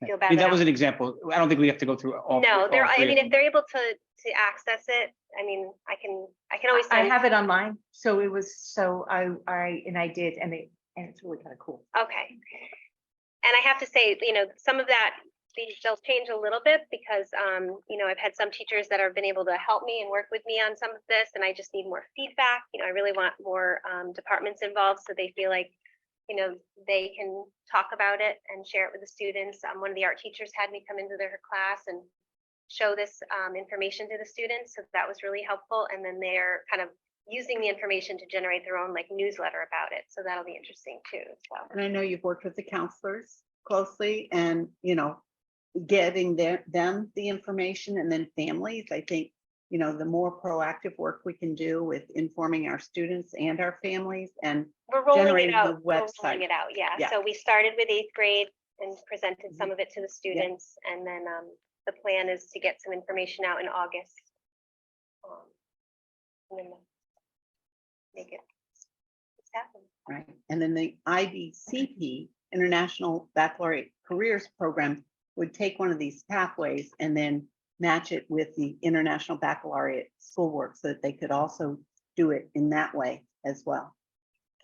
Feel bad. That was an example. I don't think we have to go through all. No, all I three mean, of if they're able to access it, I mean, I can always. I send- have it online, so it was, I did, and it's really kind of cool. Okay. And I have to say, some of that, they'll change a little bit because, I've had some teachers that have been able to help me and work with me on some of this, and I just need more feedback. I really want more departments involved so they feel like, they can talk about it and share it with the students. One of the art teachers had me come into their class and show this information to the students. So that was really helpful. And then they're kind of using the information to generate their own newsletter about it. So that'll be interesting too. So. And I know you've worked with the counselors closely and, getting them the information, and then families. I think, the more proactive work we can do with informing our students and our families and we're rolling generating it out. the We're website. rolling it out, yeah. Yeah. So we started with 8th grade and presented some of it to the students, and then the plan is to get some information out in August. And then make it happen. Right. And then the IBCP, International Baccalaureate Careers Program, would take one of these pathways and then match it with the International Baccalaureate Schoolwork so that they could also do it in that way as well.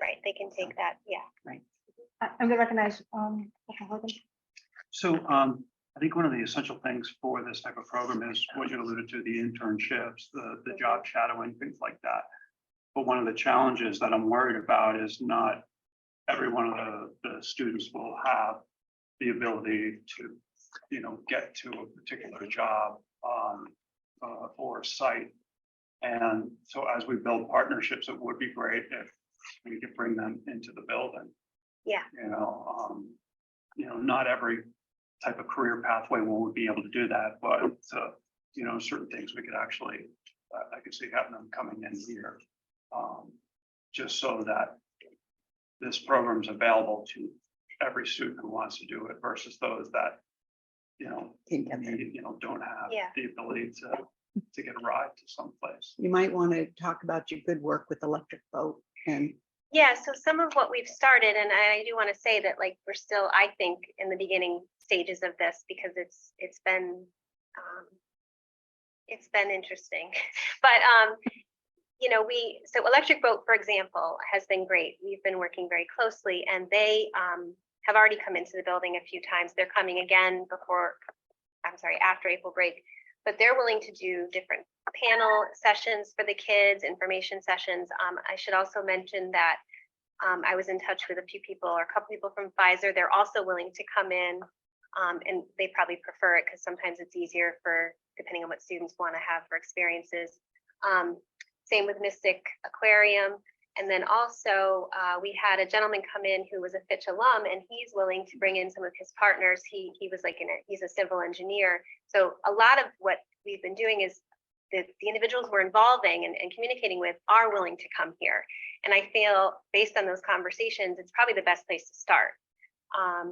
Right, they can take that, yeah. Right. I'm gonna recognize, Dr. Horgan. So I think one of the essential things for this type of program is what you alluded to, the internships, the job shadowing, things like that. But one of the challenges that I'm worried about is not every one of the students will have the ability to, get to a particular job or site. And so as we build partnerships, it would be great if we could bring them into the building. Yeah. Not every type of career pathway will be able to do that, but certain things we could actually, I could see having them coming in here. Just so that this program is available to every student who wants to do it versus those that, don't have Yeah. the ability to get a ride to someplace. You might want to talk about your good work with Electric Boat and Yeah, so some of what we've started, and I do want to say that like we're still, I think, in the beginning stages of this because it's been interesting. But so Electric Boat, for example, has been great. We've been working very closely, and they have already come into the building a few times. They're coming again after April break, but they're willing to do different panel sessions for the kids, information sessions. I should also mention that I was in touch with a few people or a couple people from Pfizer. They're also willing to come in, and they probably prefer it because sometimes it's easier depending on what students want to have for experiences. Same with Mystic Aquarium. And then also we had a gentleman come in who was a Fitch alum, and he's willing to bring in some of his partners. He was like he's a civil engineer. So a lot of what we've been doing is the individuals we're involving and communicating with are willing to come here. And I feel based on those conversations, it's probably the best place to start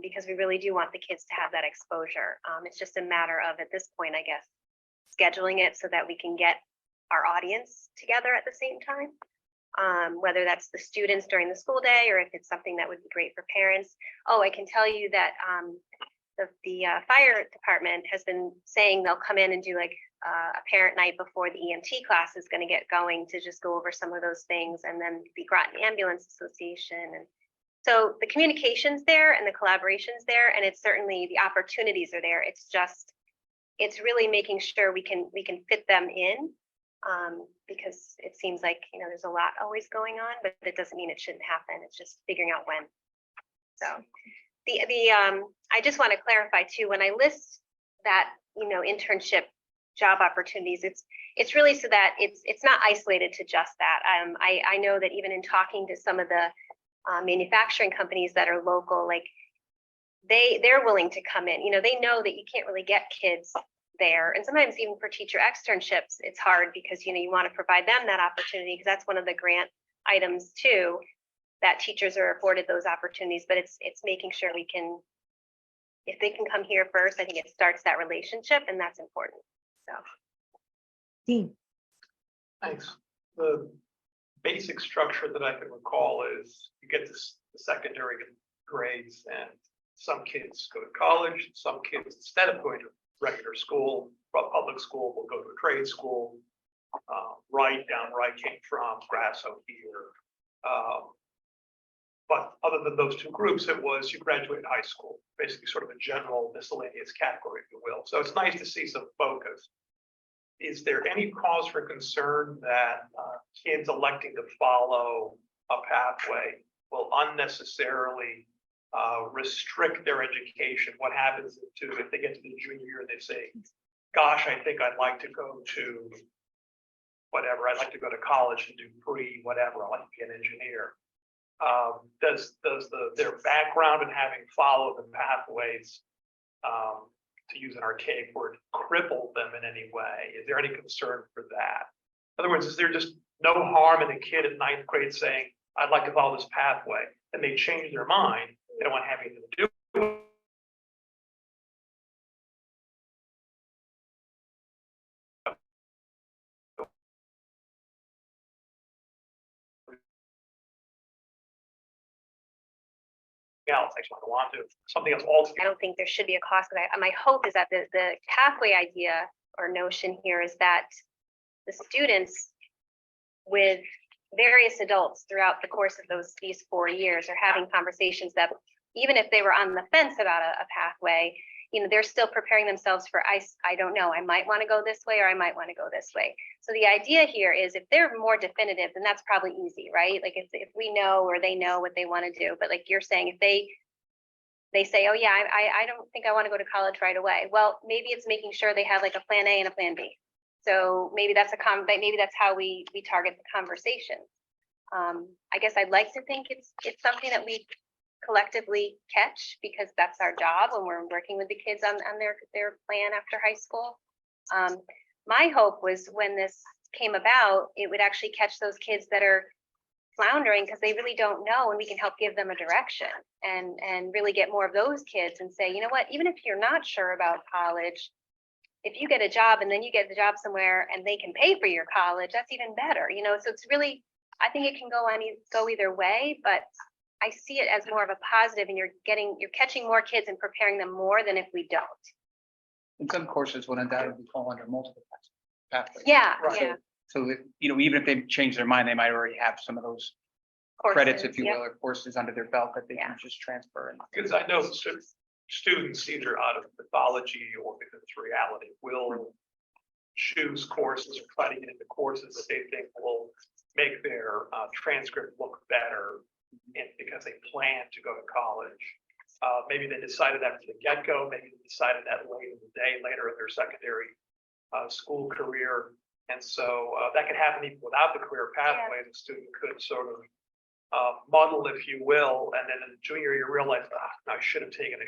because we really do want the kids to have that exposure. It's just a matter of, at this point, I guess, scheduling it so that we can get our audience together at the same time. Whether that's the students during the school day or if it's something that would be great for parents. Oh, I can tell you that the fire department has been saying they'll come in and do like a parent night before the EMT class is going to get going to just go over some of those things, and then the Groton Ambulance Association. And so the communication's there and the collaboration's there, and it's certainly the opportunities are there. It's really making sure we can fit them in. Because it seems like, there's a lot always going on, but it doesn't mean it shouldn't happen. It's just figuring out when. So I just want to clarify too, when I list that, internship job opportunities, it's really so that it's not isolated to just that. I know that even in talking to some of the manufacturing companies that are local, like they're willing to come in, they know that you can't really get kids there. And sometimes even for teacher externships, it's hard because, you want to provide them that opportunity because that's one of the grant items too, that teachers are afforded those opportunities, but it's making sure if they can come here first, I think it starts that relationship, and that's important. So. Dean. Thanks. The basic structure that I can recall is you get the secondary grades, and some kids go to college, some kids, instead of going to regular school, public school, will go to a trade school. Down where I came from, Grasso here. But other than those two groups, it was you graduate high school, basically sort of a general miscellaneous category, if you will. So it's nice to see some focus. Is there any cause for concern that kids electing to follow a pathway will unnecessarily restrict their education? What happens if they get to the junior year and they say, gosh, I think I'd like to go to whatever, I'd like to go to college and do whatever, I'd like to be an engineer. Does their background in having followed the pathways, to use an archaic word, cripple them in any way? Is there any concern for that? In other words, is there just no harm in a kid in ninth grade saying, I'd like to follow this pathway, and they change their mind? They don't want to have anything to do with it. Else, I just want to something else altogether. I don't think there should be a cost. My hope is that the pathway idea or notion here is that the students with various adults throughout the course of these 4 years are having conversations that even if they were on the fence about a pathway, they're still preparing themselves for, I don't know, I might want to go this way or I might want to go this way. So the idea here is if they're more definitive, then that's probably easy, right? Like if we know or they know what they want to do, but like you're saying, if they say, oh yeah, I don't think I want to go to college right away. Well, maybe it's making sure they have like a plan A and a plan B. So maybe that's maybe that's how we target the conversation. I guess I'd like to think it's something that we collectively catch because that's our job when we're working with the kids on their plan after high school. My hope was when this came about, it would actually catch those kids that are floundering because they really don't know, and we can help give them a direction and really get more of those kids and say, you know what, even if you're not sure about college, if you get a job and then you get the job somewhere and they can pay for your college, that's even better, so it's really, I think it can go either way, but I see it as more of a positive, and you're catching more kids and preparing them more than if we don't. And some courses will undoubtedly fall under multiple pathways. Yeah, Right. yeah. So that, even if they change their mind, they might already have some of those credits, if you Courses, will, or courses under their belt that they can just transfer. Because I know students either out of mythology or if it's reality will choose courses or try to get into courses that they think will make their transcript look better, and because they plan to go to college. Maybe they decided that from the get-go, maybe they decided that late in the day, later in their secondary school career. And so that could happen even without the career pathway. The student could sort of muddle, if you will, and then in the junior year realize, I should have taken.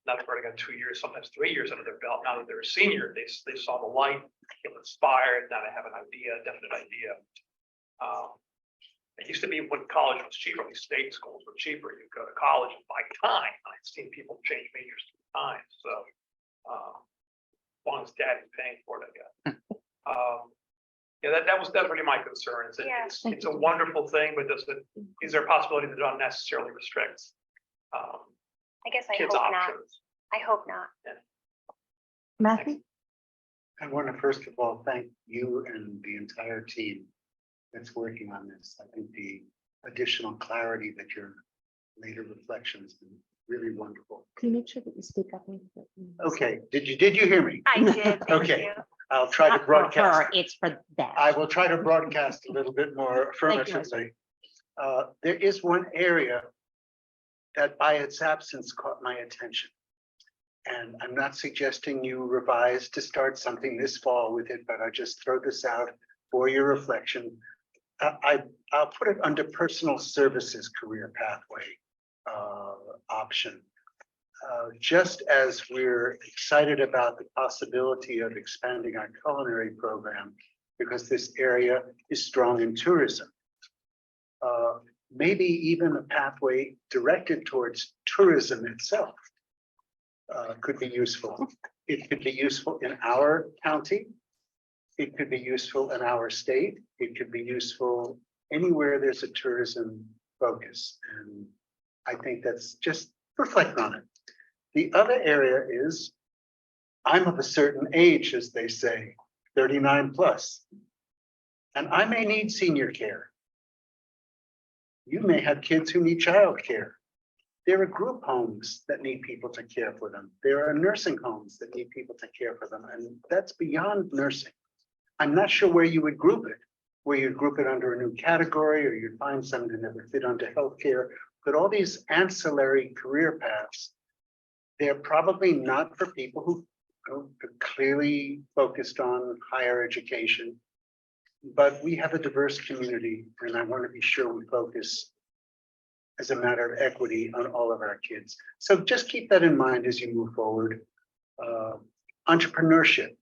Now they've already got 2 years, sometimes 3 years under their belt. Now that they're a senior, they saw the light, feel inspired. Now they have an idea, a definite idea. It used to be when college was cheaper, these state schools were cheaper. You go to college and buy time. I've seen people change majors 3 times. So as long as daddy's paying for it, I guess. Yeah, that was really my concern. It's a wonderful thing, but is there a possibility that it unnecessarily restricts I guess I kids' hope not. options? I hope not. Matthew? I want to first of all thank you and the entire team that's working on this. I think the additional clarity that your later reflections been really wonderful. Can you make sure that you speak up? Okay, did you hear me? I did. Thank Okay, you. I'll try to broadcast. It's for them. I will try to broadcast a little bit more affirmatively. There is one area that by its absence caught my attention. And I'm not suggesting you revise to start something this fall with it, but I just throw this out for your reflection. I'll put it under personal services career pathway option. Just as we're excited about the possibility of expanding our culinary program, because this area is strong in tourism. Maybe even a pathway directed towards tourism itself could be useful. It could be useful in our county. It could be useful in our state. It could be useful anywhere there's a tourism focus. And I think that's just reflect on it. The other area is I'm of a certain age, as they say, 39 plus, and I may need senior care. You may have kids who need childcare. There are group homes that need people to care for them. There are nursing homes that need people to care for them, and that's beyond nursing. I'm not sure where you would group it, where you'd group it under a new category, or you'd find something that would fit under healthcare. But all these ancillary career paths, they're probably not for people who are clearly focused on higher education. But we have a diverse community, and I want to be sure we focus as a matter of equity on all of our kids. So just keep that in mind as you move forward. Entrepreneurship,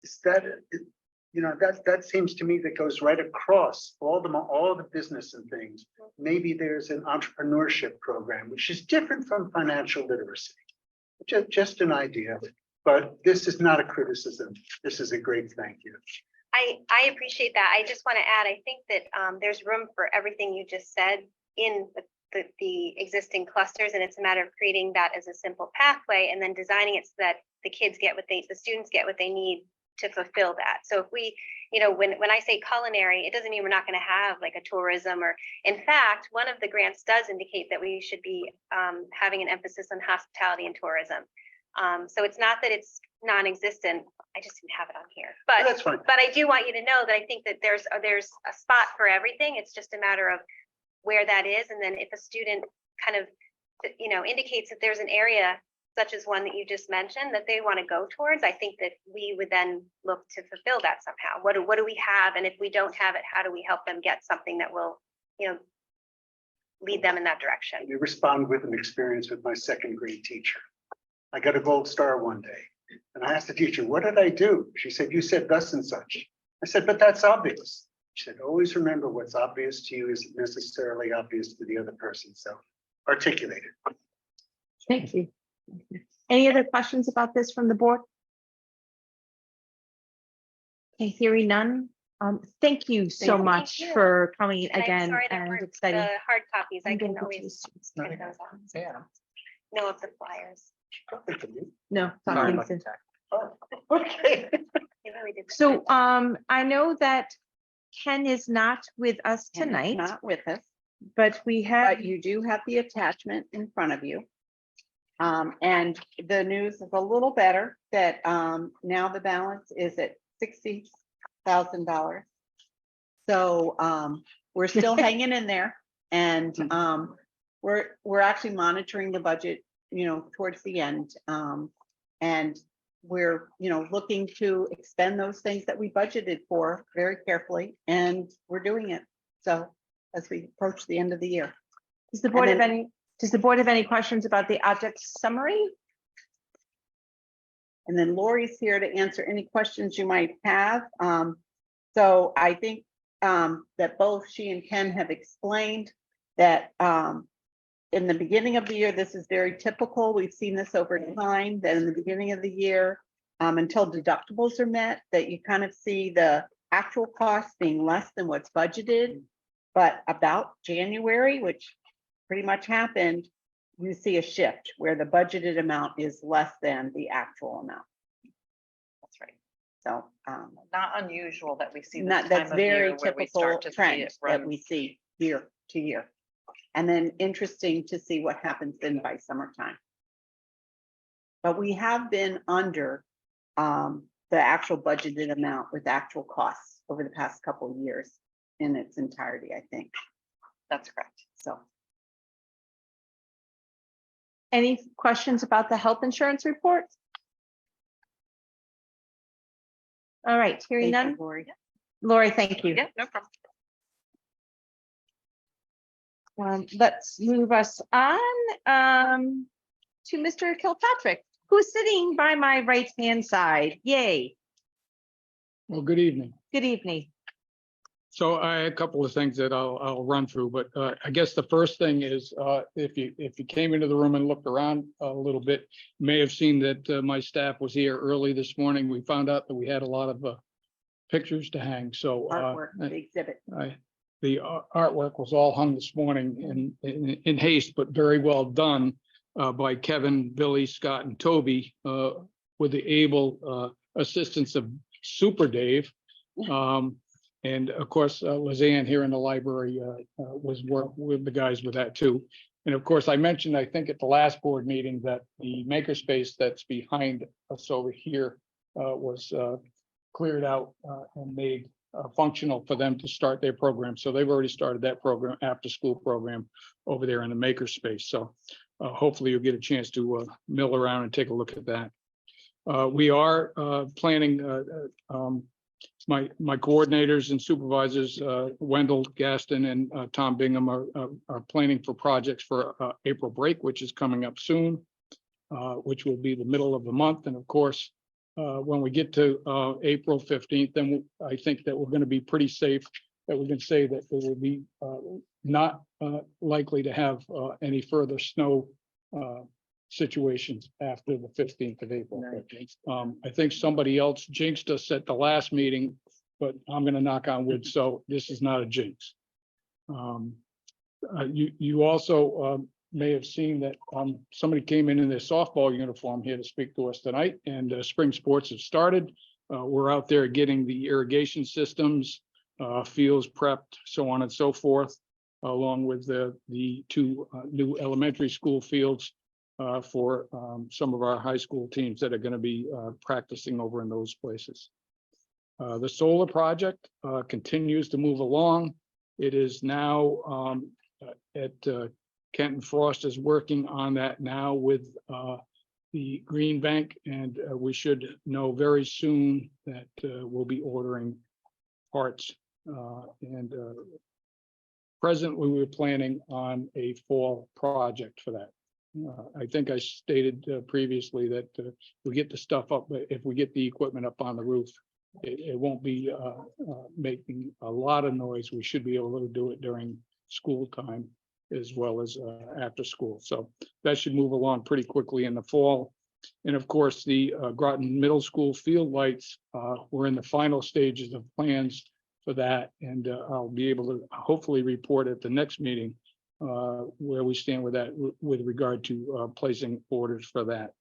is that, that seems to me that goes right across all the business and things. Maybe there's an entrepreneurship program, which is different from financial literacy. Just an idea, but this is not a criticism. This is a great thank you. I appreciate that. I just want to add, I think that there's room for everything you just said in the existing clusters, and it's a matter of creating that as a simple pathway and then designing it so that the students get what they need to fulfill that. So if we, when I say culinary, it doesn't mean we're not going to have like a tourism, or in fact, one of the grants does indicate that we should be having an emphasis on hospitality and tourism. So it's not that it's non-existent. I just didn't have it on here, but That's fine. But I do want you to know that I think that there's a spot for everything. It's just a matter of where that is, and then if a student kind of indicates that there's an area such as one that you just mentioned that they want to go towards, I think that we would then look to fulfill that somehow. What do we have, and if we don't have it, how do we help them get something that will lead them in that direction? You respond with an experience with my second grade teacher. I got a gold star one day and I asked the teacher, what did I do? She said, you said thus and such. I said, but that's obvious. She said, always remember what's obvious to you isn't necessarily obvious to the other person. So articulate it. Thank you. Any other questions about this from the board? Okay, hearing none. Thank you so you. much Thank you. for coming And I'm again sorry there and weren't exciting. the hard copies. I I'm can gonna go to always the- get those on. Yeah. No, of the flyers. No. Sorry talking about to- Oh, okay. They really did. So, I know that Ken is not with us Ken is tonight, Not with us, but we have, but you do have the attachment in front of you. And the news is a little better that, now the balance is at $60,000. So, we're still hanging in there, and, we're actually monitoring the budget, towards the end. And we're, looking to expend those things that we budgeted for very carefully, and we're doing it. So as we approach the end of the year. does the board and have then- any, does the board have any questions about the object summary? And then Lori's here to answer any questions you might have. So I think that both she and Ken have explained that in the beginning of the year, this is very typical. We've seen this over time, that in the beginning of the year, until deductibles are met, that you kind of see the actual cost being less than what's budgeted. But about January, which pretty much happened, you see a shift where the budgeted amount is less than the actual amount. That's right. So Not unusual that we see this not, time that's of year very where we typical start to see trend it that run. we see year to year. And then interesting to see what happens then by summertime. But we have been under the actual budgeted amount with actual costs over the past couple of years in its entirety, I think. That's correct. So Any questions about the health insurance report? All right, hearing thank you, none. Lori. Lori, thank you. Yeah, no problem. Let's move us on to Mr. Kilpatrick, who's sitting by my right-hand side. Yay. Well, good evening. Good evening. So I had a couple of things that I'll run through, but I guess the first thing is if you came into the room and looked around a little bit, you may have seen that my staff was here early this morning. We found out that we had a lot of pictures to hang. So Artwork, the exhibit. the artwork was all hung this morning in haste, but very well done by Kevin, Billy, Scott, and Toby with the able assistance of Super Dave. And of course, Lizanne here in the library was work with the guys with that too. And of course, I mentioned, I think at the last board meeting, that the makerspace that's behind us over here was cleared out and made functional for them to start their program. So they've already started that program, after school program over there in the makerspace. So hopefully you'll get a chance to mill around and take a look at that. We are planning my coordinators and supervisors, Wendell Gaston and Tom Bingham are planning for projects for April break, which is coming up soon, which will be the middle of the month. And of course, when we get to April 15th, then I think that we're going to be pretty safe, that we can say that there will be not likely to have any further snow situations after the 15th of April. I think somebody else jinxed us at the last meeting, but I'm going to knock on wood, so this is not a jinx. You also may have seen that somebody came in their softball uniform here to speak to us tonight, and spring sports have started. We're out there getting the irrigation systems, fields prepped, so on and so forth, along with the two new elementary school fields for some of our high school teams that are going to be practicing over in those places. The solar project continues to move along. It is now at Kenton Frost is working on that now with the Green Bank, and we should know very soon that we'll be ordering parts. And presently, we're planning on a fall project for that. I think I stated previously that we get the stuff up, but if we get the equipment up on the roof, it won't be making a lot of noise. We should be able to do it during school time as well as after school. So that should move along pretty quickly in the fall. And of course, the Groton Middle School field lights, we're in the final stages of plans for that. And I'll be able to hopefully report at the next meeting where we stand with that with regard to placing orders for that.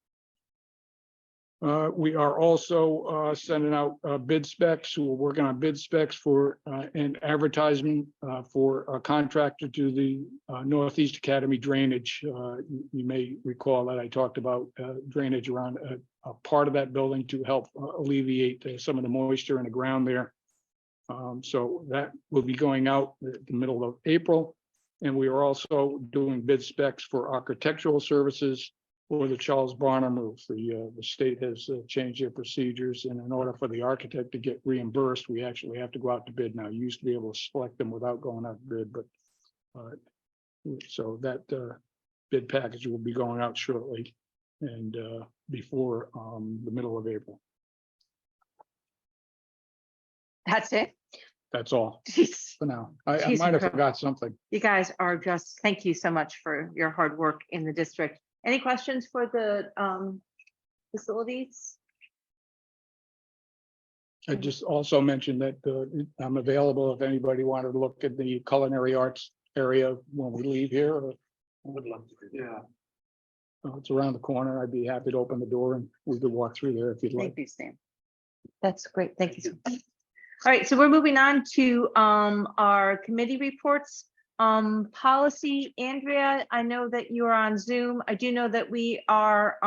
We are also sending out bid specs. We're working on bid specs for an advertisement for a contractor to the Northeast Academy drainage. You may recall that I talked about drainage around a part of that building to help alleviate some of the moisture in the ground there. So that will be going out the middle of April. And we are also doing bid specs for architectural services for the Charles Barnum roof. The state has changed their procedures, and in order for the architect to get reimbursed, we actually have to go out to bid now. You used to be able to select them without going out to bid, but so that bid package will be going out shortly and before the middle of April. That's it. That's all Jeez. for now. I Jeez, might have incredible. forgot something. You guys are just, thank you so much for your hard work in the district. Any questions for the facilities? I just also mentioned that I'm available if anybody wanted to look at the culinary arts area when we leave here. Or, Would love to. Yeah. it's around the corner. I'd be happy to open the door and we could walk through there if you'd like. Thank you, Sam. That's great. Thank you so much. All right, so we're moving on to our committee reports. Policy, Andrea, I know that you are on Zoom. I do know that we are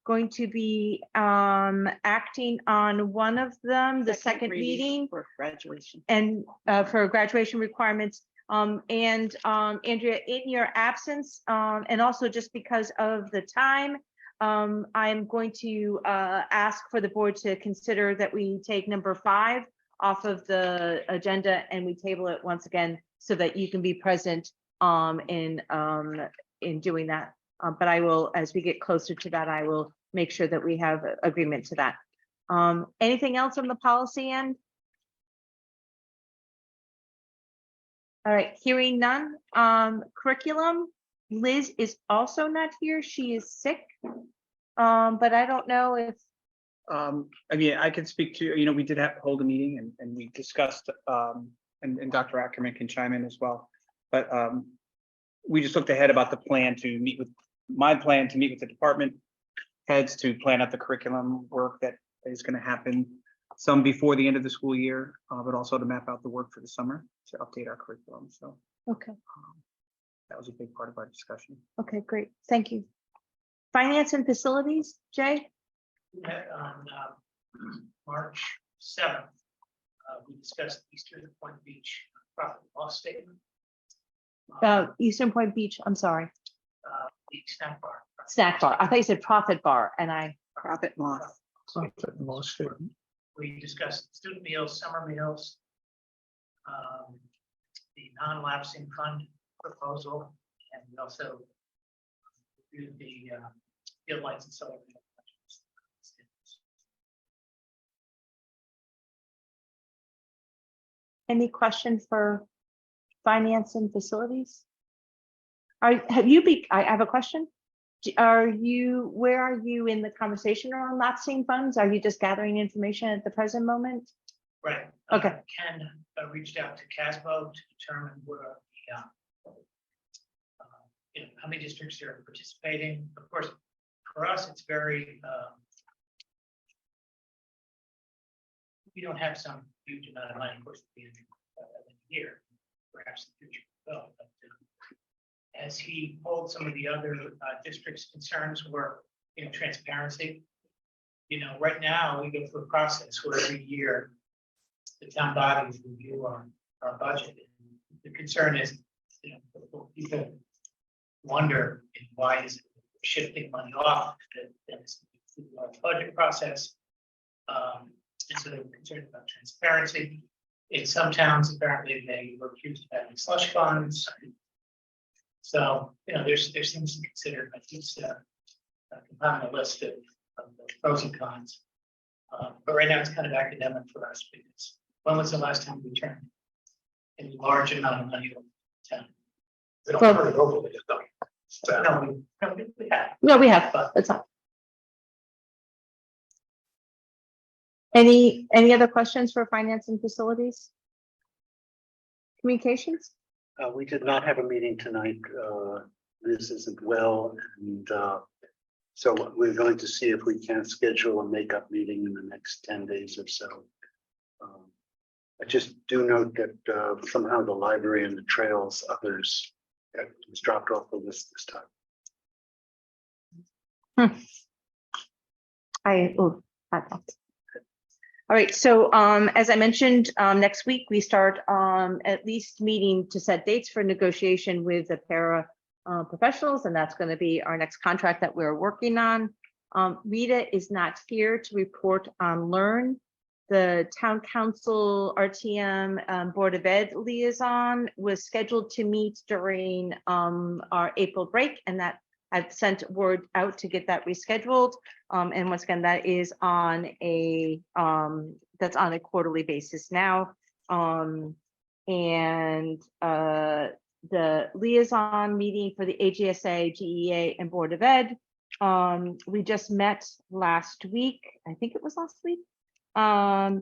going to be acting on one of them, the second reading reading, for graduation. and for graduation requirements. And Andrea, in your absence, and also just because of the time, I'm going to ask for the board to consider that we take number 5 off of the agenda and we table it once again so that you can be present in doing that. But I will, as we get closer to that, I will make sure that we have agreement to that. Anything else on the policy end? All right, hearing none. Curriculum, Liz is also not here. She is sick. But I don't know if, I mean, I can speak to, we did hold a meeting and we discussed, and Dr. Ackerman can chime in as well. But we just looked ahead about the plan to meet with, my plan to meet with the department heads to plan out the curriculum work that is going to happen, some before the end of the school year, but also to map out the work for the summer to update our curriculum. So okay, that was a big part of our discussion. okay, great. Thank you. Finance and facilities, Jay? We met on March 7th. We discussed Eastern Point Beach profit and loss statement. Eastern Point Beach, I'm sorry, The snack bar. snack bar. I thought you said profit bar and I, Profit and loss. Profit and loss statement. We discussed student meals, summer meals, the non-lapsing fund proposal, and we also reviewed the field lights and solar. any question for finance and facilities? I have a question. Where are you in the conversation around lapsing funds? Are you just gathering information at the present moment? Right. Okay. Ken reached out to CASBO to determine where how many districts are participating. Of course, for us, it's very we don't have some huge amount of money, of course, at the end of the year, perhaps in the future. Will, but, as he pulled some of the other districts' concerns were, transparency. Right now, we go through a process where every year the town bodies review our budget. The concern is, people wonder why is it shifting money off the budget process. And so they're concerned about transparency. In some towns, apparently, they were accused of having slush funds. So, there's things to consider, but it's compiling a list of the pros and cons. But right now, it's kind of academic for us because when was the last time we turned a large amount of money over to town? We don't turn it over, we just don't. No, we have. No, we have, But that's all. Any other questions for finance and facilities? Communications? We did not have a meeting tonight. This isn't well, and so we're going to see if we can schedule a makeup meeting in the next 10 days or so. I just do note that somehow the library and the trails, others, was dropped off the list this time. All right, so as I mentioned, next week we start at least meeting to set dates for negotiation with the para professionals, and that's going to be our next contract that we're working on. Rita is not here to report on Learn. The town council RTM Board of Ed liaison was scheduled to meet during our April break, and that I've sent word out to get that rescheduled. And once again, that is on a that's on a quarterly basis now. And the liaison meeting for the AGSA, GEA, and Board of Ed. We just met last week. I think it was last week. I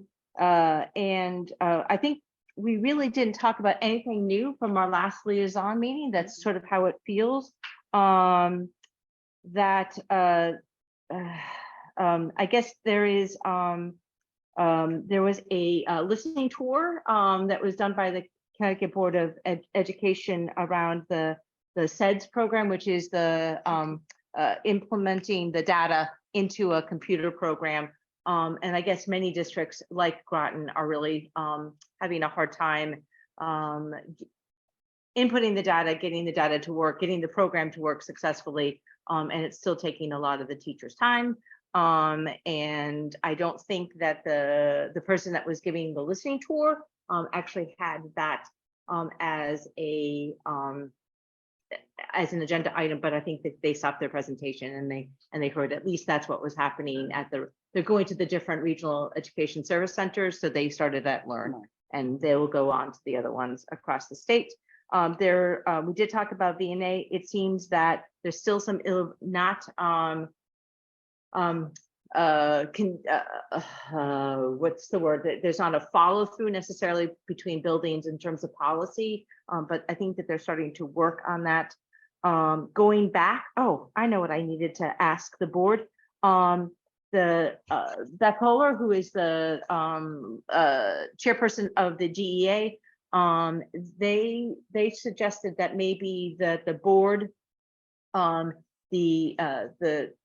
think we really didn't talk about anything new from our last liaison meeting. That's sort of how it feels. I guess there is there was a listening tour that was done by the Connecticut Board of Education around the SEDS program, which is the implementing the data into a computer program. And I guess many districts like Groton are really having a hard time inputting the data, getting the data to work, getting the program to work successfully. And it's still taking a lot of the teachers' time. And I don't think that the person that was giving the listening tour actually had that as an agenda item, but I think that they stopped their presentation and they heard at least that's what was happening at they're going to the different regional education service centers. So they started at Learn and they will go on to the other ones across the state. We did talk about VNA. It seems that there's still some what's the word? There's not a follow through necessarily between buildings in terms of policy, but I think that they're starting to work on that. Going back, I know what I needed to ask the board. Beth Kohler, who is the chairperson of the GEA, they suggested that maybe the board, the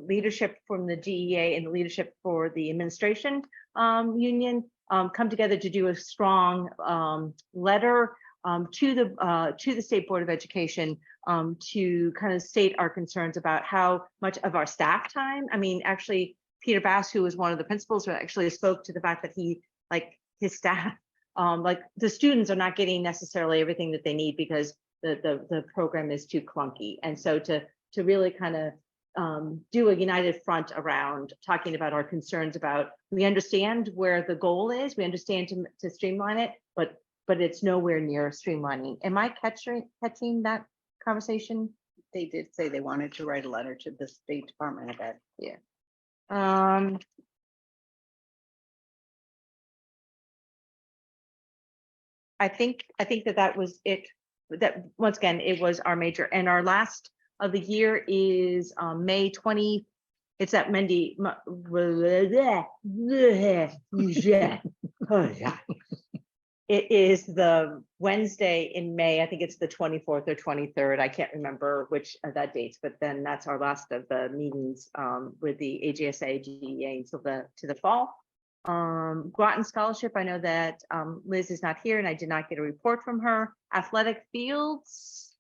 leadership from the GEA and the leadership for the administration union come together to do a strong letter to the State Board of Education to kind of state our concerns about how much of our staff time. I mean, actually, Peter Bass, who was one of the principals, who actually spoke to the fact that his staff, the students are not getting necessarily everything that they need because the program is too clunky. And so to really kind of do a united front around talking about our concerns about, we understand where the goal is, we understand to streamline it, but it's nowhere near streamlining. Am I catching that conversation? They did say they wanted to write a letter to the State Department of Ed. Yeah. I think that was it. That once again, it was our major, and our last of the year is May 25th It's at Mendy. It is the Wednesday in May. I think it's the 24th or 23rd. I can't remember which of that dates, but then that's our last of the meetings with the AGSA, GEA until to the fall. Groton Scholarship, I know that Liz is not here and I did not get a report from her. Athletic fields.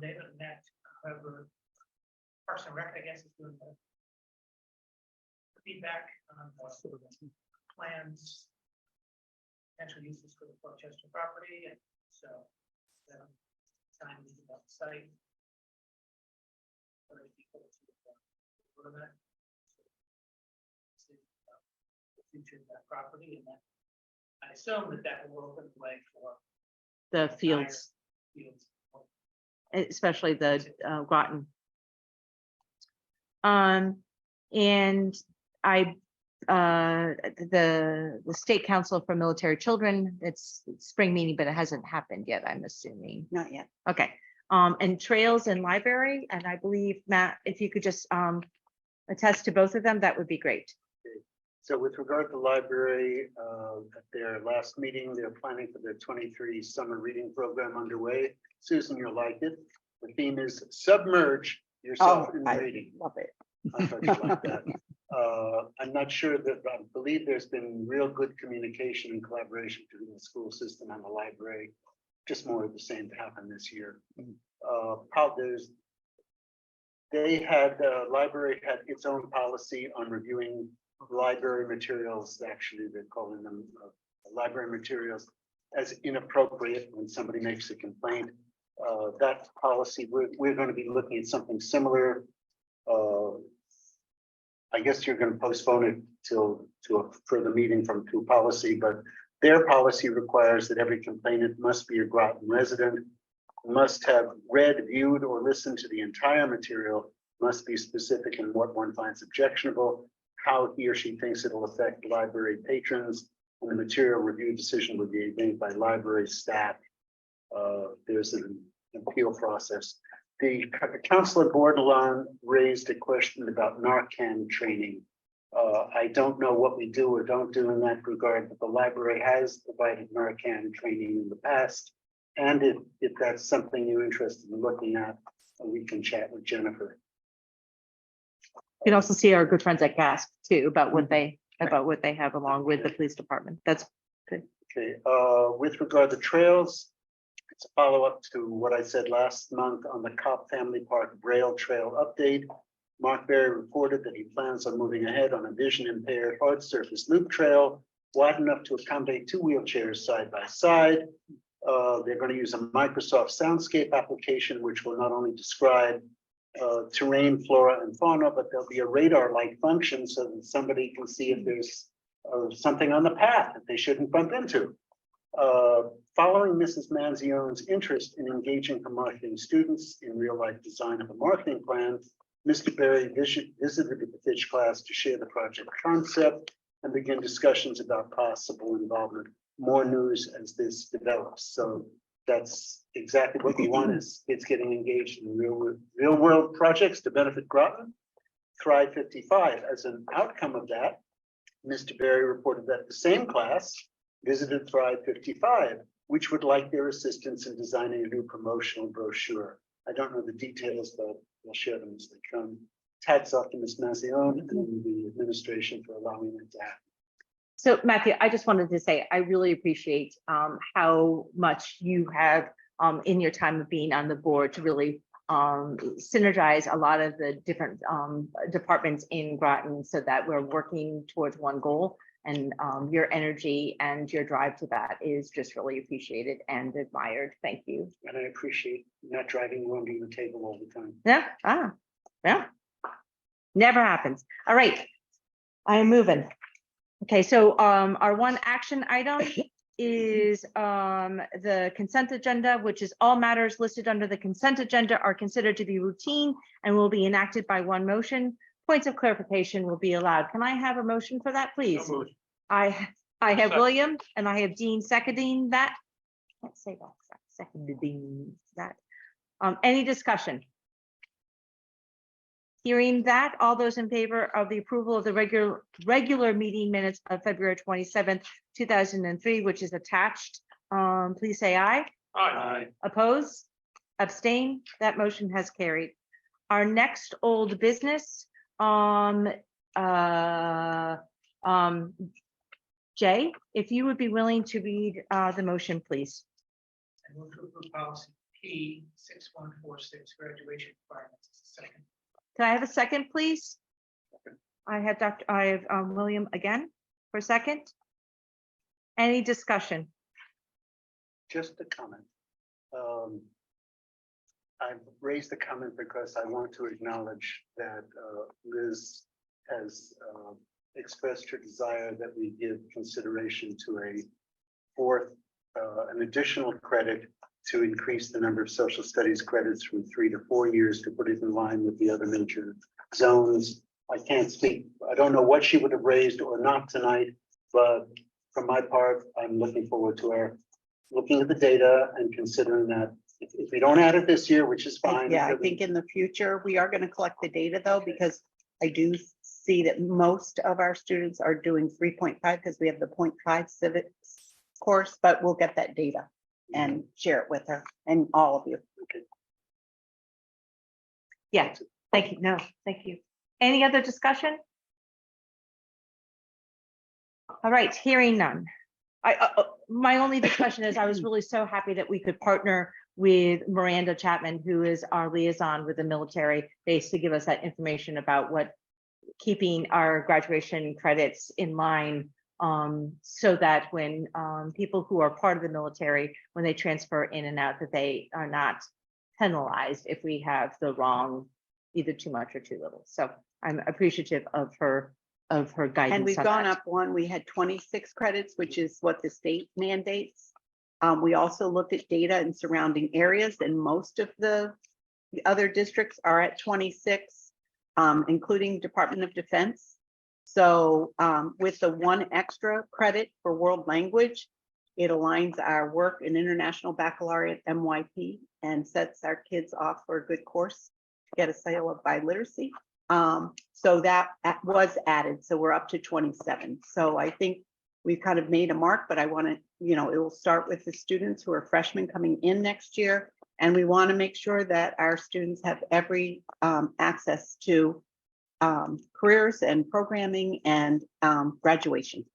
They haven't met, however, Parks and Rec, I guess, is doing the feedback on the plans, potential uses for the Portchester property, and so time is about the site. What are people to go to that? The future of that property, and then I assume that will open the way for The fields, fields. especially the Groton. And I, the State Council for Military Children, it's spring meeting, but it hasn't happened yet, I'm assuming. Not yet. Okay, and trails and library, and I believe, Matt, if you could just attest to both of them, that would be great. So with regard to library, at their last meeting, they're planning for their 23 summer reading program underway. Susan, you'll like it. The theme is submerge yourself in reading. Love it. I thought you liked that. I'm not sure that, I believe there's been real good communication and collaboration between the school system and the library. Just more of the same to happen this year. Library had its own policy on reviewing library materials. Actually, they're calling them library materials as inappropriate when somebody makes a complaint. That policy, we're going to be looking at something similar. I guess you're going to postpone it to a further meeting to policy, but their policy requires that every complainant must be a Groton resident, must have read, viewed, or listened to the entire material, must be specific in what one finds objectionable, how he or she thinks it'll affect library patrons, and the material review decision would be made by library staff. There's an appeal process. The Councilor Bordelon raised a question about Narcan training. I don't know what we do or don't do in that regard, but the library has provided Narcan training in the past. And if that's something you're interested in looking at, we can chat with Jennifer. You can also see our good friends at GASP too, about what they have along with the police department. That's good. Okay, with regard to trails, it's a follow-up to what I said last month on the Cobb Family Park Braille Trail update. Mark Berry reported that he plans on moving ahead on a vision-impaired hard surface loop trail wide enough to accommodate 2 wheelchairs side by side. They're going to use a Microsoft Soundscape application, which will not only describe terrain, flora, and fauna, but there'll be a radar-like function so that somebody can see if there's something on the path that they shouldn't bump into. Following Mrs. Manzione's interest in engaging her marketing students in real-life design of a marketing plan, Mr. Berry visited the Fitch class to share the project concept and begin discussions about possible involvement. More news as this develops. So that's exactly what we want, is it's getting engaged in real world projects to benefit Groton. Thrive 55. As an outcome of that, Mr. Berry reported that the same class visited Thrive 55, which would like their assistance in designing a new promotional brochure. I don't know the details, but we'll share them as they come. Hats off to Ms. Mazione and the administration for allowing it to happen. So Matthew, I just wanted to say, I really appreciate how much you have in your time of being on the board to really synergize a lot of the different departments in Groton so that we're working towards one goal. And your energy and your drive to that is just really appreciated and admired. Thank you. And I appreciate not driving you under the table all the time. Yeah, yeah. Never happens. All right, I am moving. Okay, so our one action item is the consent agenda, which is all matters listed under the consent agenda are considered to be routine and will be enacted by one motion. Points of clarification will be allowed. Can I have a motion for that, please? So moved. I have William and I have Dean seconding that. Let's say that seconding that. Any discussion? Hearing that, all those in favor of the approval of the regular meeting minutes of February 27th, 2003, which is attached, please say aye. Aye. Oppose, abstain, that motion has carried. Our next old business, Jay, if you would be willing to read the motion, please. I move to approve policy P 6146 graduation requirements. Second. Can I have a second, please? I have William again for a second. Any discussion? Just a comment. I've raised the comment because I want to acknowledge that Liz has expressed her desire that we give consideration to an additional credit to increase the number of social studies credits from 3 to 4 years to put it in line with the other major zones. I can't speak. I don't know what she would have raised or not tonight, but for my part, I'm looking forward to her looking at the data and considering that if we don't add it this year, which is fine. Yeah, I think in the future, we are going to collect the data though, because I do see that most of our students are doing 3.5 because we have the 0.5 civics course, but we'll get that data and share it with her and all of you. Yeah, thank you. No, thank you. Any other discussion? All right, hearing none. My only discussion is I was really so happy that we could partner with Miranda Chapman, who is our liaison with the military base, to give us that information about what keeping our graduation credits in line, so that when people who are part of the military, when they transfer in and out, that they are not penalized if we have the wrong, either too much or too little. So I'm appreciative of her guidance. And we've on gone that. up one, we had 26 credits, which is what the state mandates. We also looked at data in surrounding areas, and most of the other districts are at 26, including Department of Defense. So with the one extra credit for world language, it aligns our work in International Baccalaureate MYP and sets our kids off for a good course to get a sale of biliteracy. So that was added. So we're up to 27. So I think we've kind of made a mark, but I want to, it will start with the students who are freshmen coming in next year. And we want to make sure that our students have every access to careers and programming and graduation.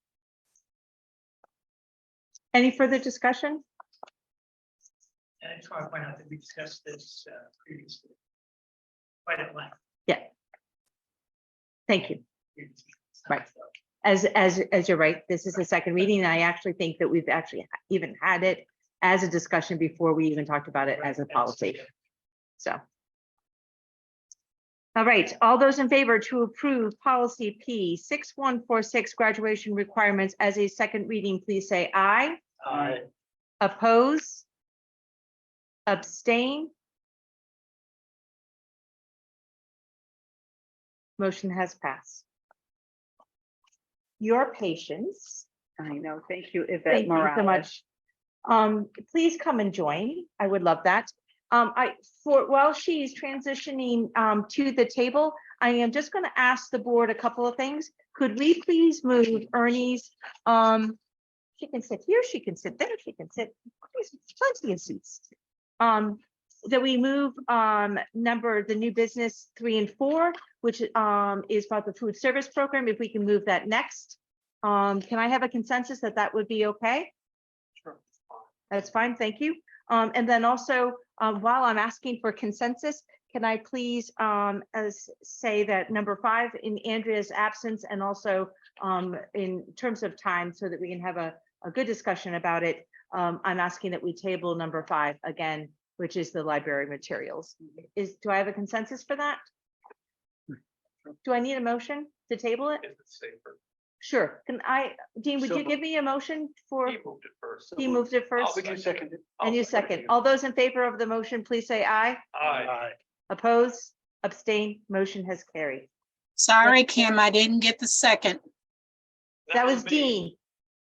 Any further discussion? And I just want to point out that we discussed this previously. Quite at length. Yeah. Thank you. Right. As you're right, this is the second reading, and I actually think that we've actually even had it as a discussion before we even talked about it as a policy. So. All right, all those in favor to approve policy P 6146 graduation requirements as a second reading, please say aye. Aye. Oppose? Abstain? Motion has passed. Your patience. I know. Thank you, Yvette Thank you so Morales. much. Please come and join. I would love that. While she's transitioning to the table, I am just going to ask the board a couple of things. Could we please move Ernie's? She can sit here, she can sit there, she can sit. There's plenty of seats. That we move the new business 3 and 4, which is about the food service program. If we can move that next, can I have a consensus that would be okay? Sure. That's fine, thank you. And then also, while I'm asking for consensus, can I please say that number 5 in Andrea's absence, and also in terms of time, so that we can have a good discussion about it, I'm asking that we table number 5 again, which is the library materials. Do I have a consensus for that? Do I need a motion to table it? If it's safer. Sure. Dean, would So you give me a motion for? He moved it first. He moved it first. I'll second it. And you second. All those in favor of the motion, please say aye. Aye. Oppose, abstain, motion has carried. Sorry, Kim, I didn't get the second. That was me. Dean.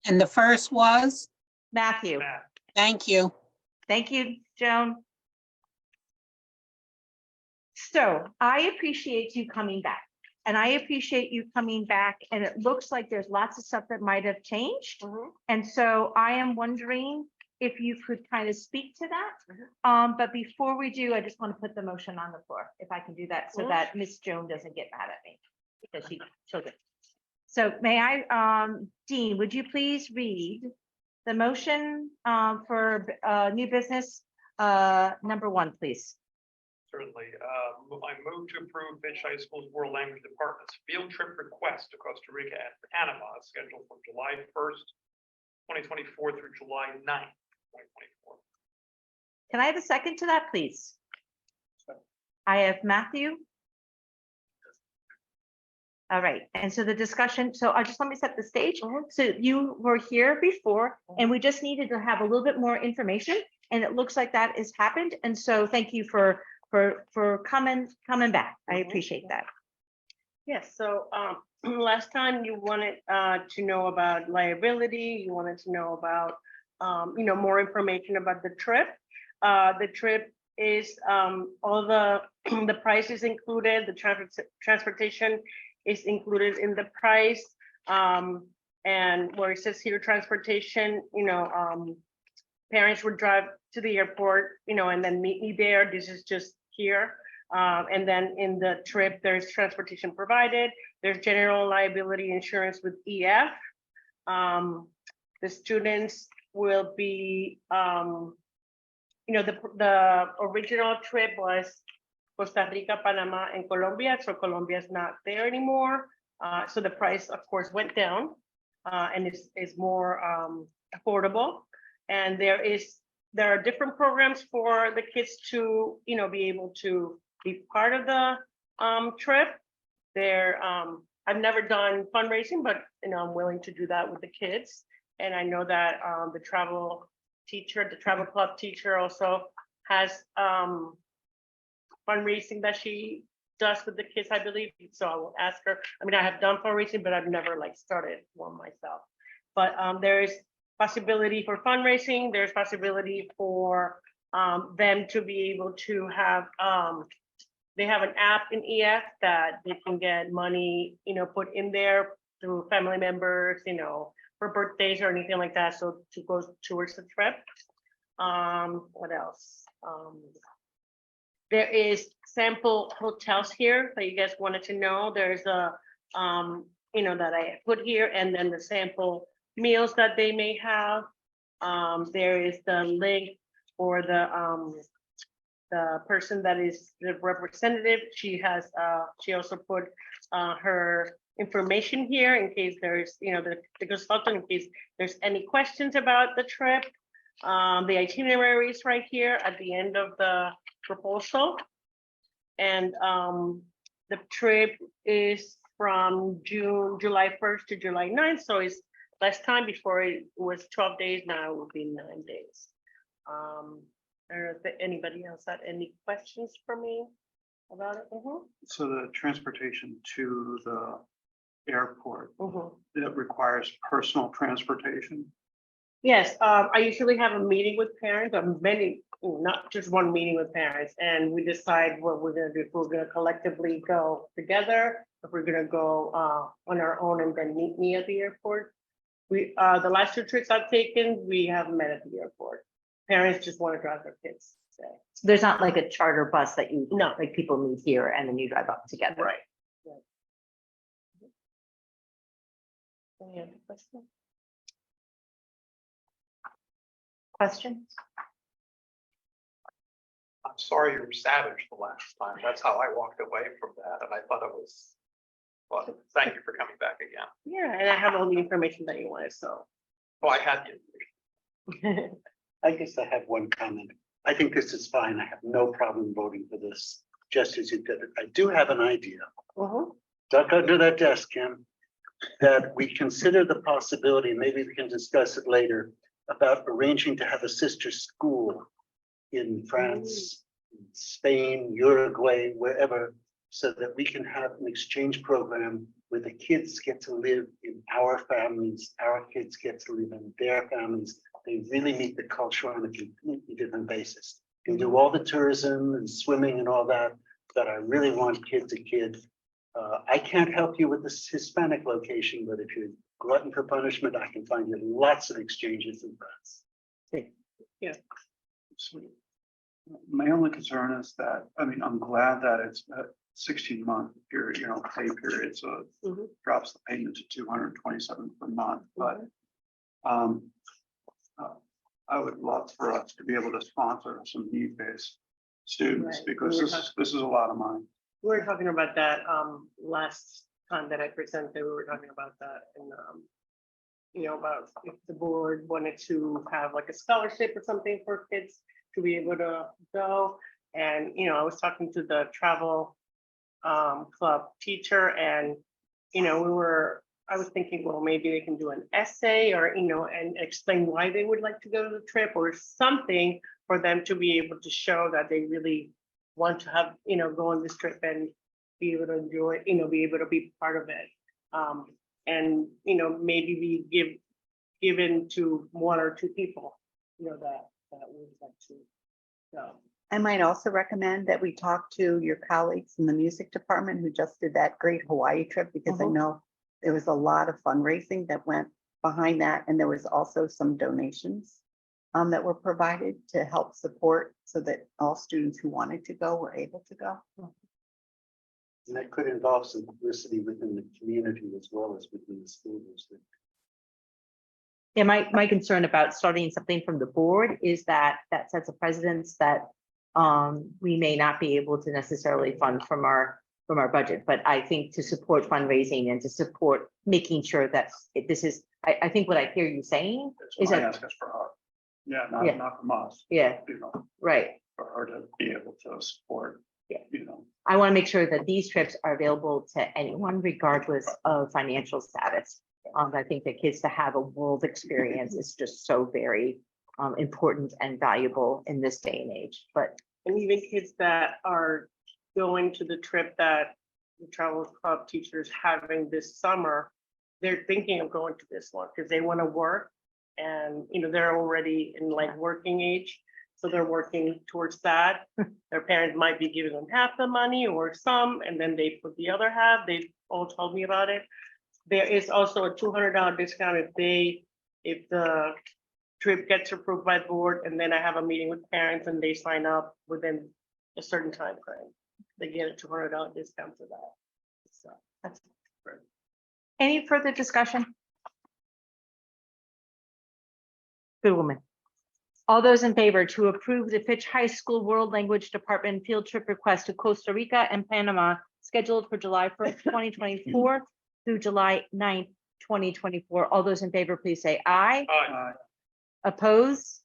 And the first was? Matthew. Matt. Thank you. Thank you, Joan. So I appreciate you coming back. And I appreciate you coming back, and it looks like there's lots of stuff that might have changed. And so I am wondering if you could kind of speak to that. But before we do, I just want to put the motion on the floor, if I can do that, so that Miss Joan doesn't get mad at me. Because she'll get. So may I, Dean, would you please read the motion for new business number 1, please? Certainly. I move to approve Fitch High School's World Language Department's field trip request to Costa Rica and Panama scheduled from July 1st, 2024 through July 9th, 2024. Can I have a second to that, please? I have Matthew. All right, and so the discussion, so I just let me set the stage. So you were here before, and we just needed to have a little bit more information, and it looks like that has happened. And so thank you for coming back. I appreciate that. Yes, so last time you wanted to know about liability, you wanted to know about more information about the trip. The trip is all the prices included, the transportation is included in the price. And where it says here transportation, parents would drive to the airport, and then meet me there. This is just here. And then in the trip, there's transportation provided. There's general liability insurance with EF. The students will be, the original trip was Costa Rica, Panama, and Colombia. So Colombia is not there anymore. So the price, of course, went down and is more affordable. And there are different programs for the kids to, be able to be part of the trip. I've never done fundraising, but I'm willing to do that with the kids. And I know that the travel club teacher also has fundraising that she does with the kids, I believe. So I will ask her. I mean, I have done fundraising, but I've never started one myself. But there is possibility for fundraising. There's possibility for them to be able to have, they have an app in EF that they can get money, put in there through family members, for birthdays or anything like that. So to go towards the trip. What else? There is sample hotels here that you guys wanted to know. There's a, that I put here, and then the sample meals that they may have. There is the link for the person that is the representative. She has, she also put her information here in case there's, the consultant, in case there's any questions about the trip. The itinerary is right here at the end of the proposal. And the trip is from July 1st to July 9th. So it's less time. Before it was 12 days, now it will be 9 days. I don't know if anybody else had any questions for me about it. So the transportation to the airport, it requires personal transportation? Yes, I usually have a meeting with parents, not just one meeting with parents, and we decide what we're gonna do. If we're gonna collectively go together, if we're gonna go on our own and then meet me at the airport. The last 2 trips I've taken, we haven't met at the airport. Parents just want to drive their kids. So There's not like a charter bus that you, No. like people meet here and then you drive up together. Right. Any other questions? Questions? I'm sorry you were savage the last time. That's how I walked away from that, and I thought it was, well, thank you for coming back again. Yeah, and I have all the information that you wanted, so. Oh, I had you. I guess I have one comment. I think this is fine. I have no problem voting for this, just as you did it. I do have an idea. Duck under that desk, Kim, that we consider the possibility, maybe we can discuss it later, about arranging to have a sister school in France, Spain, Uruguay, wherever, so that we can have an exchange program where the kids get to live in our families, our kids get to live in their families. They really meet the culture on a completely different basis. You do all the tourism and swimming and all that, that I really want kid to kid. I can't help you with this Hispanic location, but if you're glutton for punishment, I can find you lots of exchanges and friends. Sweet. My only concern is that, I mean, I'm glad that it's a 16-month period, pay period, so it drops the payment to 227 per month, but I would love for us to be able to sponsor some need-based students, Right. because this is a lot of money. We were talking about that last time that I presented, we were talking about that and about if the board wanted to have like a scholarship or something for kids to be able to go. And I was talking to the travel club teacher and I was thinking, well, maybe they can do an essay or and explain why they would like to go to the trip or something for them to be able to show that they really want to have, go on this trip and be able to enjoy, be able to be part of it. And, maybe be given to one or two people, that would like to go. I might also recommend that we talk to your colleagues in the music department who just did that great Hawaii trip, because I know there was a lot of fundraising that went behind that. And there was also some donations that were provided to help support so that all students who wanted to go were able to go. And that could involve some publicity within the community as well as within the school district. Yeah, my concern about starting something from the board is that sets a precedence that we may not be able to necessarily fund from our budget. But I think to support fundraising and to support making sure that this is, I think what I hear you saying is My that, ask is for her. Yeah, Yeah. not from us. yeah, right. For her to be able to support. Yeah. I want to make sure that these trips are available to anyone regardless of financial status. I think that kids to have a world experience is just so very important and valuable in this day and age. But And even kids that are going to the trip that the travel club teachers having this summer, they're thinking of going to this one because they want to work and, they're already in like working age. So they're working towards that. Their parents might be giving them half the money or some, and then they put the other half. They've all told me about it. There is also a $200 discount if the trip gets approved by the board, and then I have a meeting with parents and they sign up within a certain time frame. They get a $200 discount for that. So that's great. Any further discussion? Good woman. All those in favor to approve the Fitch High School World Language Department field trip request to Costa Rica and Panama scheduled for July 1st, 2024 through July 9th, 2024. All those in favor, please say aye. Aye. Oppose,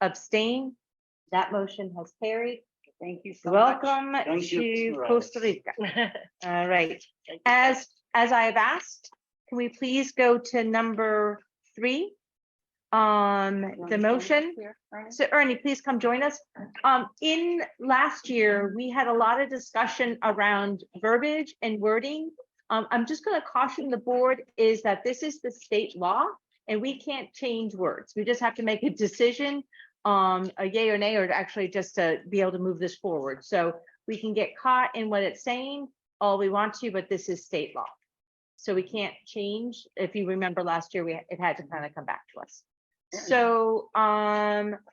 abstain. That motion has carried. Thank you so much. Welcome Thank you, to Ms. Costa Rica. All right. As I have asked, can we please go to number 3? The motion. So Ernie, please come join us. In last year, we had a lot of discussion around verbiage and wording. I'm just going to caution the board is that this is the state law and we can't change words. We just have to make a decision, a yay or nay, or actually just to be able to move this forward. So we can get caught in what it's saying all we want to, but this is state law. So we can't change. If you remember last year, it had to kind of come back to us. So,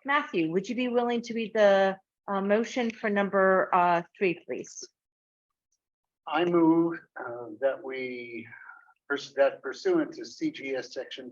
Matthew, would you be willing to read the motion for number 3, please? I move that that pursuant to CGS section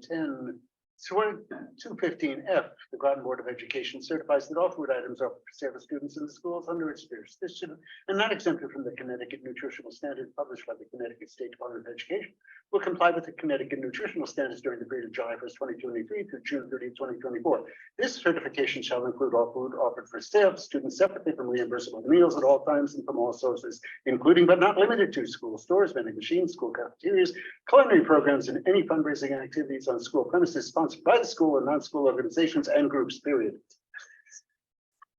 215F, the Groton Board of Education certifies that all food items offered for sale to students in the schools under its jurisdiction and not exempted from the Connecticut Nutritional Standard published by the Connecticut State Department of Education will comply with the Connecticut Nutritional Standards during the period of July 1st, 2023 through June 30th, 2024. This certification shall include all food offered for sale to students separately from reimbursable meals at all times and from all sources, including but not limited to school stores, vending machines, school cafeterias, culinary programs, and any fundraising activities on school premises sponsored by the school or non-school organizations and groups, period.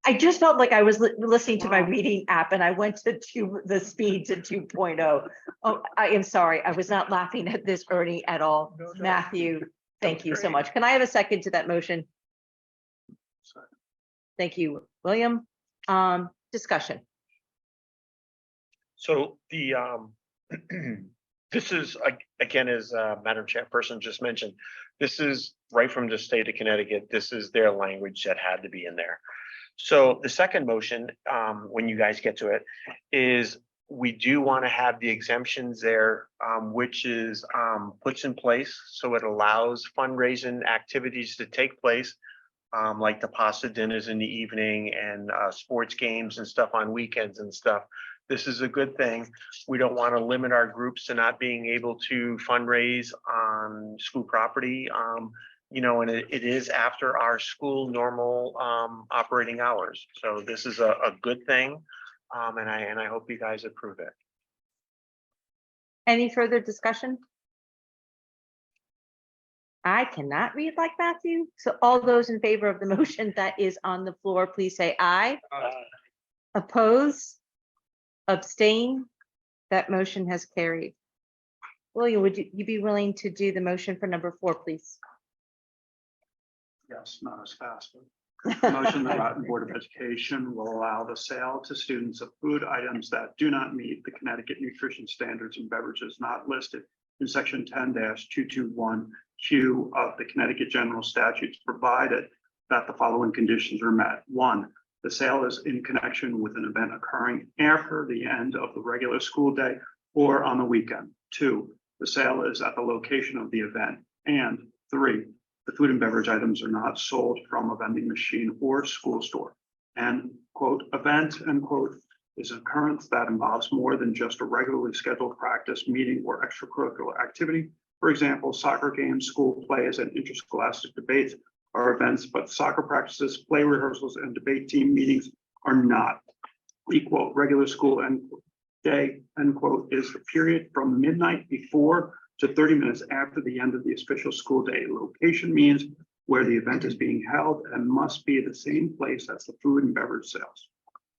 I just felt like I was listening to my reading app and I went to the speed to 2.0. Oh, I am sorry. I was not laughing at this, Ernie, at all. No. Matthew, thank you so much. Can I have a second to that motion? Thank you, William. Discussion. So the, this is, again, as Madam Chairperson just mentioned, this is right from the state of Connecticut. This is their language that had to be in there. So the second motion, when you guys get to it, is we do want to have the exemptions there, which is puts in place so it allows fundraising activities to take place, like the pasta dinners in the evening and sports games and stuff on weekends and stuff. This is a good thing. We don't want to limit our groups to not being able to fundraise on school property. You know, and it is after our school normal operating hours. So this is a good thing. And I hope you guys approve it. Any further discussion? I cannot read like Matthew. So all those in favor of the motion that is on the floor, please say aye. Oppose? Abstain? That motion has carried. William, would you be willing to do the motion for number 4, please? Yes, not as fast. But motion, the Groton Board of Education will allow the sale to students of food items that do not meet the Connecticut nutrition standards and beverages not listed in section 10-221Q of the Connecticut General Statutes, provided that the following conditions are met. 1, the sale is in connection with an event occurring after the end of the regular school day or on the weekend. 2, the sale is at the location of the event. And 3, the food and beverage items are not sold from a vending machine or school store. And quote, event, end quote, is an occurrence that involves more than just a regularly scheduled practice, meeting, or extracurricular activity. For example, soccer games, school plays, and interscholastic debates are events, but soccer practices, play rehearsals, and debate team meetings are not. Quote, regular school end day, end quote, is the period from midnight before to 30 minutes after the end of the official school day. Location means where the event is being held and must be the same place as the food and beverage sales.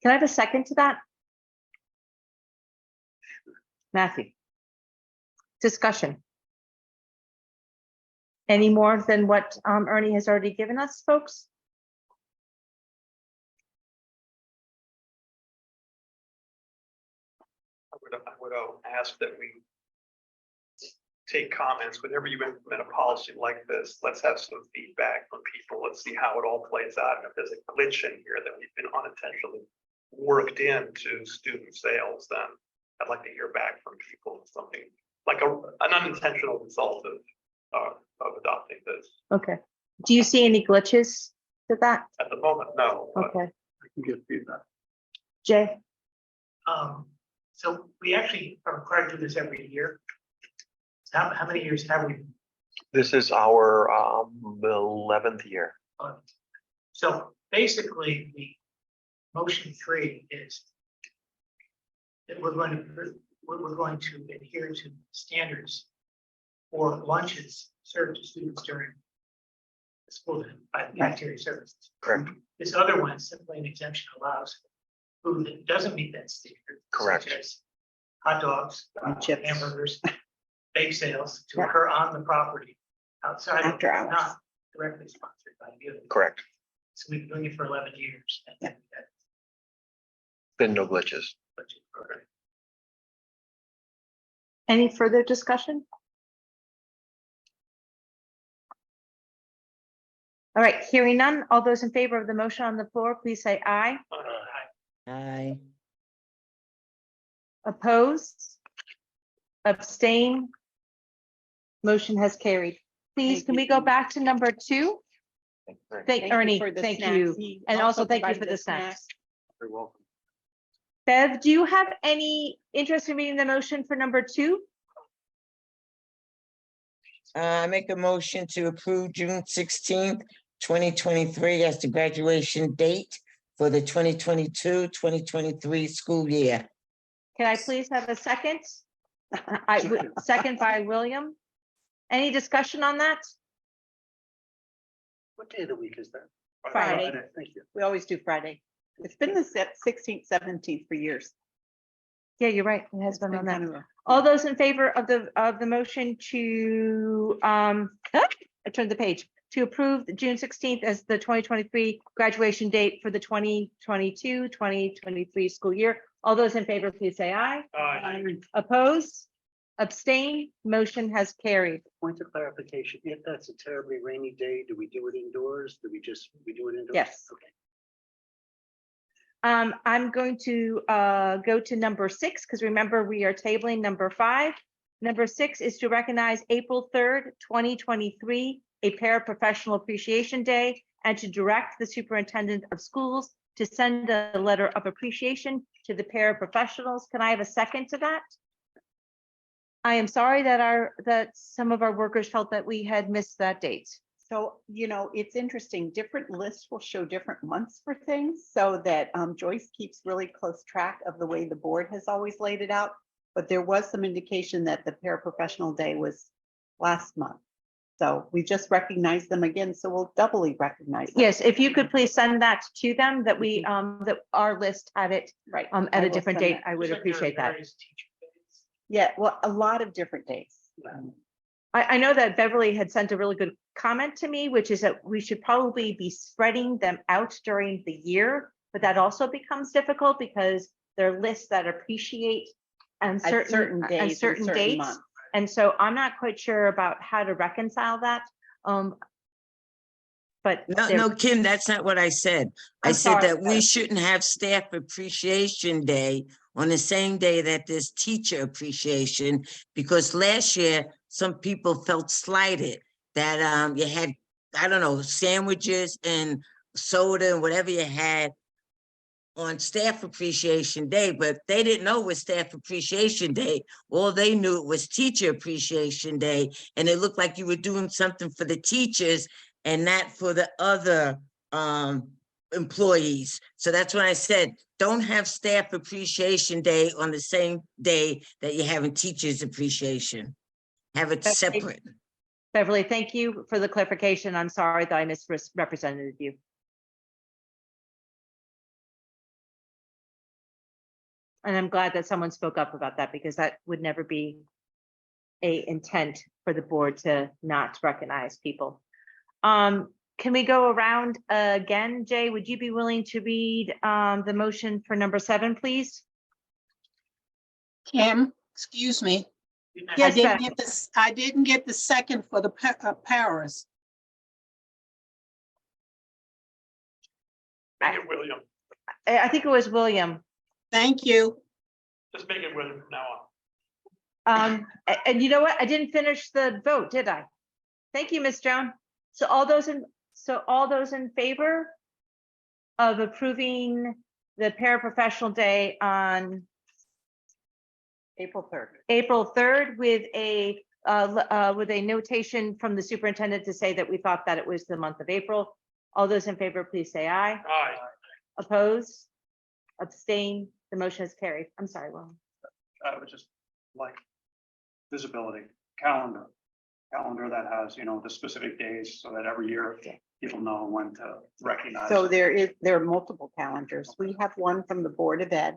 Can I have a second to that? Matthew. Discussion. Any more than what Ernie has already given us, folks? I would ask that we take comments whenever you implement a policy like this. Let's have some feedback from people. Let's see how it all plays out. And if there's a glitch in here that we've been unintentionally worked into student sales, then I'd like to hear back from people. Something like an unintentional result of adopting this. Okay. Do you see any glitches to that? At the moment, no. but Okay. I can give feedback. Jay? So we actually are required to do this every year. How many years have we? This is our 11th year. So basically, the motion 3 is that we're going to adhere to standards for lunches served to students during the school day by the cafeteria services. Correct. This other one, simply an exemption allows food that doesn't meet that standard. Correct. Such as hot dogs, chips. hamburgers, bake sales to occur on the property outside of, After hours. not directly sponsored by you. Correct. So we've been doing it for 11 years. Yeah. Been no glitches. Any further discussion? All right, hearing none, all those in favor of the motion on the floor, please say aye. Aye. Opposed? Abstain? Motion has carried. Please, can we go back to number 2? Thank you Ernie, for the thank snacks. you. He And also thank you provided for the the snacks. You're welcome. Bev, do you have any interest in reading the motion for number 2? I make a motion to approve June 16th, 2023 as the graduation date for the 2022-2023 school year. Can I please have a second? Second by William. Any discussion on that? What day of the week is that? Friday. Thank you. We always do Friday. It's been the 16th, 17th for years. Yeah, you're right. It has been on that. Kind of a- All those in favor of the motion to I turned the page, to approve the June 16th as the 2023 graduation date for the 2022-2023 school year, All those in favor, please say aye. Oppose, abstain, motion has carried. Point of clarification, if that's a terribly rainy day, do we do it indoors? We do it indoors? Yes. Okay. I'm going to go to number 6, because remember, we are tabling number 5. Number 6 is to recognize April 3rd, 2023, a paraprofessional appreciation day, and to direct the superintendent of schools to send a letter of appreciation to the paraprofessionals. Can I have a second to that? I am sorry that some of our workers felt that we had missed that date. So, it's interesting. Different lists will show different months for things so that Joyce keeps really close track of the way the board has always laid it out. But there was some indication that the paraprofessional day was last month. So we just recognized them again. So we'll doubly recognize them. Yes, if you could please send that to them, that we, that our list had it Right. at I a will different send date, that. I would appreciate that. Yeah, well, a lot of different days. I know that Beverly had sent a really good comment to me, which is that we should probably be spreading them out during the year, but that also becomes difficult because they're lists that appreciate and At certain days and certain certain dates. months. And so I'm not quite sure about how to reconcile that. But No, Kim, that's not what I said. I I'm said sorry. that we shouldn't have Staff Appreciation Day on the same day that there's Teacher Appreciation, because last year, some people felt slighted that you had, I don't know, sandwiches and soda and whatever you had on Staff Appreciation Day, but they didn't know it was Staff Appreciation Day. All they knew it was Teacher Appreciation Day, and it looked like you were doing something for the teachers and not for the other employees. So that's when I said, don't have Staff Appreciation Day on the same day that you're having Teachers Appreciation. Have it separate. Beverly, thank you for the clarification. I'm sorry that I misrepresented you. And I'm glad that someone spoke up about that, because that would never be a intent for the board to not recognize people. Can we go around again? Jay, would you be willing to read the motion for number 7, please? Kim, excuse me. Yes, I didn't Beth. get this, I didn't get the second for the paras. Make it William. I think it was William. Thank you. Just make it William from now on. And you know what? I didn't finish the vote, did I? Thank you, Ms. Joan. So all those in favor of approving the paraprofessional day on April 3rd. April 3rd with a notation from the superintendent to say that we thought that it was the month of April. All those in favor, please say aye. Aye. Oppose, abstain, the motion is carried. I'm sorry, Will. I would just like visibility, calendar that has, the specific days so that every year people know when to recognize. So there are multiple calendars. We have one from the Board of Ed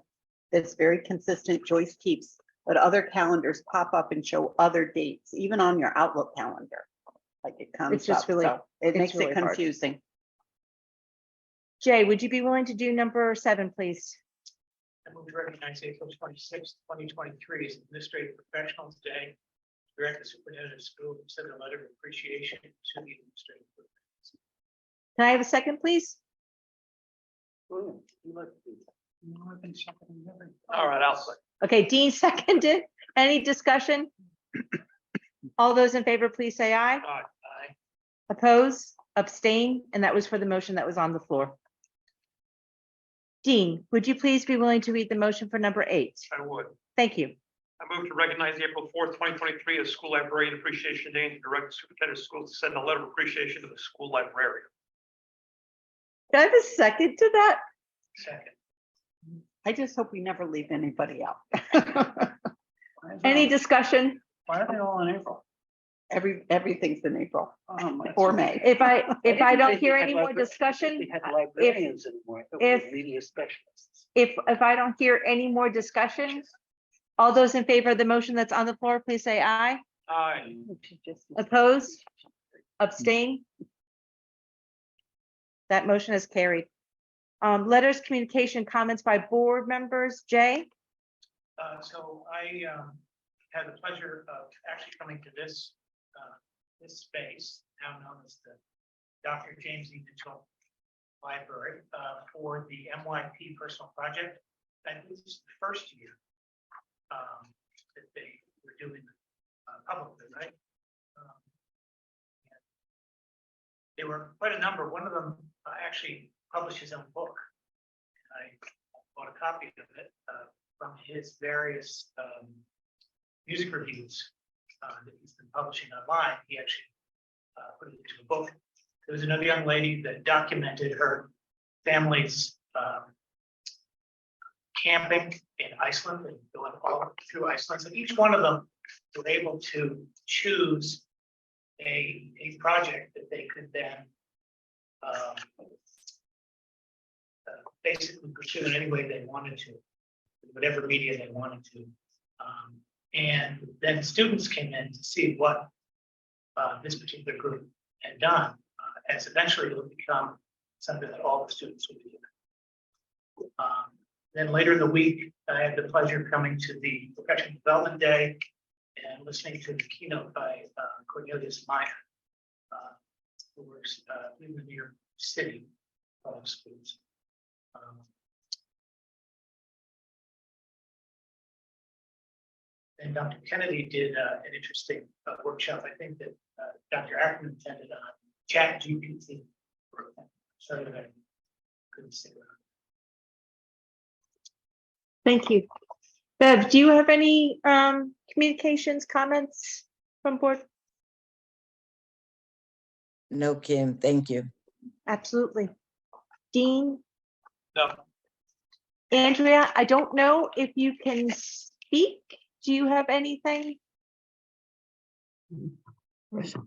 that's very consistent, Joyce keeps, but other calendars pop up and show other dates, even on your Outlook calendar. Like it comes It's just up, really- so it it's makes really it hard. confusing. Jay, would you be willing to do number 7, please? I move to recognize April 26th, 2023 as Administrative Professionals Day. Direct the superintendent of schools to send a letter of appreciation to the administrative professionals. Can I have a second, please? All right, I'll say. Okay, Dean seconded. Any discussion? All those in favor, please say aye. Aye. Oppose, abstain, and that was for the motion that was on the floor. Dean, would you please be willing to read the motion for number 8? I would. Thank you. I move to recognize April 4th, 2023 as School Librarian Appreciation Day and to direct the superintendent of schools to send a letter of appreciation to the school librarian. Can I have a second to that? Second. I just hope we never leave anybody out. Any discussion? Why are they all in April? Everything's in April Oh, my. or May. If I don't hear We had any more libra- discussion, We had librarians anymore. if- Media specialists. if I don't hear any more discussion, all those in favor of the motion that's on the floor, please say aye. Aye. Oppose, abstain. That motion is carried. Letters, communication, comments by board members. Jay? So I had the pleasure of actually coming to this space, now known as the Dr. James E. Mitchell Library, for the MYP personal project. And this is the first year that they were doing publicly, right? There were quite a number. One of them actually published his own book. I bought a copy of it from his various music reviews that he's been publishing online. He actually put it into a book. There was another young lady that documented her family's camping in Iceland and going all through Iceland. So each one of them were able to choose a project that they could then basically pursue in any way they wanted to, whatever media they wanted to. And then students came in to see what this particular group had done. As eventually it would become something that all the students would be doing. Then later in the week, I had the pleasure of coming to the Professional Development Day and listening to the keynote by Cornelius Meyer, who works in the New York City public schools. And Dr. Kennedy did an interesting workshop. I think that Dr. Ackerman attended on Chat GPT. So I couldn't stay around. Thank you. Bev, do you have any communications, comments from board? No, Kim, thank you. Absolutely. Dean? No. Andrea, I don't know if you can speak. Do you have anything?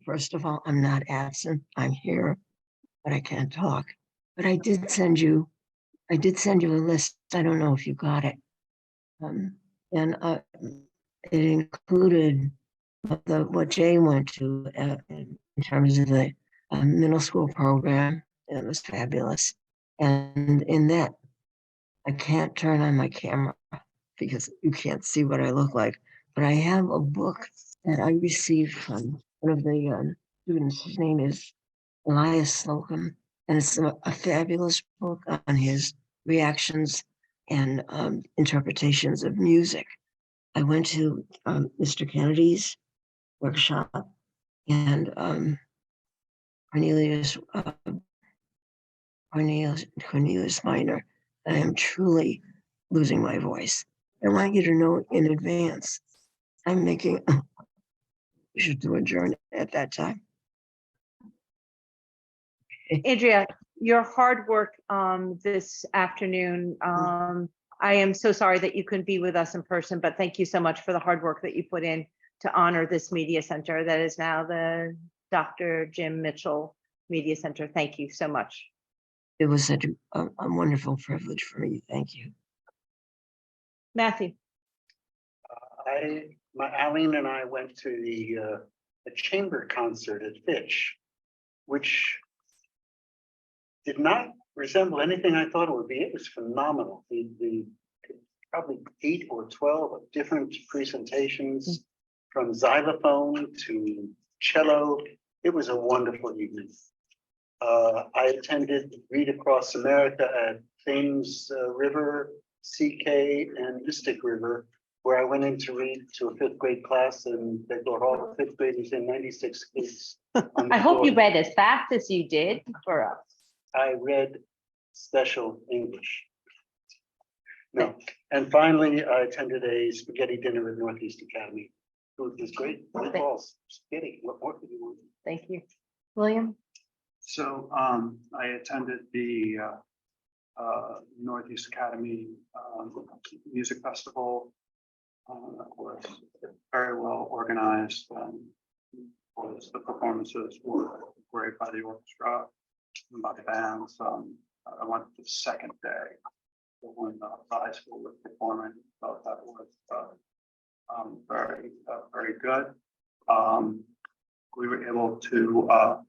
First of all, I'm not absent. I'm here, but I can't talk. But I did send you a list. I don't know if you got it. And it included what Jay went to in terms of the middle school program. It was fabulous. And in that, I can't turn on my camera because you can't see what I look like. But I have a book that I received from one of the students. His name is Elias Slocum, and it's a fabulous book on his reactions and interpretations of music. I went to Mr. Kennedy's workshop, and Cornelius Minor. I am truly losing my voice. I want you to know in advance, I'm making, we should do adjourn at that time. Andrea, your hard work this afternoon. I am so sorry that you couldn't be with us in person, but thank you so much for the hard work that you put in to honor this media center that is now the Dr. Jim Mitchell Media Center. Thank you so much. It was such a wonderful privilege for me. Thank you. Matthew. Eileen and I went to the chamber concert at Fitch, which did not resemble anything I thought it would be. It was phenomenal. The probably 8 or 12 different presentations, from xylophone to cello. It was a wonderful evening. I attended Read Across America at Thames River, CK, and Mystic River, where I went in to read to a 5th grade class, and they brought all the 5th graders in, 96 kids. I hope you read as fast as you did for us. I read special English. No, and finally, I attended a spaghetti dinner at Northeast Academy. It was great. Meatballs, spaghetti. What more could you want? Thank you. William? So I attended the Northeast Academy Music Festival. Was very well organized. The performances were great by the orchestra and by the bands. I went to the second day when the high school was performing. So that was very good. We were able to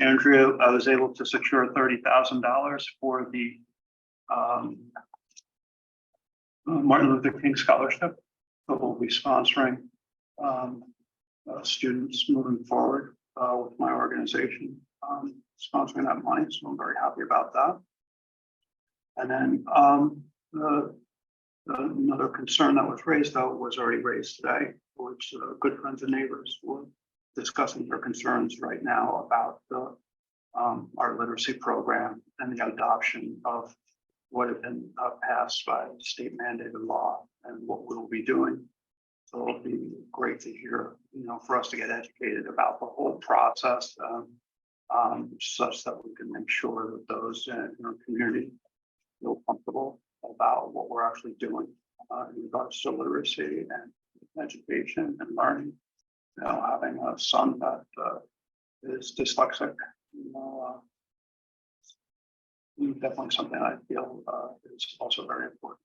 Andrea, I was able to secure $30,000 for the Martin Luther King Scholarship. So we'll be sponsoring students moving forward with my organization, sponsoring that money. So I'm very happy about that. And then another concern that was raised, though, was already raised today, which good friends and neighbors were discussing their concerns right now about the our literacy program and the adoption of what had been passed by state mandated law and what we'll be doing. So it'll be great to hear, for us to get educated about the whole process, such that we can make sure that those in our community feel comfortable about what we're actually doing in regards to literacy and education and learning. Having a son that is dyslexic, definitely something I feel is also very important.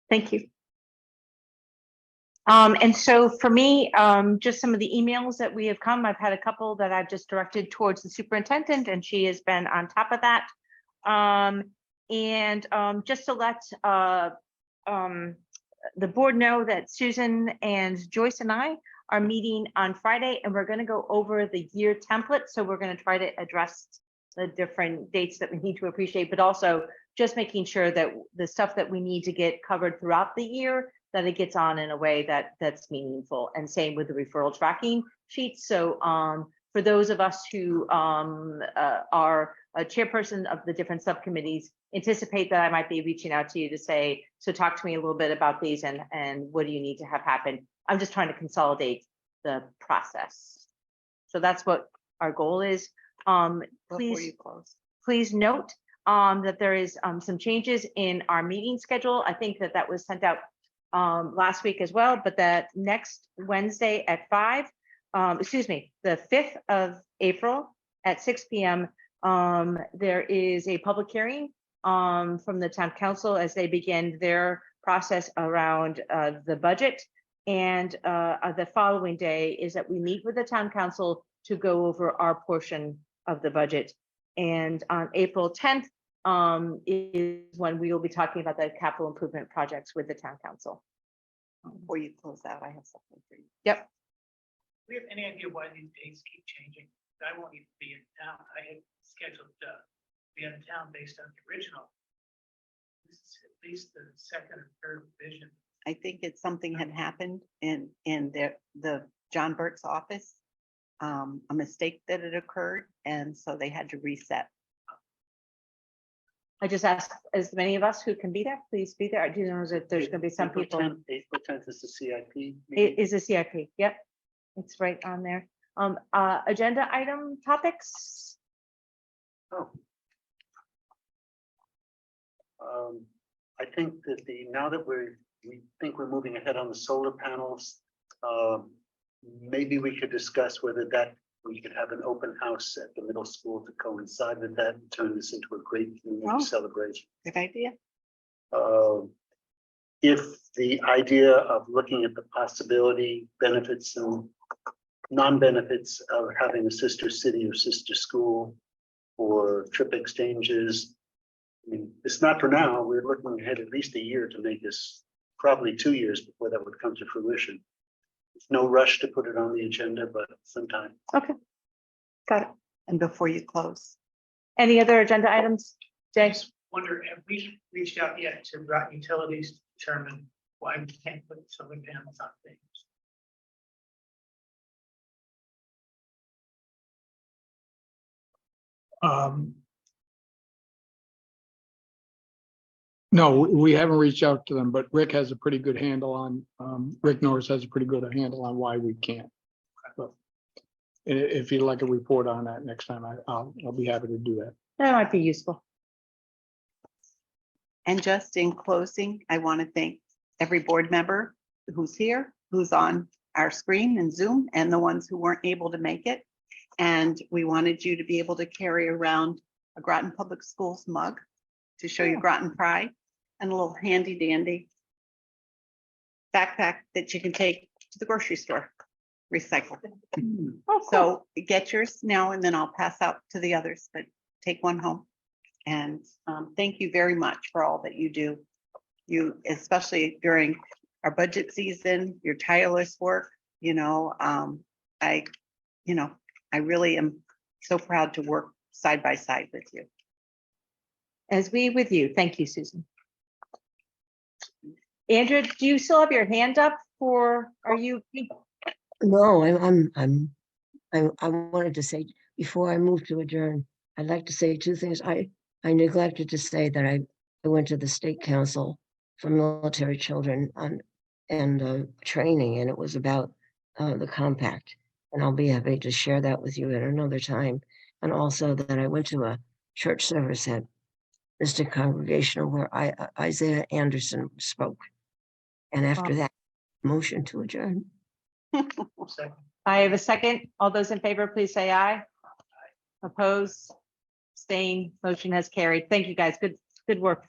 Thank you. And so for me, just some of the emails that we have come, I've had a couple that I've just directed towards the superintendent, and she has been on top of that. Just to let the board know that Susan and Joyce and I are meeting on Friday, and we're going to go over the year template. So we're going to try to address the different dates that we need to appreciate, but also just making sure that the stuff that we need to get covered throughout the year, that it gets on in a way that's meaningful, and same with the referral tracking sheets. So for those of us who are a chairperson of the different subcommittees, anticipate that I might be reaching out to you to say, so talk to me a little bit about these and what do you need to have happen. I'm just trying to consolidate the process. So that's what our goal is. Please note that there is some changes in our meeting schedule. I think that was sent out last week as well, but that next Wednesday at the 5th of April at 6 p.m. There is a public hearing from the town council as they begin their process around the budget. And the following day is that we meet with the town council to go over our portion of the budget. And on April 10th is when we will be talking about the capital improvement projects with the town council. Before you close out, I have something for you. Yep. Do we have any idea why these dates keep changing? I won't even be in town. I had scheduled to be in town based on the original. This is at least the second or third revision. I think it's something had happened in the John Burke's office, a mistake that had occurred, and so they had to reset. I just ask as many of us who can be there, please be there. Do you know that there's going to be some people? April 10th is the CIP. It is a CIP. Yep. It's right on there. Agenda item topics. I think that now that we think we're moving ahead on the solar panels, maybe we could discuss whether we could have an open house at the middle school to coincide with that and turn this into a great community celebration. Good idea. If the idea of looking at the possibility, benefits and non-benefits of having a sister city or sister school or trip exchanges, I mean, it's not for now. We're looking ahead at least a year to make this, probably 2 years before that would come to fruition. There's no rush to put it on the agenda, but sometime. Okay. Got it. And before you close, Any other agenda items? Jay? Wonder, have we reached out yet to Groton Utilities to determine why we can't put solar panels on things? No, we haven't reached out to them, but Rick has a pretty good handle on, Rick Norris has a pretty good handle on why we can't. But if you'd like a report on that next time, I'll be happy to do that. That might be useful. and just in closing, I want to thank every board member who's here, who's on our screen and Zoom, and the ones who weren't able to make it. And we wanted you to be able to carry around a Groton Public Schools mug to show your Groton pride, and a little handy dandy backpack that you can take to the grocery store. recycle. Oh, cool. So get yours now and then I'll pass out to the others, but take one home. And thank you very much for all that you do. You, especially during our budget season, your tireless work, I really am so proud to work side by side with you. As we with you. Thank you, Susan. Andrea, do you still have your hand up for, are you? No, I wanted to say, before I move to adjourn, I'd like to say two things. I neglected to say that I went to the State Council for Military Children and training, and it was about the compact. And I'll be happy to share that with you at another time. And also that I went to a church service at Mystic Congregational where Isaiah Anderson spoke. And after that, motion to adjourn. I have a second. All those in favor, please say aye. Oppose, abstain, motion has carried. Thank you, guys. Good work.